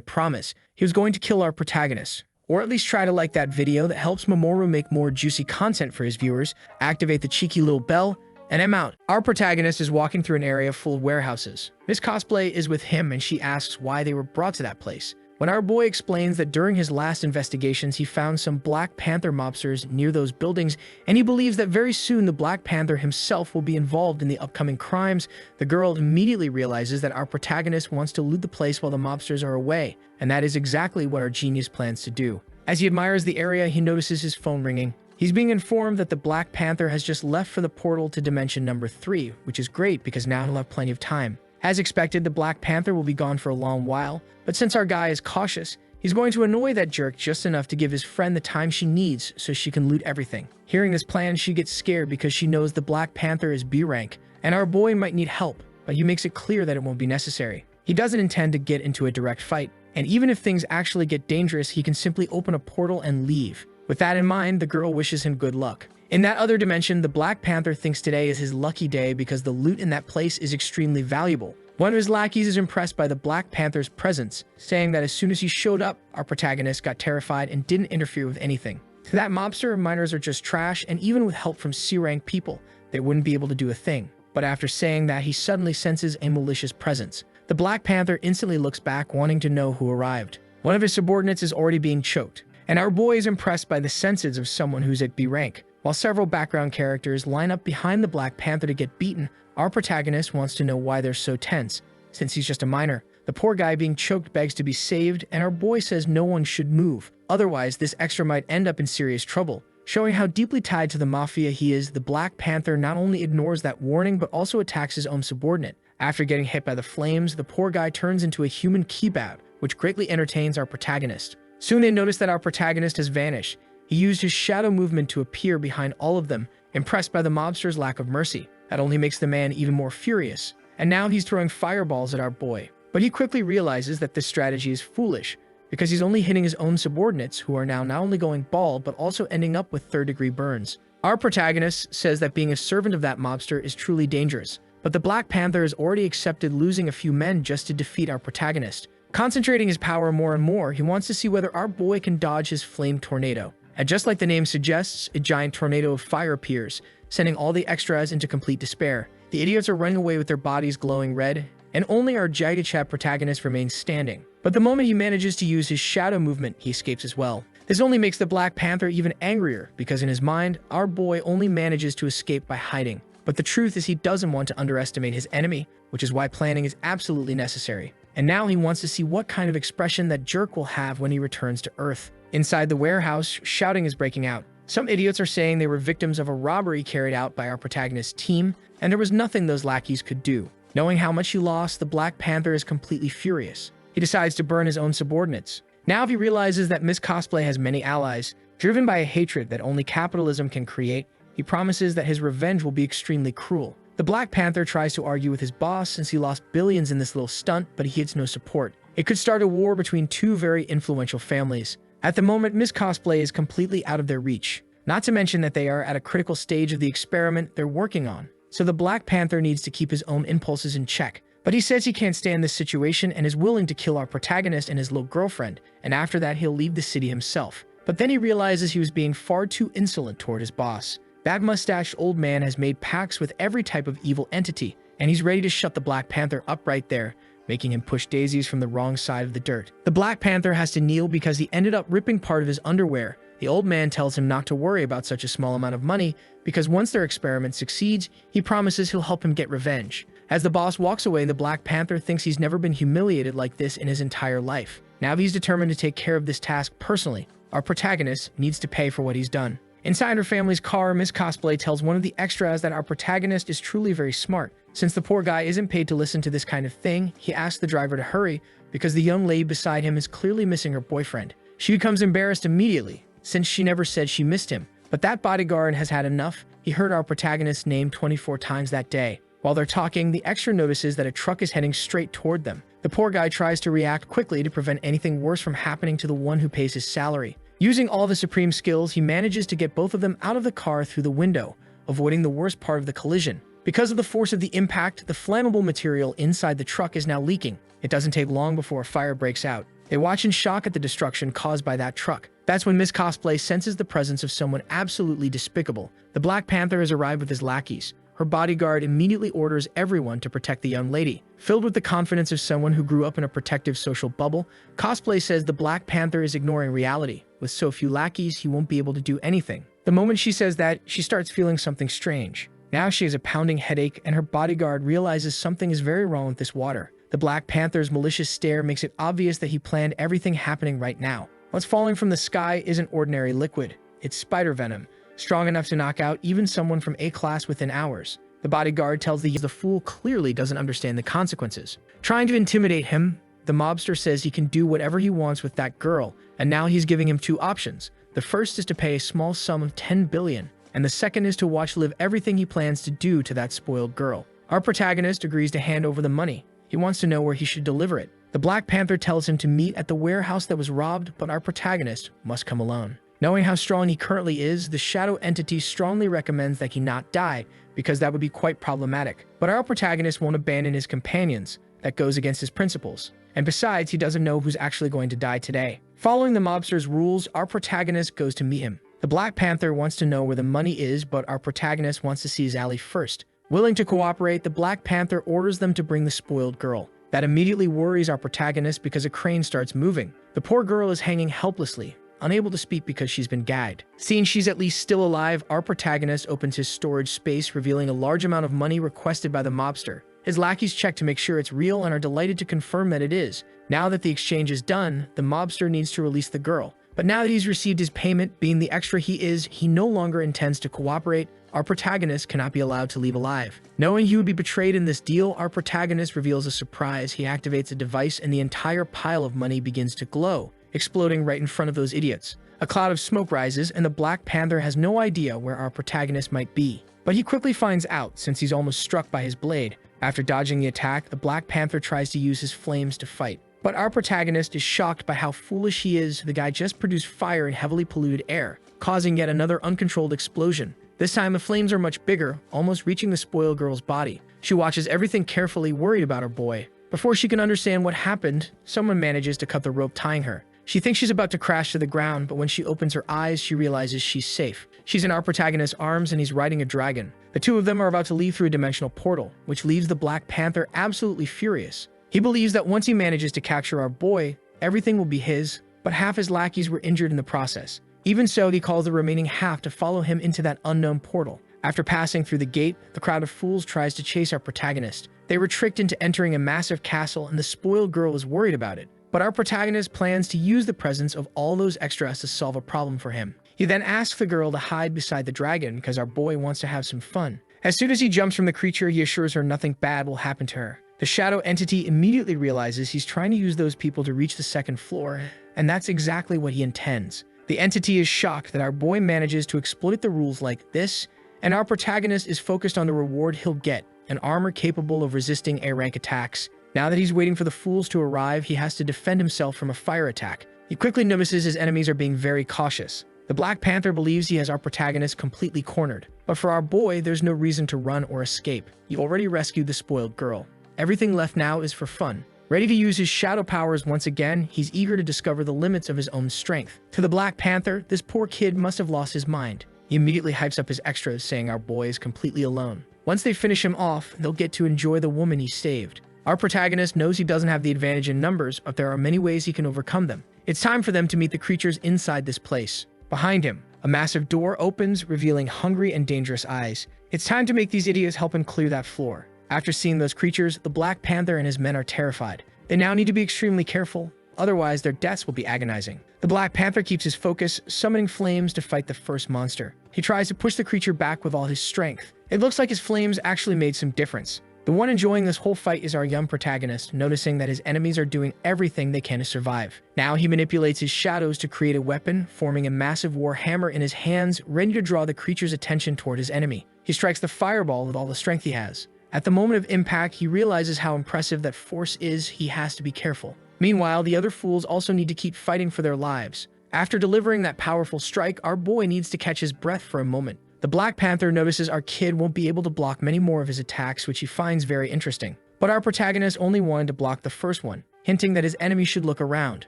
promise. He was going to kill our protagonist, or at least try to like that video that helps Mamoru make more juicy content for his viewers, activate the cheeky little bell, and I'm out. Our protagonist is walking through an area full of warehouses. Miss Cosplay is with him and she asks why they were brought to that place. When our boy explains that during his last investigations, he found some Black Panther mobsters near those buildings, and he believes that very soon the Black Panther himself will be involved in the upcoming crimes, the girl immediately realizes that our protagonist wants to loot the place while the mobsters are away, and that is exactly what our genius plans to do. As he admires the area, he notices his phone ringing. He's being informed that the Black Panther has just left for the portal to Dimension Number 3, which is great because now he'll have plenty of time. As expected, the Black Panther will be gone for a long while, but since our guy is cautious, he's going to annoy that jerk just enough to give his friend the time she needs so she can loot everything. Hearing this plan, she gets scared because she knows the Black Panther is B rank, and our boy might need help, but he makes it clear that it won't be necessary. He doesn't intend to get into a direct fight, and even if things actually get dangerous, he can simply open a portal and leave. With that in mind, the girl wishes him good luck. In that other dimension, the Black Panther thinks today is his lucky day because the loot in that place is extremely valuable. One of his lackeys is impressed by the Black Panther's presence, saying that as soon as he showed up, our protagonist got terrified and didn't interfere with anything. To that mobster, miners are just trash, and even with help from C-rank people, they wouldn't be able to do a thing. But after saying that, he suddenly senses a malicious presence. The Black Panther instantly looks back, wanting to know who arrived. One of his subordinates is already being choked, and our boy is impressed by the senses of someone who's at B rank. While several background characters line up behind the Black Panther to get beaten, our protagonist wants to know why they're so tense, since he's just a miner. The poor guy being choked begs to be saved, and our boy says no one should move. Otherwise, this extra might end up in serious trouble. Showing how deeply tied to the mafia he is, the Black Panther not only ignores that warning but also attacks his own subordinate. After getting hit by the flames, the poor guy turns into a human keyboard, which greatly entertains our protagonist. Soon they notice that our protagonist has vanished. He used his shadow movement to appear behind all of them, impressed by the mobster's lack of mercy. That only makes the man even more furious. And now he's throwing fireballs at our boy. But he quickly realizes that this strategy is foolish, because he's only hitting his own subordinates, who are now not only going bald but also ending up with third-degree burns. Our protagonist says that being a servant of that mobster is truly dangerous, but the Black Panther has already accepted losing a few men just to defeat our protagonist. Concentrating his power more and more, he wants to see whether our boy can dodge his flame tornado. And just like the name suggests, a giant tornado of fire appears, sending all the extras into complete despair. The idiots are running away with their bodies glowing red, and only our Jagged protagonist remains standing. But the moment he manages to use his shadow movement, he escapes as well. This only makes the Black Panther even angrier, because in his mind, our boy only manages to escape by hiding. But the truth is he doesn't want to underestimate his enemy, which is why planning is absolutely necessary. And now he wants to see what kind of expression that jerk will have when he returns to Earth. Inside the warehouse, shouting is breaking out. Some idiots are saying they were victims of a robbery carried out by our protagonist's team, and there was nothing those lackeys could do. Knowing how much he lost, the Black Panther is completely furious. He decides to burn his own subordinates. Now he realizes that Miss Cosplay has many allies. Driven by a hatred that only capitalism can create, he promises that his revenge will be extremely cruel. The Black Panther tries to argue with his boss since he lost billions in this little stunt, but he gets no support. It could start a war between two very influential families. At the moment, Miss Cosplay is completely out of their reach. Not to mention that they are at a critical stage of the experiment they're working on. So the Black Panther needs to keep his own impulses in check. But he says he can't stand this situation and is willing to kill our protagonist and his little girlfriend, and after that he'll leave the city himself. But then he realizes he was being far too insolent toward his boss. That mustached old man has made pacts with every type of evil entity, and he's ready to shut the Black Panther up right there, making him push daisies from the wrong side of the dirt. The Black Panther has to kneel because he ended up ripping part of his underwear. The old man tells him not to worry about such a small amount of money, because once their experiment succeeds, he promises he'll help him get revenge. As the boss walks away, the Black Panther thinks he's never been humiliated like this in his entire life. Now he's determined to take care of this task personally. Our protagonist needs to pay for what he's done. Inside her family's car, Miss Cosplay tells one of the extras that our protagonist is truly very smart. Since the poor guy isn't paid to listen to this kind of thing, he asks the driver to hurry because the young lady beside him is clearly missing her boyfriend. She becomes embarrassed immediately, since she never said she missed him. But that bodyguard has had enough. He heard our protagonist's name 24 times that day. While they're talking, the extra notices that a truck is heading straight toward them. The poor guy tries to react quickly to prevent anything worse from happening to the one who pays his salary. Using all the supreme skills, he manages to get both of them out of the car through the window, avoiding the worst part of the collision. Because of the force of the impact, the flammable material inside the truck is now leaking. It doesn't take long before a fire breaks out. They watch in shock at the destruction caused by that truck. That's when Miss Cosplay senses the presence of someone absolutely despicable. The Black Panther has arrived with his lackeys. Her bodyguard immediately orders everyone to protect the young lady. Filled with the confidence of someone who grew up in a protective social bubble, Cosplay says the Black Panther is ignoring reality. With so few lackeys, he won't be able to do anything. The moment she says that, she starts feeling something strange. Now she has a pounding headache, and her bodyguard realizes something is very wrong with this water. The Black Panther's malicious stare makes it obvious that he planned everything happening right now. What's falling from the sky isn't ordinary liquid. It's spider venom, strong enough to knock out even someone from A-class within hours. The bodyguard tells the fool clearly doesn't understand the consequences. Trying to intimidate him, the mobster says he can do whatever he wants with that girl, and now he's giving him two options. The first is to pay a small sum of 10 billion, and the second is to watch live everything he plans to do to that spoiled girl. Our protagonist agrees to hand over the money. He wants to know where he should deliver it. The Black Panther tells him to meet at the warehouse that was robbed, but our protagonist must come alone. Knowing how strong he currently is, the shadow entity strongly recommends that he not die, because that would be quite problematic. But our protagonist won't abandon his companions. That goes against his principles. And besides, he doesn't know who's actually going to die today. Following the mobster's rules, our protagonist goes to meet him. The Black Panther wants to know where the money is, but our protagonist wants to see his ally first. Willing to cooperate, the Black Panther orders them to bring the spoiled girl. That immediately worries our protagonist because a crane starts moving. The poor girl is hanging helplessly, unable to speak because she's been gagged. Seeing she's at least still alive, our protagonist opens his storage space, revealing a large amount of money requested by the mobster. His lackeys check to make sure it's real and are delighted to confirm that it is. Now that the exchange is done, the mobster needs to release the girl. But now that he's received his payment, being the extra he is, he no longer intends to cooperate. Our protagonist cannot be allowed to leave alive. Knowing he would be betrayed in this deal, our protagonist reveals a surprise. He activates a device and the entire pile of money begins to glow, exploding right in front of those idiots. A cloud of smoke rises and the Black Panther has no idea where our protagonist might be. But he quickly finds out since he's almost struck by his blade. After dodging the attack, the Black Panther tries to use his flames to fight. But our protagonist is shocked by how foolish he is. The guy just produced fire in heavily polluted air, causing yet another uncontrolled explosion. This time the flames are much bigger, almost reaching the spoiled girl's body. She watches everything carefully, worried about her boy. Before she can understand what happened, someone manages to cut the rope tying her. She thinks she's about to crash to the ground, but when she opens her eyes, she realizes she's safe. She's in our protagonist's arms and he's riding a dragon. The two of them are about to leave through a dimensional portal, which leaves the Black Panther absolutely furious. He believes that once he manages to capture our boy, everything will be his, but half his lackeys were injured in the process. Even so, he calls the remaining half to follow him into that unknown portal. After passing through the gate, the crowd of fools tries to chase our protagonist. They were tricked into entering a massive castle and the spoiled girl is worried about it. But our protagonist plans to use the presence of all those extras to solve a problem for him. He then asks the girl to hide beside the dragon because our boy wants to have some fun. As soon as he jumps from the creature, he assures her nothing bad will happen to her. The shadow entity immediately realizes he's trying to use those people to reach the second floor, and that's exactly what he intends. The entity is shocked that our boy manages to exploit the rules like this, and our protagonist is focused on the reward he'll get, an armor capable of resisting A-rank attacks. Now that he's waiting for the fools to arrive, he has to defend himself from a fire attack. He quickly notices his enemies are being very cautious. The Black Panther believes he has our protagonist completely cornered. But for our boy, there's no reason to run or escape. He already rescued the spoiled girl. Everything left now is for fun. Ready to use his shadow powers once again, he's eager to discover the limits of his own strength. To the Black Panther, this poor kid must have lost his mind. He immediately hypes up his extras, saying our boy is completely alone. Once they finish him off, they'll get to enjoy the woman he saved. Our protagonist knows he doesn't have the advantage in numbers, but there are many ways he can overcome them. It's time for them to meet the creatures inside this place. Behind him, a massive door opens, revealing hungry and dangerous eyes. It's time to make these idiots help him clear that floor. After seeing those creatures, the Black Panther and his men are terrified. They now need to be extremely careful, otherwise their deaths will be agonizing. The Black Panther keeps his focus, summoning flames to fight the first monster. He tries to push the creature back with all his strength. It looks like his flames actually made some difference. The one enjoying this whole fight is our young protagonist, noticing that his enemies are doing everything they can to survive. Now he manipulates his shadows to create a weapon, forming a massive war hammer in his hands, ready to draw the creature's attention toward his enemy. He strikes the fireball with all the strength he has. At the moment of impact, he realizes how impressive that force is. He has to be careful. Meanwhile, the other fools also need to keep fighting for their lives. After delivering that powerful strike, our boy needs to catch his breath for a moment. The Black Panther notices our kid won't be able to block many more of his attacks, which he finds very interesting. But our protagonist only wanted to block the first one, hinting that his enemy should look around.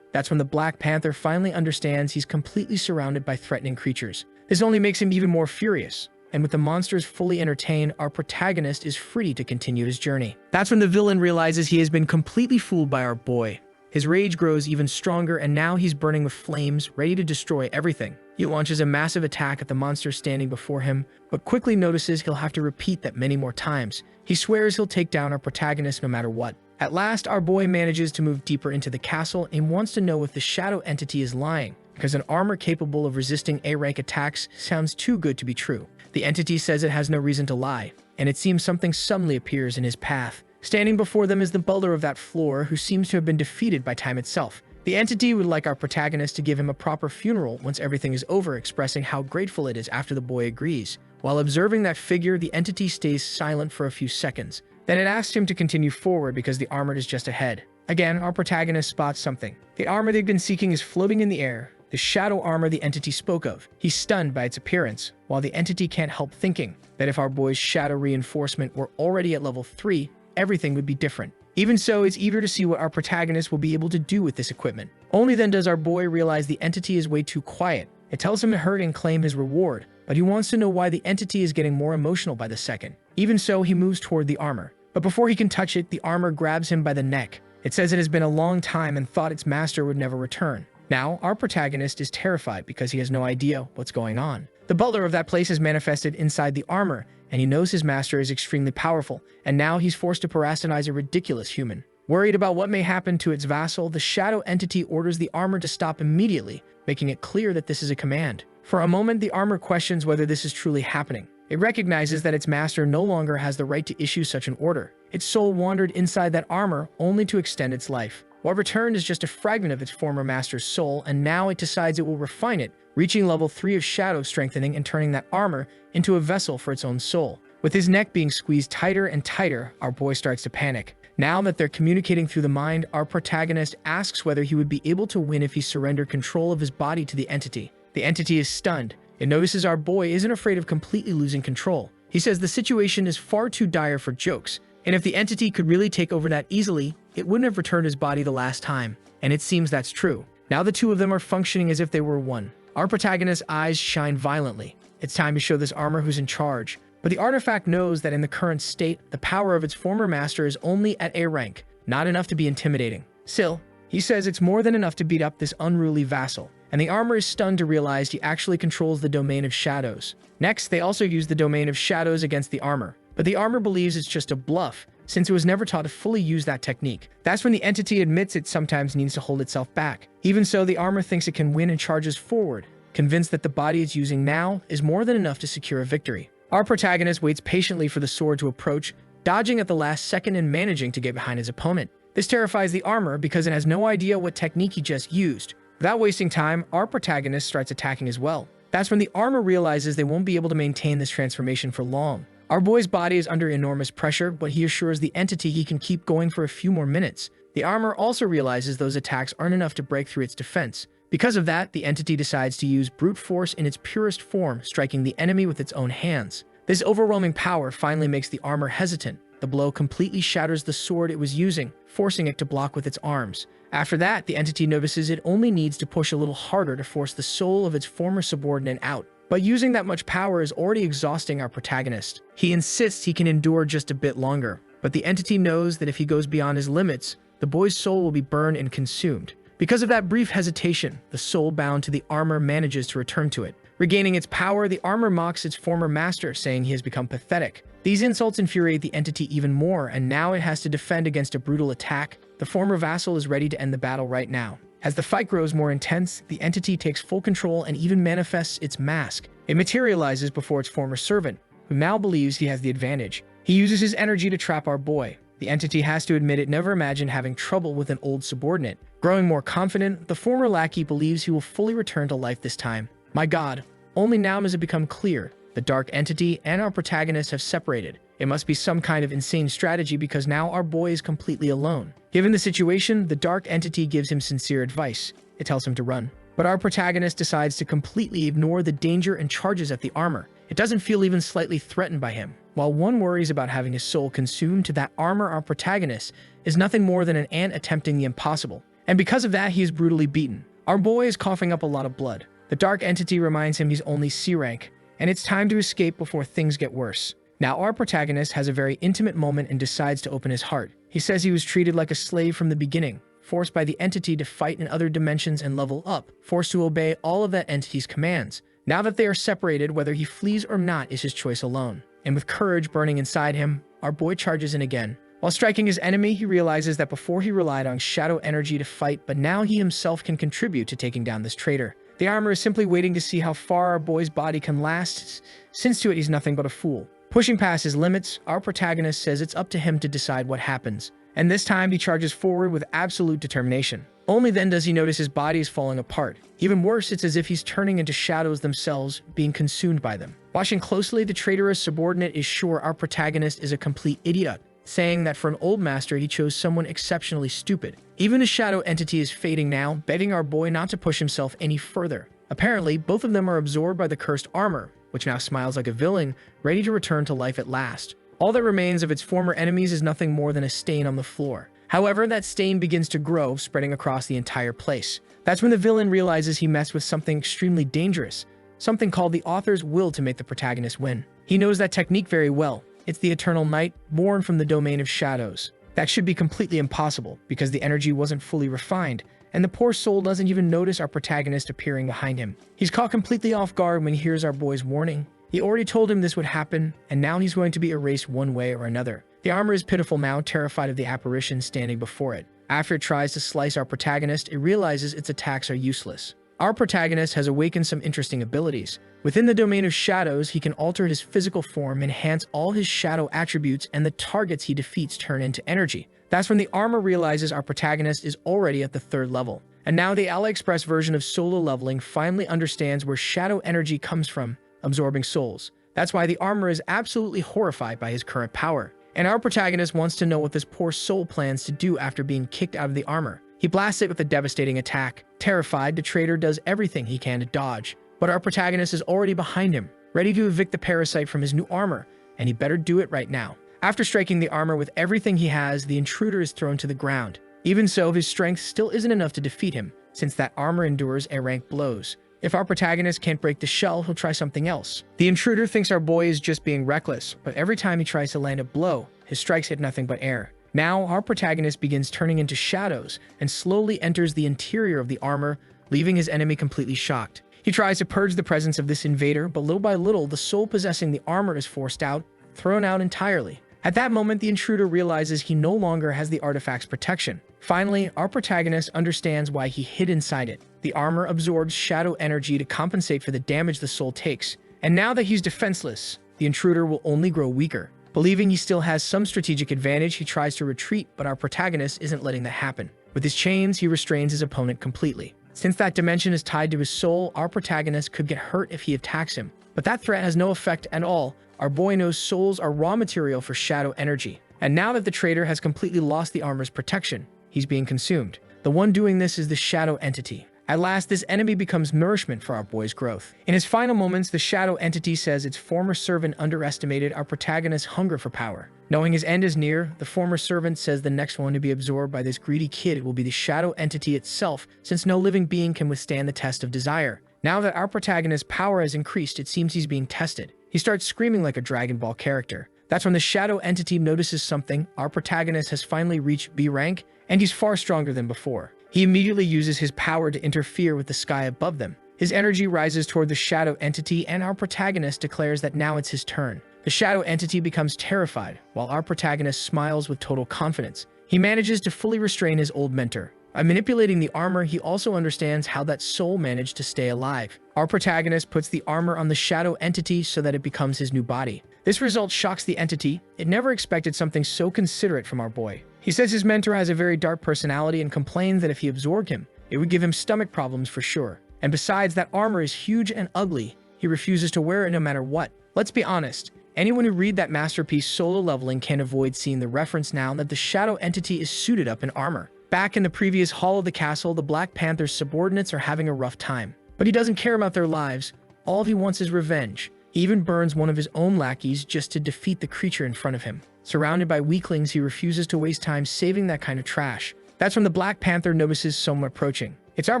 That's when the Black Panther finally understands he's completely surrounded by threatening creatures. This only makes him even more furious. And with the monsters fully entertained, our protagonist is free to continue his journey. That's when the villain realizes he has been completely fooled by our boy. His rage grows even stronger, and now he's burning with flames, ready to destroy everything. He launches a massive attack at the monster standing before him, but quickly notices he'll have to repeat that many more times. He swears he'll take down our protagonist no matter what. At last, our boy manages to move deeper into the castle and wants to know if the shadow entity is lying, because an armor capable of resisting A-rank attacks sounds too good to be true. The entity says it has no reason to lie, and it seems something suddenly appears in his path. Standing before them is the builder of that floor, who seems to have been defeated by time itself. The entity would like our protagonist to give him a proper funeral once everything is over, expressing how grateful it is after the boy agrees. While observing that figure, the entity stays silent for a few seconds. Then it asks him to continue forward because the armor is just ahead. Again, our protagonist spots something. The armor they've been seeking is floating in the air, the shadow armor the entity spoke of. He's stunned by its appearance, while the entity can't help thinking that if our boy's shadow reinforcement were already at level 3, everything would be different. Even so, it's eager to see what our protagonist will be able to do with this equipment. Only then does our boy realize the entity is way too quiet. It tells him to hurry and claim his reward, but he wants to know why the entity is getting more emotional by the second. Even so, he moves toward the armor. But before he can touch it, the armor grabs him by the neck. It says it has been a long time and thought its master would never return. Now, our protagonist is terrified because he has no idea what's going on. The butler of that place is manifested inside the armor, and he knows his master is extremely powerful, and now he's forced to parasitize a ridiculous human. Worried about what may happen to its vassal, the shadow entity orders the armor to stop immediately, making it clear that this is a command. For a moment, the armor questions whether this is truly happening. It recognizes that its master no longer has the right to issue such an order. Its soul wandered inside that armor only to extend its life. What returned is just a fragment of its former master's soul, and now it decides it will refine it, reaching level 3 of shadow strengthening and turning that armor into a vessel for its own soul. With his neck being squeezed tighter and tighter, our boy starts to panic. Now that they're communicating through the mind, our protagonist asks whether he would be able to win if he surrendered control of his body to the entity. The entity is stunned. It notices our boy isn't afraid of completely losing control. He says the situation is far too dire for jokes, and if the entity could really take over that easily, it wouldn't have returned his body the last time. And it seems that's true. Now the two of them are functioning as if they were one. Our protagonist's eyes shine violently. It's time to show this armor who's in charge. But the artifact knows that in the current state, the power of its former master is only at A rank, not enough to be intimidating. Still, he says it's more than enough to beat up this unruly vassal, and the armor is stunned to realize he actually controls the domain of shadows. Next, they also use the domain of shadows against the armor, but the armor believes it's just a bluff, since it was never taught to fully use that technique. That's when the entity admits it sometimes needs to hold itself back. Even so, the armor thinks it can win and charges forward, convinced that the body it's using now is more than enough to secure a victory. Our protagonist waits patiently for the sword to approach, dodging at the last second and managing to get behind his opponent. This terrifies the armor because it has no idea what technique he just used. Without wasting time, our protagonist starts attacking as well. That's when the armor realizes they won't be able to maintain this transformation for long. Our boy's body is under enormous pressure, but he assures the entity he can keep going for a few more minutes. The armor also realizes those attacks aren't enough to break through its defense. Because of that, the entity decides to use brute force in its purest form, striking the enemy with its own hands. This overwhelming power finally makes the armor hesitant. The blow completely shatters the sword it was using, forcing it to block with its arms. After that, the entity notices it only needs to push a little harder to force the soul of its former subordinate out. But using that much power is already exhausting our protagonist. He insists he can endure just a bit longer, but the entity knows that if he goes beyond his limits, the boy's soul will be burned and consumed. Because of that brief hesitation, the soul bound to the armor manages to return to it. Regaining its power, the armor mocks its former master, saying he has become pathetic. These insults infuriate the entity even more, and now it has to defend against a brutal attack. The former vassal is ready to end the battle right now. As the fight grows more intense, the entity takes full control and even manifests its mask. It materializes before its former servant, who now believes he has the advantage. He uses his energy to trap our boy. The entity has to admit it never imagined having trouble with an old subordinate. Growing more confident, the former lackey believes he will fully return to life this time. My God, only now does it become clear. The dark entity and our protagonist have separated. It must be some kind of insane strategy because now our boy is completely alone. Given the situation, the dark entity gives him sincere advice. It tells him to run. But our protagonist decides to completely ignore the danger and charges at the armor. It doesn't feel even slightly threatened by him. While one worries about having his soul consumed to that armor, our protagonist is nothing more than an ant attempting the impossible. And because of that, he is brutally beaten. Our boy is coughing up a lot of blood. The dark entity reminds him he's only C rank, and it's time to escape before things get worse. Now our protagonist has a very intimate moment and decides to open his heart. He says he was treated like a slave from the beginning, forced by the entity to fight in other dimensions and level up, forced to obey all of that entity's commands. Now that they are separated, whether he flees or not is his choice alone. And with courage burning inside him, our boy charges in again. While striking his enemy, he realizes that before he relied on shadow energy to fight, but now he himself can contribute to taking down this traitor. The armor is simply waiting to see how far our boy's body can last, since to it he's nothing but a fool. Pushing past his limits, our protagonist says it's up to him to decide what happens. And this time he charges forward with absolute determination. Only then does he notice his body is falling apart. Even worse, it's as if he's turning into shadows themselves, being consumed by them. Watching closely, the traitorous subordinate is sure our protagonist is a complete idiot, saying that for an old master he chose someone exceptionally stupid. Even his shadow entity is fading now, begging our boy not to push himself any further. Apparently, both of them are absorbed by the cursed armor, which now smiles like a villain, ready to return to life at last. All that remains of its former enemies is nothing more than a stain on the floor. However, that stain begins to grow, spreading across the entire place. That's when the villain realizes he messed with something extremely dangerous, something called the author's will to make the protagonist win. He knows that technique very well. It's the eternal night, born from the domain of shadows. That should be completely impossible, because the energy wasn't fully refined, and the poor soul doesn't even notice our protagonist appearing behind him. He's caught completely off guard when he hears our boy's warning. He already told him this would happen, and now he's going to be erased one way or another. The armor is pitiful now, terrified of the apparition standing before it. After it tries to slice our protagonist, it realizes its attacks are useless. Our protagonist has awakened some interesting abilities. Within the domain of shadows, he can alter his physical form, enhance all his shadow attributes, and the targets he defeats turn into energy. That's when the armor realizes our protagonist is already at the 3rd level. And now the AliExpress version of solo leveling finally understands where shadow energy comes from, absorbing souls. That's why the armor is absolutely horrified by his current power. And our protagonist wants to know what this poor soul plans to do after being kicked out of the armor. He blasts it with a devastating attack. Terrified, the traitor does everything he can to dodge. But our protagonist is already behind him, ready to evict the parasite from his new armor, and he better do it right now. After striking the armor with everything he has, the intruder is thrown to the ground. Even so, his strength still isn't enough to defeat him, since that armor endures A-rank blows. If our protagonist can't break the shell, he'll try something else. The intruder thinks our boy is just being reckless, but every time he tries to land a blow, his strikes hit nothing but air. Now, our protagonist begins turning into shadows and slowly enters the interior of the armor, leaving his enemy completely shocked. He tries to purge the presence of this invader, but little by little, the soul possessing the armor is forced out, thrown out entirely. At that moment, the intruder realizes he no longer has the artifact's protection. Finally, our protagonist understands why he hid inside it. The armor absorbs shadow energy to compensate for the damage the soul takes. And now that he's defenseless, the intruder will only grow weaker. Believing he still has some strategic advantage, he tries to retreat, but our protagonist isn't letting that happen. With his chains, he restrains his opponent completely. Since that dimension is tied to his soul, our protagonist could get hurt if he attacks him. But that threat has no effect at all. Our boy knows souls are raw material for shadow energy. And now that the traitor has completely lost the armor's protection, he's being consumed. The one doing this is the shadow entity. At last, this enemy becomes nourishment for our boy's growth. In his final moments, the shadow entity says its former servant underestimated our protagonist's hunger for power. Knowing his end is near, the former servant says the next one to be absorbed by this greedy kid will be the shadow entity itself, since no living being can withstand the test of desire. Now that our protagonist's power has increased, it seems he's being tested. He starts screaming like a Dragon Ball character. That's when the shadow entity notices something. Our protagonist has finally reached B rank, and he's far stronger than before. He immediately uses his power to interfere with the sky above them. His energy rises toward the shadow entity, and our protagonist declares that now it's his turn. The shadow entity becomes terrified, while our protagonist smiles with total confidence. He manages to fully restrain his old mentor. By manipulating the armor, he also understands how that soul managed to stay alive. Our protagonist puts the armor on the shadow entity so that it becomes his new body. This result shocks the entity. It never expected something so considerate from our boy. He says his mentor has a very dark personality and complains that if he absorbed him, it would give him stomach problems for sure. And besides, that armor is huge and ugly. He refuses to wear it no matter what. Let's be honest. Anyone who read that masterpiece Solo Leveling can't avoid seeing the reference now that the shadow entity is suited up in armor. Back in the previous hall of the castle, the Black Panther's subordinates are having a rough time. But he doesn't care about their lives. All he wants is revenge. He even burns one of his own lackeys just to defeat the creature in front of him. Surrounded by weaklings, he refuses to waste time saving that kind of trash. That's when the Black Panther notices someone approaching. It's our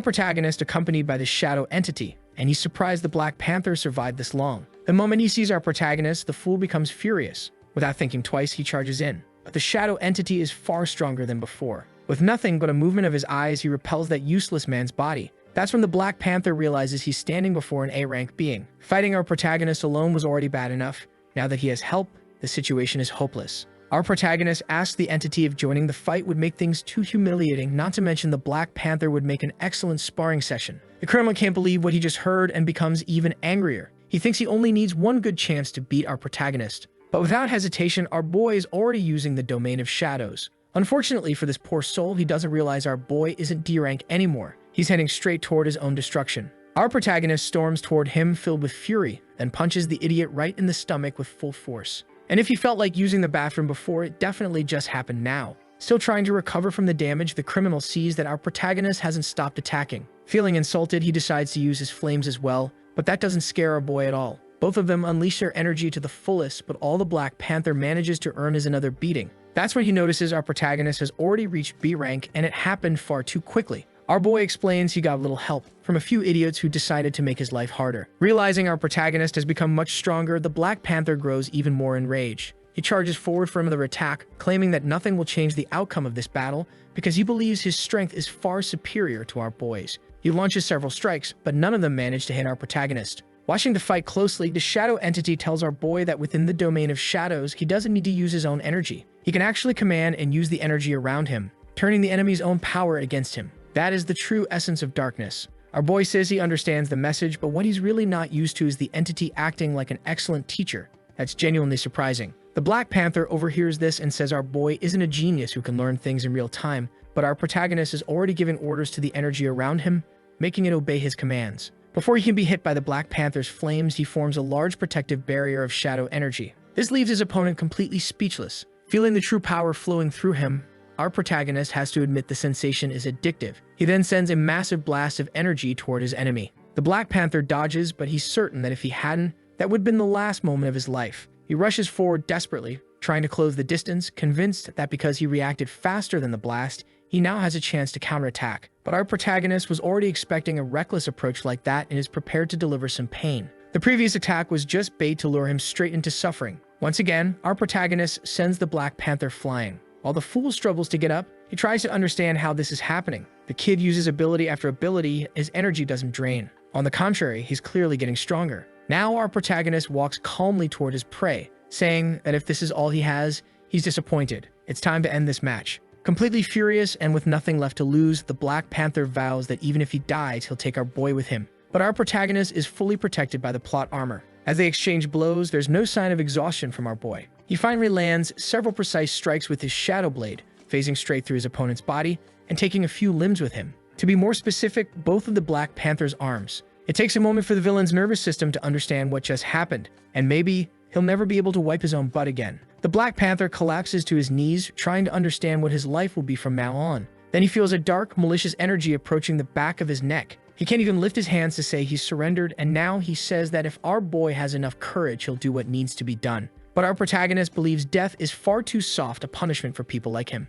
protagonist accompanied by the shadow entity, and he's surprised the Black Panther survived this long. The moment he sees our protagonist, the fool becomes furious. Without thinking twice, he charges in. But the shadow entity is far stronger than before. With nothing but a movement of his eyes, he repels that useless man's body. That's when the Black Panther realizes he's standing before an A-rank being. Fighting our protagonist alone was already bad enough. Now that he has help, the situation is hopeless. Our protagonist asks the entity if joining the fight would make things too humiliating, not to mention the Black Panther would make an excellent sparring session. The criminal can't believe what he just heard and becomes even angrier. He thinks he only needs one good chance to beat our protagonist. But without hesitation, our boy is already using the domain of shadows. Unfortunately for this poor soul, he doesn't realize our boy isn't D-rank anymore. He's heading straight toward his own destruction. Our protagonist storms toward him filled with fury, then punches the idiot right in the stomach with full force. And if he felt like using the bathroom before, it definitely just happened now. Still trying to recover from the damage, the criminal sees that our protagonist hasn't stopped attacking. Feeling insulted, he decides to use his flames as well, but that doesn't scare our boy at all. Both of them unleash their energy to the fullest, but all the Black Panther manages to earn is another beating. That's when he notices our protagonist has already reached B rank and it happened far too quickly. Our boy explains he got a little help from a few idiots who decided to make his life harder. Realizing our protagonist has become much stronger, the Black Panther grows even more enraged. He charges forward for another attack, claiming that nothing will change the outcome of this battle because he believes his strength is far superior to our boy's. He launches several strikes, but none of them manage to hit our protagonist. Watching the fight closely, the shadow entity tells our boy that within the domain of shadows, he doesn't need to use his own energy. He can actually command and use the energy around him, turning the enemy's own power against him. That is the true essence of darkness. Our boy says he understands the message, but what he's really not used to is the entity acting like an excellent teacher. That's genuinely surprising. The Black Panther overhears this and says our boy isn't a genius who can learn things in real time, but our protagonist is already giving orders to the energy around him, making it obey his commands. Before he can be hit by the Black Panther's flames, he forms a large protective barrier of shadow energy. This leaves his opponent completely speechless. Feeling the true power flowing through him, our protagonist has to admit the sensation is addictive. He then sends a massive blast of energy toward his enemy. The Black Panther dodges, but he's certain that if he hadn't, that would have been the last moment of his life. He rushes forward desperately, trying to close the distance, convinced that because he reacted faster than the blast, he now has a chance to counterattack. But our protagonist was already expecting a reckless approach like that and is prepared to deliver some pain. The previous attack was just bait to lure him straight into suffering. Once again, our protagonist sends the Black Panther flying. While the fool struggles to get up, he tries to understand how this is happening. The kid uses ability after ability, his energy doesn't drain. On the contrary, he's clearly getting stronger. Now our protagonist walks calmly toward his prey, saying that if this is all he has, he's disappointed. It's time to end this match. Completely furious and with nothing left to lose, the Black Panther vows that even if he dies, he'll take our boy with him. But our protagonist is fully protected by the plot armor. As they exchange blows, there's no sign of exhaustion from our boy. He finally lands several precise strikes with his shadow blade, phasing straight through his opponent's body and taking a few limbs with him. To be more specific, both of the Black Panther's arms. It takes a moment for the villain's nervous system to understand what just happened, and maybe he'll never be able to wipe his own butt again. The Black Panther collapses to his knees, trying to understand what his life will be from now on. Then he feels a dark, malicious energy approaching the back of his neck. He can't even lift his hands to say he's surrendered, and now he says that if our boy has enough courage, he'll do what needs to be done. But our protagonist believes death is far too soft a punishment for people like him.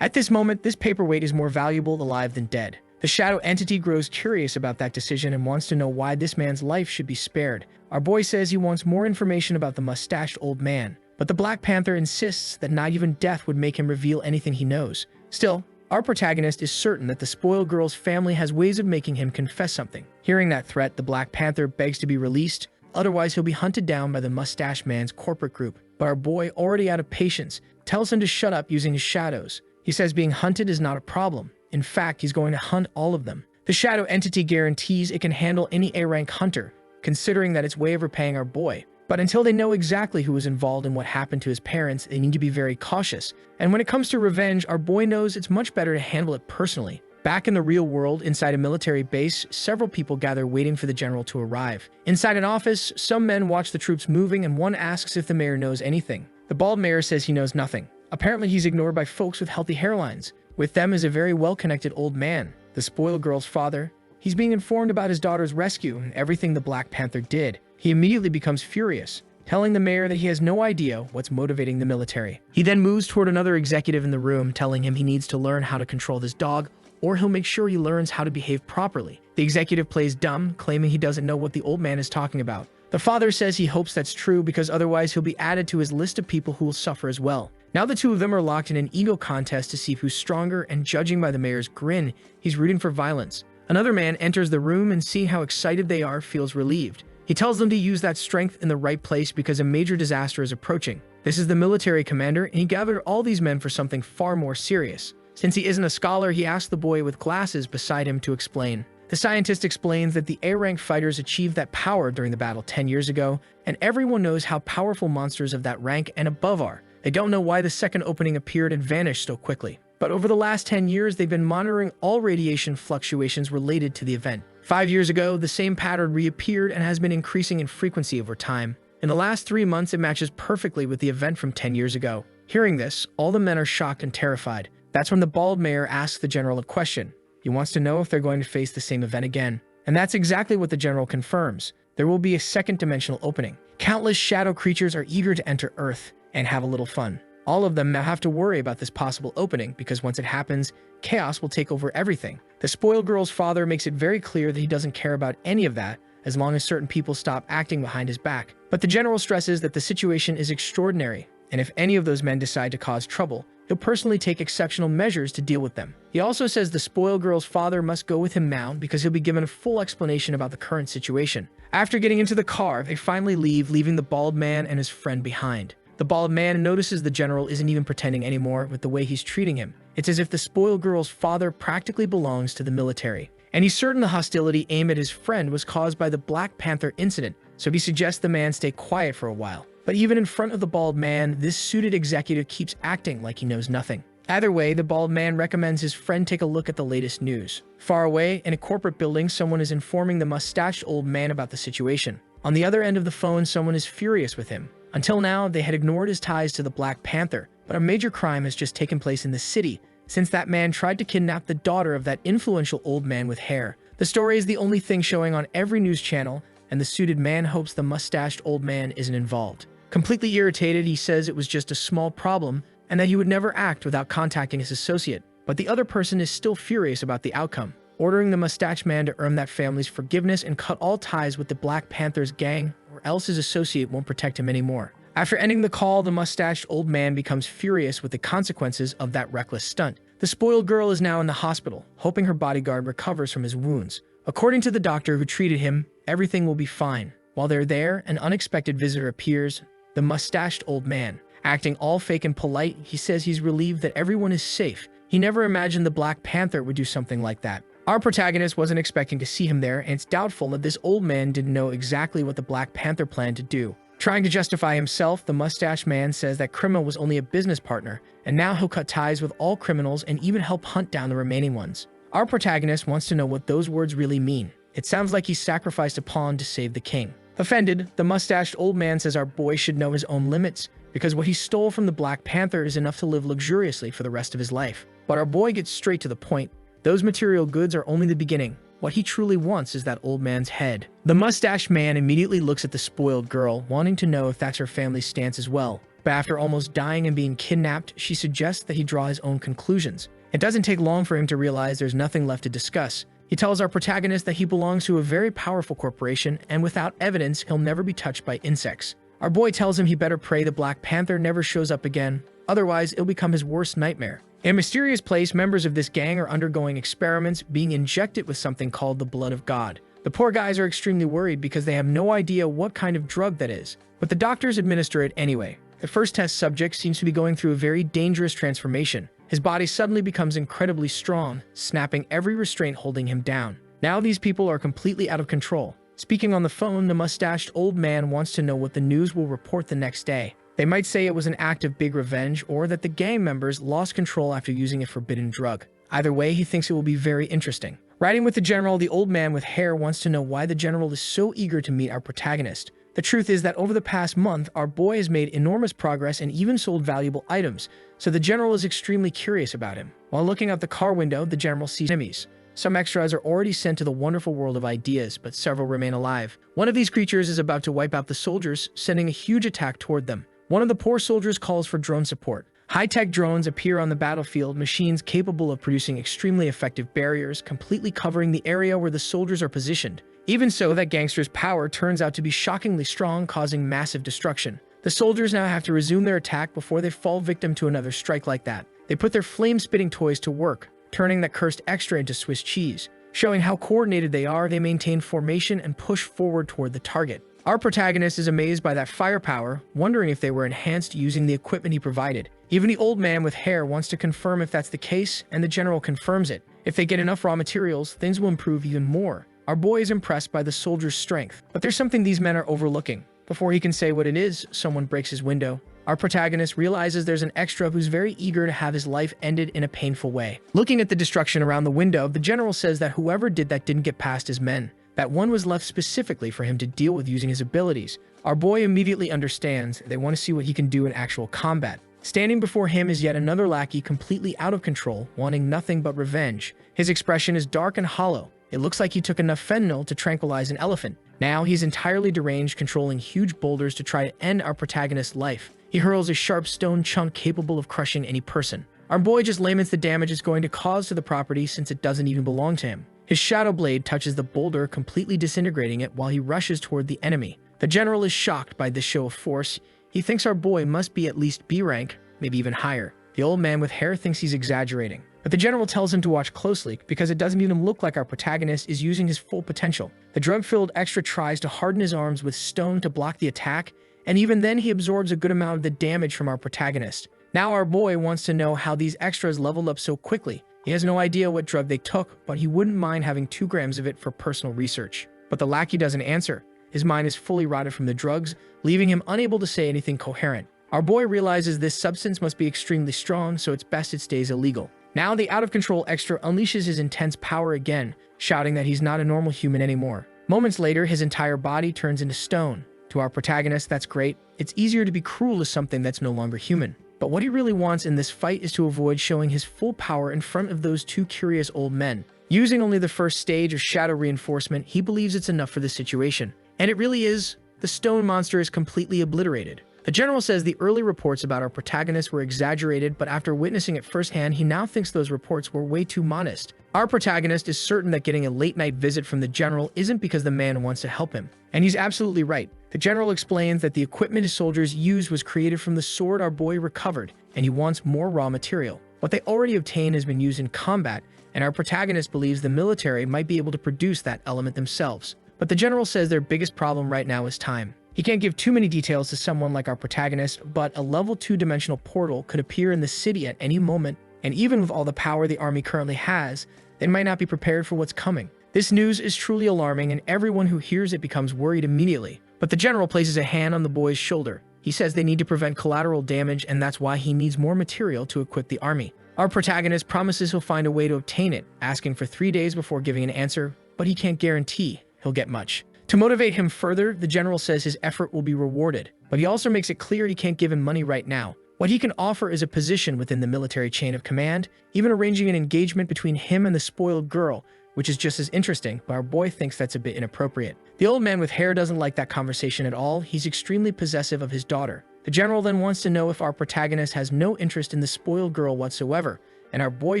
At this moment, this paperweight is more valuable alive than dead. The shadow entity grows curious about that decision and wants to know why this man's life should be spared. Our boy says he wants more information about the mustached old man, but the Black Panther insists that not even death would make him reveal anything he knows. Still, our protagonist is certain that the spoiled girl's family has ways of making him confess something. Hearing that threat, the Black Panther begs to be released, otherwise he'll be hunted down by the mustache man's corporate group. But our boy, already out of patience, tells him to shut up using his shadows. He says being hunted is not a problem. In fact, he's going to hunt all of them. The shadow entity guarantees it can handle any A-rank hunter, considering that it's way overpaying our boy. But until they know exactly who was involved in what happened to his parents, they need to be very cautious. And when it comes to revenge, our boy knows it's much better to handle it personally. Back in the real world, inside a military base, several people gather waiting for the general to arrive. Inside an office, some men watch the troops moving and one asks if the mayor knows anything. The bald mayor says he knows nothing. Apparently he's ignored by folks with healthy hairlines. With them is a very well-connected old man, the spoiled girl's father. He's being informed about his daughter's rescue and everything the Black Panther did. He immediately becomes furious, telling the mayor that he has no idea what's motivating the military. He then moves toward another executive in the room, telling him he needs to learn how to control this dog, or he'll make sure he learns how to behave properly. The executive plays dumb, claiming he doesn't know what the old man is talking about. The father says he hopes that's true because otherwise he'll be added to his list of people who will suffer as well. Now the two of them are locked in an ego contest to see who's stronger, and judging by the mayor's grin, he's rooting for violence. Another man enters the room and seeing how excited they are, feels relieved. He tells them to use that strength in the right place because a major disaster is approaching. This is the military commander, and he gathered all these men for something far more serious. Since he isn't a scholar, he asks the boy with glasses beside him to explain. The scientist explains that the A-rank fighters achieved that power during the battle 10 years ago, and everyone knows how powerful monsters of that rank and above are. They don't know why the second opening appeared and vanished so quickly. But over the last 10 years, they've been monitoring all radiation fluctuations related to the event. 5 years ago, the same pattern reappeared and has been increasing in frequency over time. In the last 3 months, it matches perfectly with the event from 10 years ago. Hearing this, all the men are shocked and terrified. That's when the bald mayor asks the general a question. He wants to know if they're going to face the same event again. And that's exactly what the general confirms. There will be a second dimensional opening. Countless shadow creatures are eager to enter Earth and have a little fun. All of them now have to worry about this possible opening because once it happens, chaos will take over everything. The spoiled girl's father makes it very clear that he doesn't care about any of that as long as certain people stop acting behind his back. But the general stresses that the situation is extraordinary, and if any of those men decide to cause trouble, he'll personally take exceptional measures to deal with them. He also says the spoiled girl's father must go with him now because he'll be given a full explanation about the current situation. After getting into the car, they finally leave, leaving the bald man and his friend behind. The bald man notices the general isn't even pretending anymore with the way he's treating him. It's as if the spoiled girl's father practically belongs to the military. And he's certain the hostility aimed at his friend was caused by the Black Panther incident, so he suggests the man stay quiet for a while. But even in front of the bald man, this suited executive keeps acting like he knows nothing. Either way, the bald man recommends his friend take a look at the latest news. Far away, in a corporate building, someone is informing the mustached old man about the situation. On the other end of the phone, someone is furious with him. Until now, they had ignored his ties to the Black Panther, but a major crime has just taken place in the city, since that man tried to kidnap the daughter of that influential old man with hair. The story is the only thing showing on every news channel, and the suited man hopes the mustached old man isn't involved. Completely irritated, he says it was just a small problem, and that he would never act without contacting his associate. But the other person is still furious about the outcome, ordering the mustached man to earn that family's forgiveness and cut all ties with the Black Panther's gang, or else his associate won't protect him anymore. After ending the call, the mustached old man becomes furious with the consequences of that reckless stunt. The spoiled girl is now in the hospital, hoping her bodyguard recovers from his wounds. According to the doctor who treated him, everything will be fine. While they're there, an unexpected visitor appears, the mustached old man. Acting all fake and polite, he says he's relieved that everyone is safe. He never imagined the Black Panther would do something like that. Our protagonist wasn't expecting to see him there, and it's doubtful that this old man didn't know exactly what the Black Panther planned to do. Trying to justify himself, the mustached man says that criminal was only a business partner, and now he'll cut ties with all criminals and even help hunt down the remaining ones. Our protagonist wants to know what those words really mean. It sounds like he sacrificed a pawn to save the king. Offended, the mustached old man says our boy should know his own limits, because what he stole from the Black Panther is enough to live luxuriously for the rest of his life. But our boy gets straight to the point. Those material goods are only the beginning. What he truly wants is that old man's head. The mustached man immediately looks at the spoiled girl, wanting to know if that's her family's stance as well. But after almost dying and being kidnapped, she suggests that he draw his own conclusions. It doesn't take long for him to realize there's nothing left to discuss. He tells our protagonist that he belongs to a very powerful corporation, and without evidence, he'll never be touched by insects. Our boy tells him he better pray the Black Panther never shows up again, otherwise it'll become his worst nightmare. In a mysterious place, members of this gang are undergoing experiments, being injected with something called the blood of God. The poor guys are extremely worried because they have no idea what kind of drug that is, but the doctors administer it anyway. The first test subject seems to be going through a very dangerous transformation. His body suddenly becomes incredibly strong, snapping every restraint holding him down. Now these people are completely out of control. Speaking on the phone, the mustached old man wants to know what the news will report the next day. They might say it was an act of big revenge, or that the gang members lost control after using a forbidden drug. Either way, he thinks it will be very interesting. Riding with the general, the old man with hair wants to know why the general is so eager to meet our protagonist. The truth is that over the past month, our boy has made enormous progress and even sold valuable items, so the general is extremely curious about him. While looking out the car window, the general sees enemies. Some extras are already sent to the wonderful world of ideas, but several remain alive. One of these creatures is about to wipe out the soldiers, sending a huge attack toward them. One of the poor soldiers calls for drone support. High-tech drones appear on the battlefield, machines capable of producing extremely effective barriers, completely covering the area where the soldiers are positioned. Even so, that gangster's power turns out to be shockingly strong, causing massive destruction. The soldiers now have to resume their attack before they fall victim to another strike like that. They put their flame-spitting toys to work, turning that cursed extra into Swiss cheese. Showing how coordinated they are, they maintain formation and push forward toward the target. Our protagonist is amazed by that firepower, wondering if they were enhanced using the equipment he provided. Even the old man with hair wants to confirm if that's the case, and the general confirms it. If they get enough raw materials, things will improve even more. Our boy is impressed by the soldiers' strength, but there's something these men are overlooking. Before he can say what it is, someone breaks his window. Our protagonist realizes there's an extra who's very eager to have his life ended in a painful way. Looking at the destruction around the window, the general says that whoever did that didn't get past his men. That one was left specifically for him to deal with using his abilities. Our boy immediately understands they want to see what he can do in actual combat. Standing before him is yet another lackey completely out of control, wanting nothing but revenge. His expression is dark and hollow. It looks like he took enough fentanyl to tranquilize an elephant. Now he's entirely deranged, controlling huge boulders to try to end our protagonist's life. He hurls a sharp stone chunk capable of crushing any person. Our boy just laments the damage it's going to cause to the property since it doesn't even belong to him. His shadow blade touches the boulder, completely disintegrating it while he rushes toward the enemy. The general is shocked by this show of force. He thinks our boy must be at least B rank, maybe even higher. The old man with hair thinks he's exaggerating, but the general tells him to watch closely because it doesn't even look like our protagonist is using his full potential. The drug-filled extra tries to harden his arms with stone to block the attack, and even then he absorbs a good amount of the damage from our protagonist. Now our boy wants to know how these extras leveled up so quickly. He has no idea what drug they took, but he wouldn't mind having 2 grams of it for personal research. But the lackey doesn't answer. His mind is fully rotted from the drugs, leaving him unable to say anything coherent. Our boy realizes this substance must be extremely strong, so it's best it stays illegal. Now the out-of-control extra unleashes his intense power again, shouting that he's not a normal human anymore. Moments later, his entire body turns into stone. To our protagonist, that's great. It's easier to be cruel to something that's no longer human. But what he really wants in this fight is to avoid showing his full power in front of those 2 curious old men. Using only the first stage of shadow reinforcement, he believes it's enough for the situation. And it really is. The stone monster is completely obliterated. The general says the early reports about our protagonist were exaggerated, but after witnessing it firsthand, he now thinks those reports were way too modest. Our protagonist is certain that getting a late-night visit from the general isn't because the man wants to help him. And he's absolutely right. The general explains that the equipment his soldiers used was created from the sword our boy recovered, and he wants more raw material. What they already obtained has been used in combat, and our protagonist believes the military might be able to produce that element themselves. But the general says their biggest problem right now is time. He can't give too many details to someone like our protagonist, but a level 2-dimensional portal could appear in the city at any moment, and even with all the power the army currently has, they might not be prepared for what's coming. This news is truly alarming, and everyone who hears it becomes worried immediately. But the general places a hand on the boy's shoulder. He says they need to prevent collateral damage, and that's why he needs more material to equip the army. Our protagonist promises he'll find a way to obtain it, asking for 3 days before giving an answer, but he can't guarantee he'll get much. To motivate him further, the general says his effort will be rewarded, but he also makes it clear he can't give him money right now. What he can offer is a position within the military chain of command, even arranging an engagement between him and the spoiled girl, which is just as interesting, but our boy thinks that's a bit inappropriate. The old man with hair doesn't like that conversation at all. He's extremely possessive of his daughter. The general then wants to know if our protagonist has no interest in the spoiled girl whatsoever, and our boy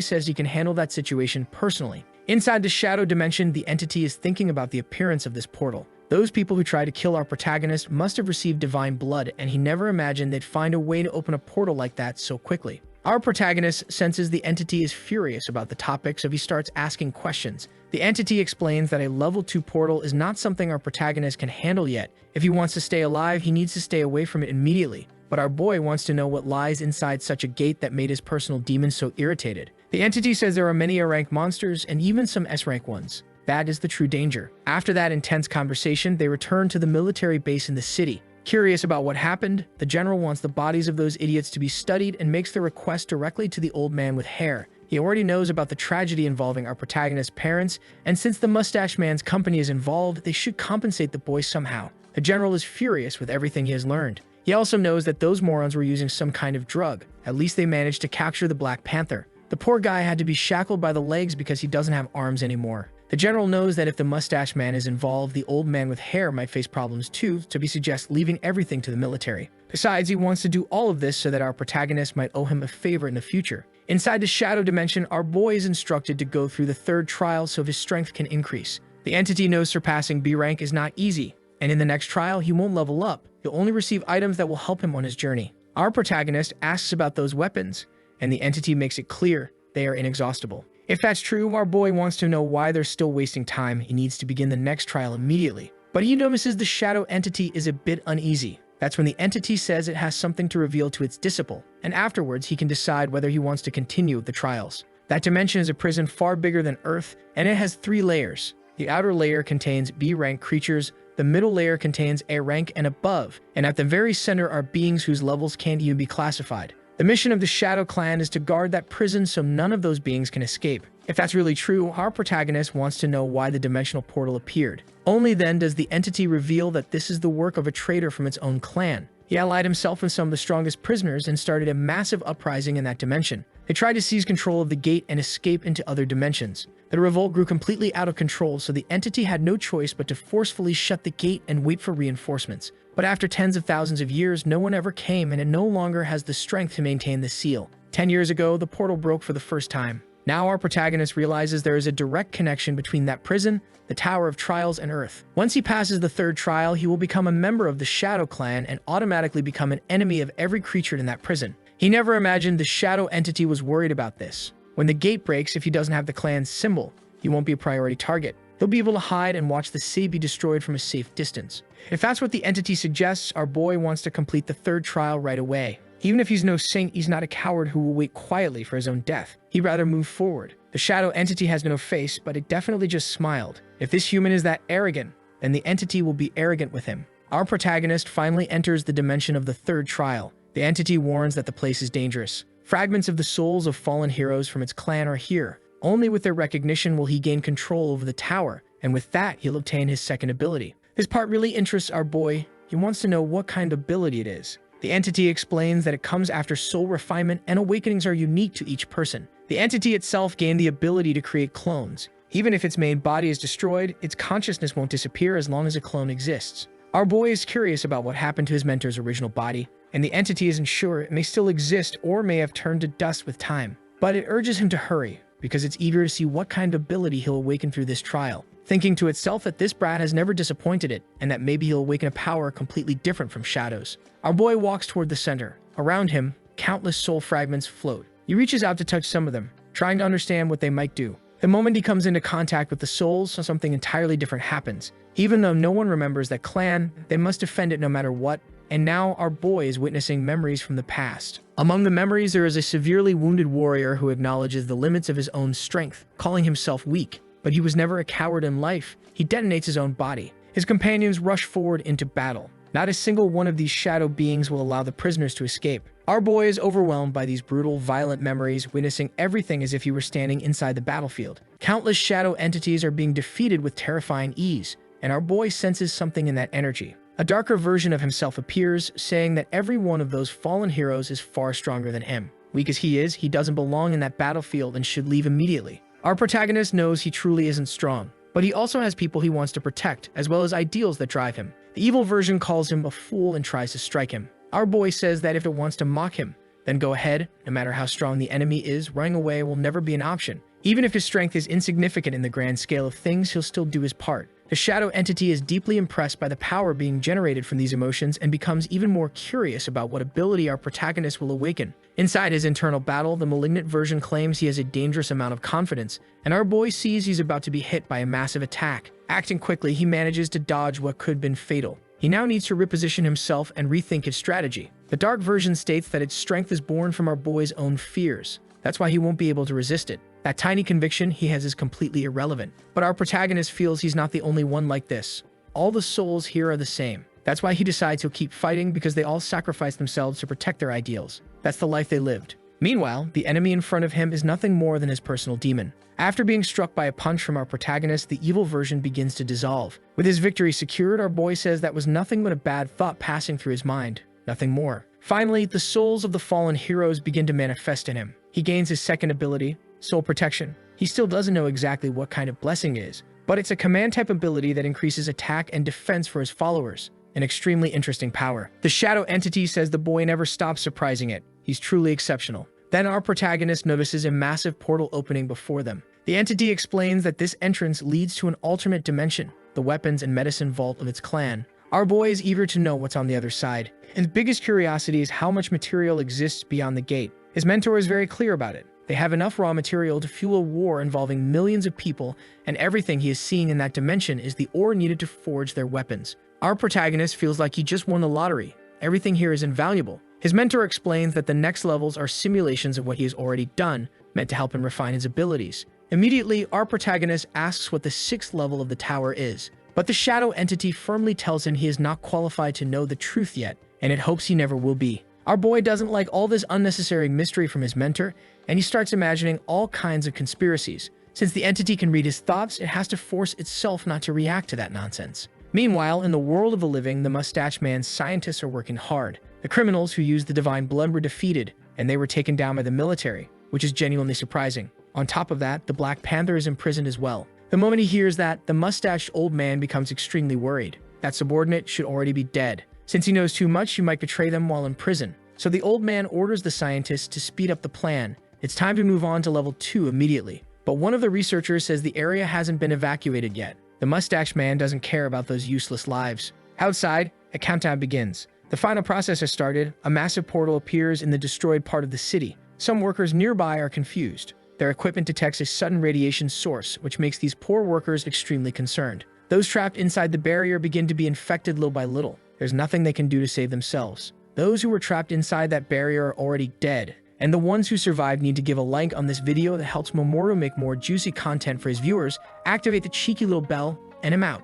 says he can handle that situation personally. Inside the shadow dimension, the entity is thinking about the appearance of this portal. Those people who try to kill our protagonist must have received divine blood, and he never imagined they'd find a way to open a portal like that so quickly. Our protagonist senses the entity is furious about the topic, so he starts asking questions. The entity explains that a level 2 portal is not something our protagonist can handle yet. If he wants to stay alive, he needs to stay away from it immediately. But our boy wants to know what lies inside such a gate that made his personal demon so irritated. The entity says there are many A-rank monsters and even some S-rank ones. That is the true danger. After that intense conversation, they return to the military base in the city. Curious about what happened, the general wants the bodies of those idiots to be studied and makes the request directly to the old man with hair. He already knows about the tragedy involving our protagonist's parents, and since the mustache man's company is involved, they should compensate the boy somehow. The general is furious with everything he has learned. He also knows that those morons were using some kind of drug. At least they managed to capture the Black Panther. The poor guy had to be shackled by the legs because he doesn't have arms anymore. The general knows that if the mustache man is involved, the old man with hair might face problems too, so he suggests leaving everything to the military. Besides, he wants to do all of this so that our protagonist might owe him a favor in the future. Inside the shadow dimension, our boy is instructed to go through the 3rd trial so his strength can increase. The entity knows surpassing B rank is not easy, and in the next trial, he won't level up. He'll only receive items that will help him on his journey. Our protagonist asks about those weapons, and the entity makes it clear they are inexhaustible. If that's true, our boy wants to know why they're still wasting time. He needs to begin the next trial immediately. But he notices the shadow entity is a bit uneasy. That's when the entity says it has something to reveal to its disciple, and afterwards he can decide whether he wants to continue the trials. That dimension is a prison far bigger than Earth, and it has 3 layers. The outer layer contains B-rank creatures, the middle layer contains A rank and above, and at the very center are beings whose levels can't even be classified. The mission of the Shadow Clan is to guard that prison so none of those beings can escape. If that's really true, our protagonist wants to know why the dimensional portal appeared. Only then does the entity reveal that this is the work of a traitor from its own clan. He allied himself with some of the strongest prisoners and started a massive uprising in that dimension. They tried to seize control of the gate and escape into other dimensions. The revolt grew completely out of control, so the entity had no choice but to forcefully shut the gate and wait for reinforcements. But after tens of thousands of years, no one ever came, and it no longer has the strength to maintain the seal. 10 years ago, the portal broke for the first time. Now our protagonist realizes there is a direct connection between that prison, the Tower of Trials, and Earth. Once he passes the third trial, he will become a member of the Shadow Clan and automatically become an enemy of every creature in that prison. He never imagined the Shadow entity was worried about this. When the gate breaks, if he doesn't have the clan's symbol, he won't be a priority target. He'll be able to hide and watch the city be destroyed from a safe distance. If that's what the entity suggests, our boy wants to complete the third trial right away. Even if he's no saint, he's not a coward who will wait quietly for his own death. He'd rather move forward. The Shadow entity has no face, but it definitely just smiled. If this human is that arrogant, then the entity will be arrogant with him. Our protagonist finally enters the dimension of the third trial. The entity warns that the place is dangerous. Fragments of the souls of fallen heroes from its clan are here. Only with their recognition will he gain control over the tower, and with that, he'll obtain his second ability. This part really interests our boy. He wants to know what kind of ability it is. The entity explains that it comes after soul refinement, and awakenings are unique to each person. The entity itself gained the ability to create clones. Even if its main body is destroyed, its consciousness won't disappear as long as a clone exists. Our boy is curious about what happened to his mentor's original body, and the entity isn't sure. It may still exist or may have turned to dust with time. But it urges him to hurry, because it's eager to see what kind of ability he'll awaken through this trial, thinking to itself that this brat has never disappointed it, and that maybe he'll awaken a power completely different from Shadow's. Our boy walks toward the center. Around him, countless soul fragments float. He reaches out to touch some of them, trying to understand what they might do. The moment he comes into contact with the souls, something entirely different happens. Even though no one remembers that clan, they must defend it no matter what, and now our boy is witnessing memories from the past. Among the memories, there is a severely wounded warrior who acknowledges the limits of his own strength, calling himself weak. But he was never a coward in life. He detonates his own body. His companions rush forward into battle. Not a single one of these shadow beings will allow the prisoners to escape. Our boy is overwhelmed by these brutal, violent memories, witnessing everything as if he were standing inside the battlefield. Countless shadow entities are being defeated with terrifying ease, and our boy senses something in that energy. A darker version of himself appears, saying that every one of those fallen heroes is far stronger than him. Weak as he is, he doesn't belong in that battlefield and should leave immediately. Our protagonist knows he truly isn't strong, but he also has people he wants to protect, as well as ideals that drive him. The evil version calls him a fool and tries to strike him. Our boy says that if it wants to mock him, then go ahead. No matter how strong the enemy is, running away will never be an option. Even if his strength is insignificant in the grand scale of things, he'll still do his part. The shadow entity is deeply impressed by the power being generated from these emotions and becomes even more curious about what ability our protagonist will awaken. Inside his internal battle, the malignant version claims he has a dangerous amount of confidence, and our boy sees he's about to be hit by a massive attack. Acting quickly, he manages to dodge what could have been fatal. He now needs to reposition himself and rethink his strategy. The dark version states that its strength is born from our boy's own fears. That's why he won't be able to resist it. That tiny conviction he has is completely irrelevant. But our protagonist feels he's not the only one like this. All the souls here are the same. That's why he decides he'll keep fighting, because they all sacrificed themselves to protect their ideals. That's the life they lived. Meanwhile, the enemy in front of him is nothing more than his personal demon. After being struck by a punch from our protagonist, the evil version begins to dissolve. With his victory secured, our boy says that was nothing but a bad thought passing through his mind. Nothing more. Finally, the souls of the fallen heroes begin to manifest in him. He gains his second ability, Soul Protection. He still doesn't know exactly what kind of blessing is, but it's a command-type ability that increases attack and defense for his followers. An extremely interesting power. The shadow entity says the boy never stops surprising it. He's truly exceptional. Then our protagonist notices a massive portal opening before them. The entity explains that this entrance leads to an alternate dimension, the weapons and medicine vault of its clan. Our boy is eager to know what's on the other side. His biggest curiosity is how much material exists beyond the gate. His mentor is very clear about it. They have enough raw material to fuel a war involving millions of people, and everything he is seeing in that dimension is the ore needed to forge their weapons. Our protagonist feels like he just won the lottery. Everything here is invaluable. His mentor explains that the next levels are simulations of what he has already done, meant to help him refine his abilities. Immediately, our protagonist asks what the 6th level of the tower is, but the shadow entity firmly tells him he is not qualified to know the truth yet, and it hopes he never will be. Our boy doesn't like all this unnecessary mystery from his mentor, and he starts imagining all kinds of conspiracies. Since the entity can read his thoughts, it has to force itself not to react to that nonsense. Meanwhile, in the world of the living, the Mustache Man's scientists are working hard. The criminals who used the divine blood were defeated, and they were taken down by the military, which is genuinely surprising. On top of that, the Black Panther is imprisoned as well. The moment he hears that, the mustached old man becomes extremely worried. That subordinate should already be dead. Since he knows too much, he might betray them while in prison. So the old man orders the scientists to speed up the plan. It's time to move on to level 2 immediately. But one of the researchers says the area hasn't been evacuated yet. The mustache man doesn't care about those useless lives. Outside, a countdown begins. The final process has started. A massive portal appears in the destroyed part of the city. Some workers nearby are confused. Their equipment detects a sudden radiation source, which makes these poor workers extremely concerned. Those trapped inside the barrier begin to be infected little by little. There's nothing they can do to save themselves. Those who were trapped inside that barrier are already dead. And the ones who survived need to give a like on this video that helps Mamoru make more juicy content for his viewers, activate the cheeky little bell, and I'm out.